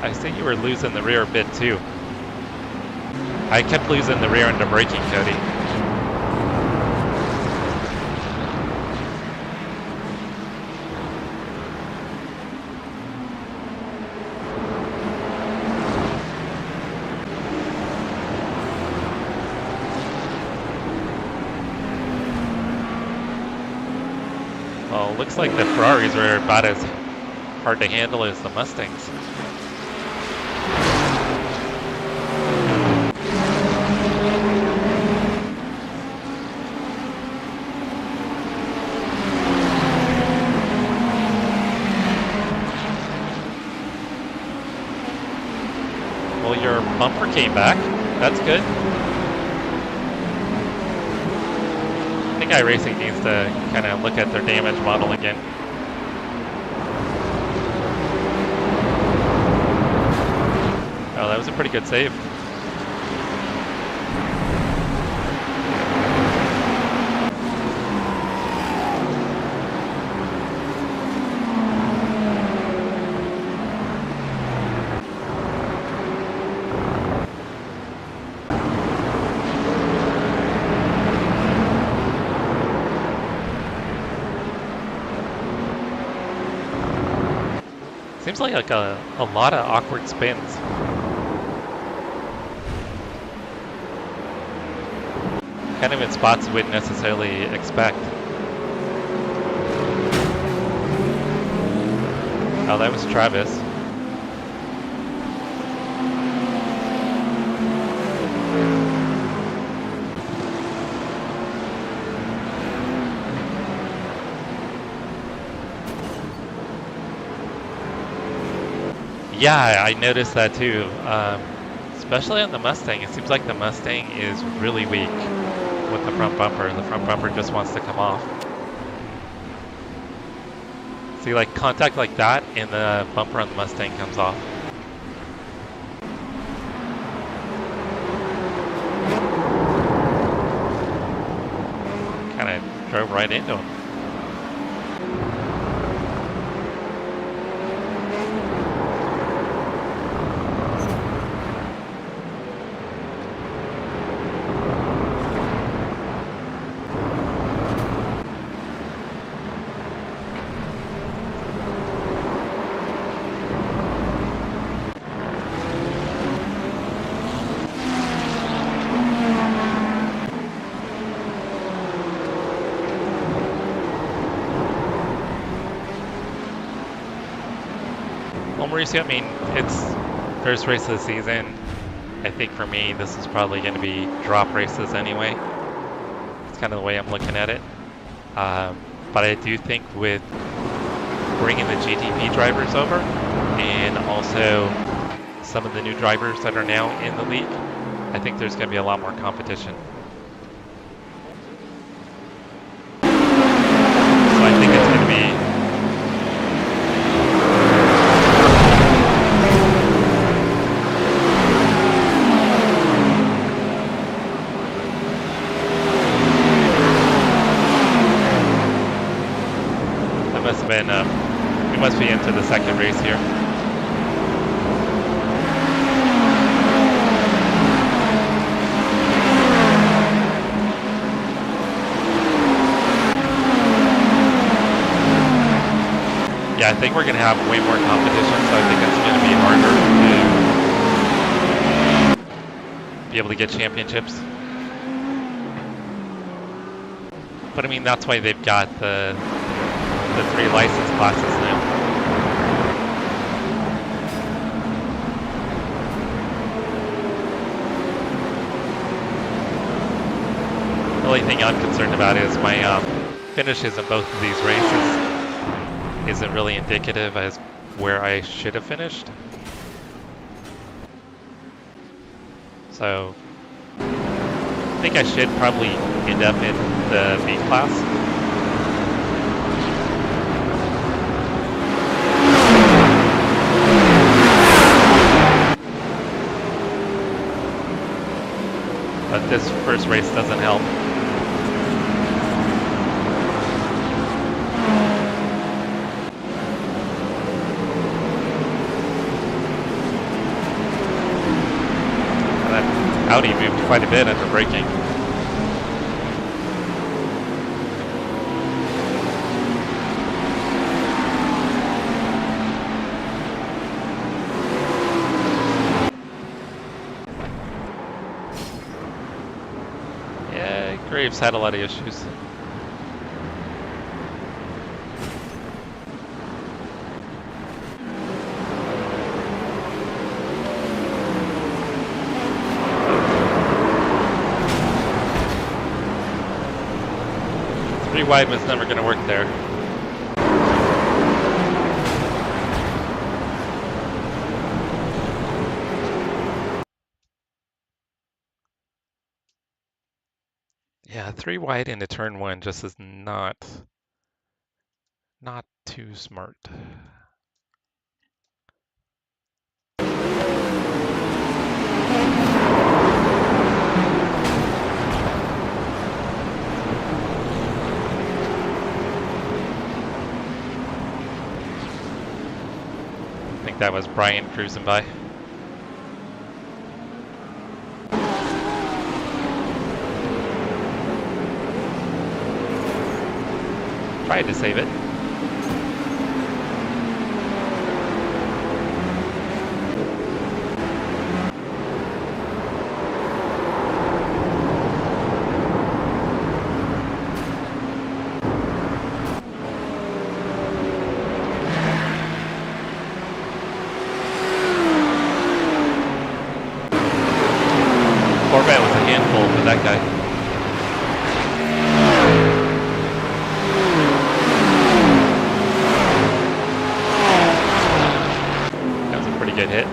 I see you were losing the rear a bit too. I kept losing the rear into braking, Cody. Well, looks like the Ferraris are about as hard to handle as the Mustangs. Well, your bumper came back. That's good. I think iRacing needs to kind of look at their damage model again. Oh, that was a pretty good save. Seems like a lot of awkward spins. Kind of in spots you wouldn't necessarily expect. Oh, that was Travis. Yeah, I noticed that too. Especially on the Mustang. It seems like the Mustang is really weak with the front bumper. The front bumper just wants to come off. See, like contact like that and the bumper on the Mustang comes off. Kind of drove right into him. Well, Mauricio, I mean, it's first race of the season. I think for me, this is probably going to be drop races anyway. It's kind of the way I'm looking at it. But I do think with bringing the GT3 drivers over and also some of the new drivers that are now in the league, I think there's going to be a lot more competition. So I think it's going to be we must be into the second race here. Yeah, I think we're going to have way more competition, so I think it's going to be harder to be able to get championships. But I mean, that's why they've got the 3 license classes now. The only thing I'm concerned about is my finishes in both of these races isn't really indicative as where I should have finished. So I think I should probably end up in the B class. But this first race doesn't help. Audi moved quite a bit after braking. Yeah, Graves had a lot of issues. Wide was never going to work there. Yeah, 3 wide into turn 1 just is not too smart. I think that was Brian cruising by. Tried to save it. Corvette was a handful for that guy. That was a pretty good hit.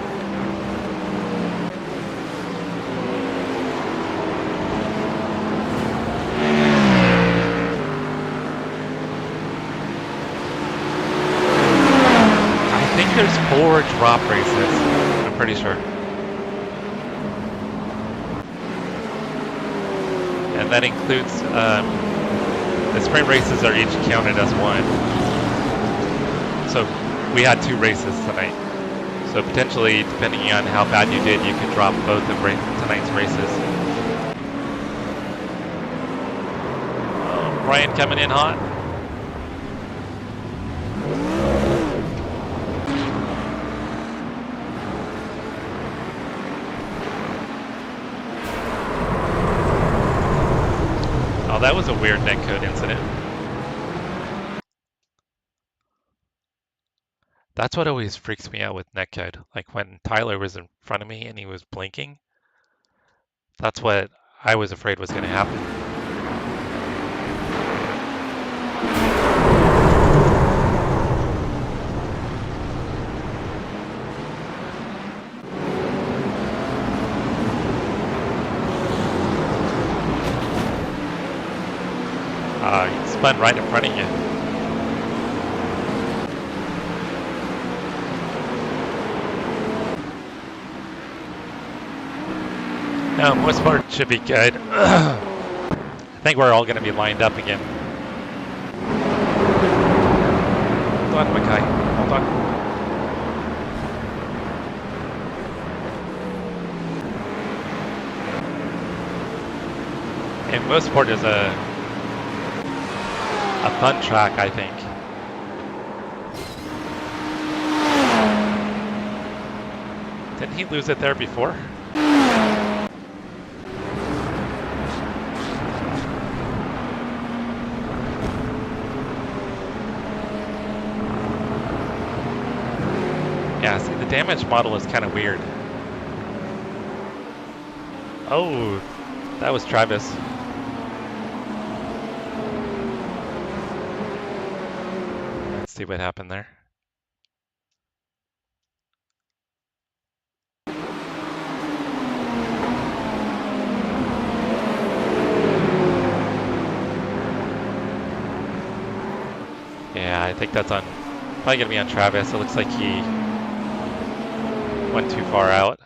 I think there's 4 drop races, I'm pretty sure. And that includes, the sprint races are each counted as 1. So we had 2 races tonight. So potentially, depending on how bad you did, you could drop both of tonight's races. Brian coming in hot. Oh, that was a weird netcode incident. That's what always freaks me out with netcode. Like when Tyler was in front of me and he was blinking, that's what I was afraid was going to happen. He spun right in front of you. No, most part should be good. I think we're all going to be lined up again. Hold on, Mackay. Hold on. And most part is a fun track, I think. Didn't he lose it there before? Yeah, see, the damage model is kind of weird. Oh, that was Travis. Let's see what happened there. Yeah, I think that's on, probably gonna be on Travis. It looks like he went too far out.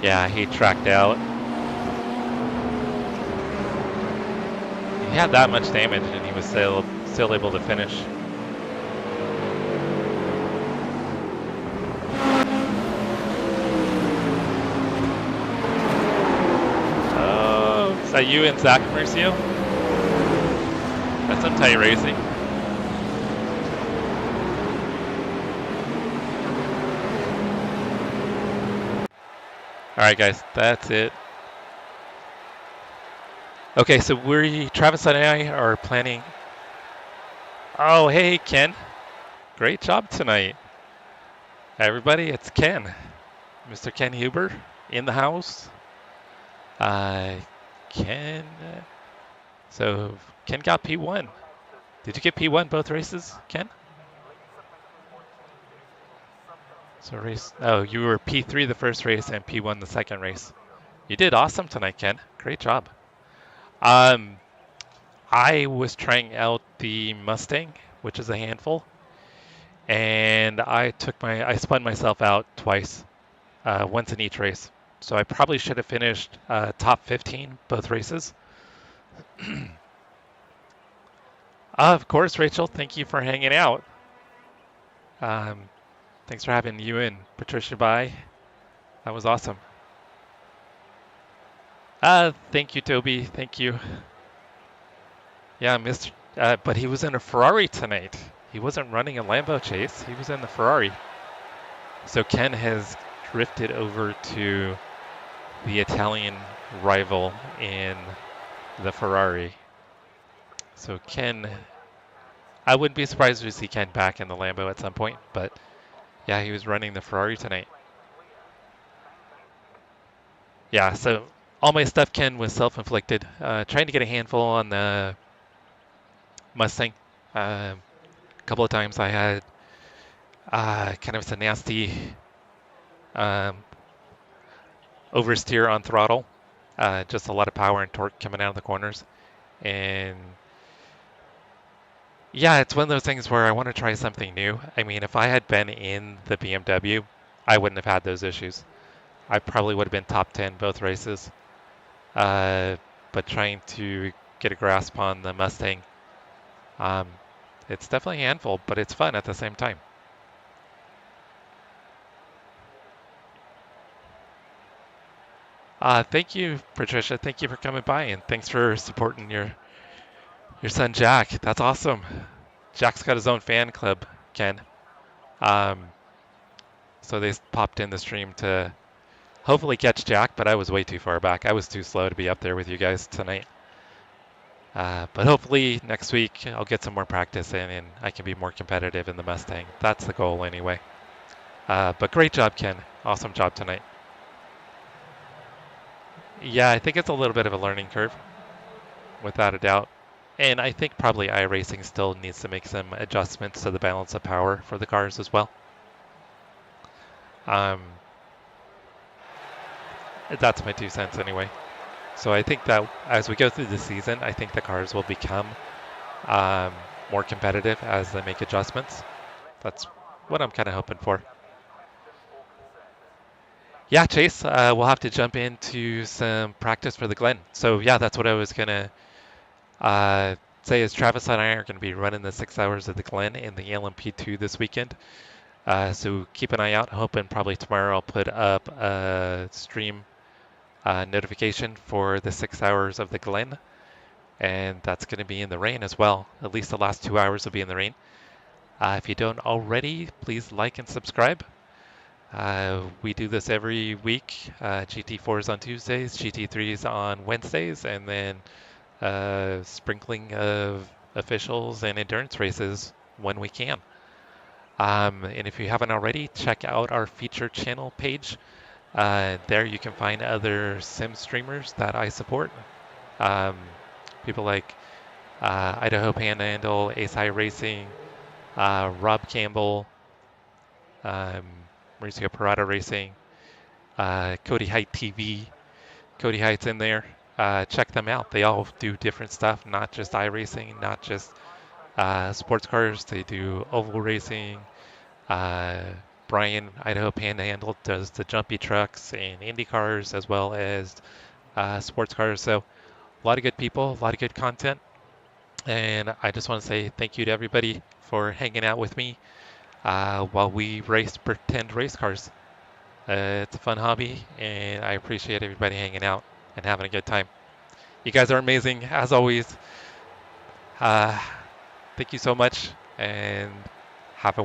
Yeah, he tracked out. He had that much damage and he was still able to finish. Oh, is that you and Zach Mercio? That's some tight racing. Alright guys, that's it. Okay, so Travis and I are planning. Oh, hey Ken. Great job tonight. Everybody, it's Ken. Mr. Ken Huber in the house. Ken. So Ken got P1. Did you get P1 both races, Ken? So you were P3 the first race and P1 the second race. You did awesome tonight, Ken. Great job. I was trying out the Mustang, which is a handful, and I spun myself out twice, once in each race. So I probably should have finished top 15 both races. Of course, Rachel, thank you for hanging out. Thanks for having you and Patricia by. That was awesome. Thank you, Toby. Thank you. Yeah, but he was in a Ferrari tonight. He wasn't running a Lambo chase. He was in the Ferrari. So Ken has drifted over to the Italian rival in the Ferrari. So Ken, I wouldn't be surprised to see Ken back in the Lambo at some point, but yeah, he was running the Ferrari tonight. Yeah, so all my stuff, Ken, was self-inflicted. Trying to get a handful on the Mustang. A couple of times I had kind of a nasty oversteer on throttle. Just a lot of power and torque coming out of the corners. And yeah, it's one of those things where I want to try something new. I mean, if I had been in the BMW, I wouldn't have had those issues. I probably would have been top 10 both races. But trying to get a grasp on the Mustang, it's definitely a handful, but it's fun at the same time. Thank you, Patricia. Thank you for coming by, and thanks for supporting your son, Jack. That's awesome. Jack's got his own fan club, Ken. So they popped in the stream to hopefully catch Jack, but I was way too far back. I was too slow to be up there with you guys tonight. But hopefully next week I'll get some more practice in and I can be more competitive in the Mustang. That's the goal anyway. But great job, Ken. Awesome job tonight. Yeah, I think it's a little bit of a learning curve, without a doubt. And I think probably iRacing still needs to make some adjustments to the balance of power for the cars as well. That's my 2 cents anyway. So I think that as we go through the season, I think the cars will become more competitive as they make adjustments. That's what I'm kind of hoping for. Yeah, Chase, we'll have to jump into some practice for the Glen. So yeah, that's what I was gonna say is Travis and I are gonna be running the 6 hours of the Glen in the LMP2 this weekend. So keep an eye out. Hoping probably tomorrow I'll put up a stream notification for the 6 hours of the Glen. And that's going to be in the rain as well. At least the last 2 hours will be in the rain. If you don't already, please like and subscribe. We do this every week. GT4s on Tuesdays, GT3s on Wednesdays, and then sprinkling of officials and endurance races when we can. And if you haven't already, check out our featured channel page. There you can find other sim streamers that I support. People like Idaho Panhandle, Ace iRacing, Rob Campbell, Mauricio Parada Racing, Cody Height TV. Cody Height's in there. Check them out. They all do different stuff, not just iRacing, not just sports cars. They do oval racing. Brian, Idaho Panhandle, does the jumpy trucks and Indy cars as well as sports cars. So a lot of good people, a lot of good content. And I just want to say thank you to everybody for hanging out with me while we race pretend race cars. It's a fun hobby, and I appreciate everybody hanging out and having a good time. You guys are amazing, as always. Thank you so much, and have a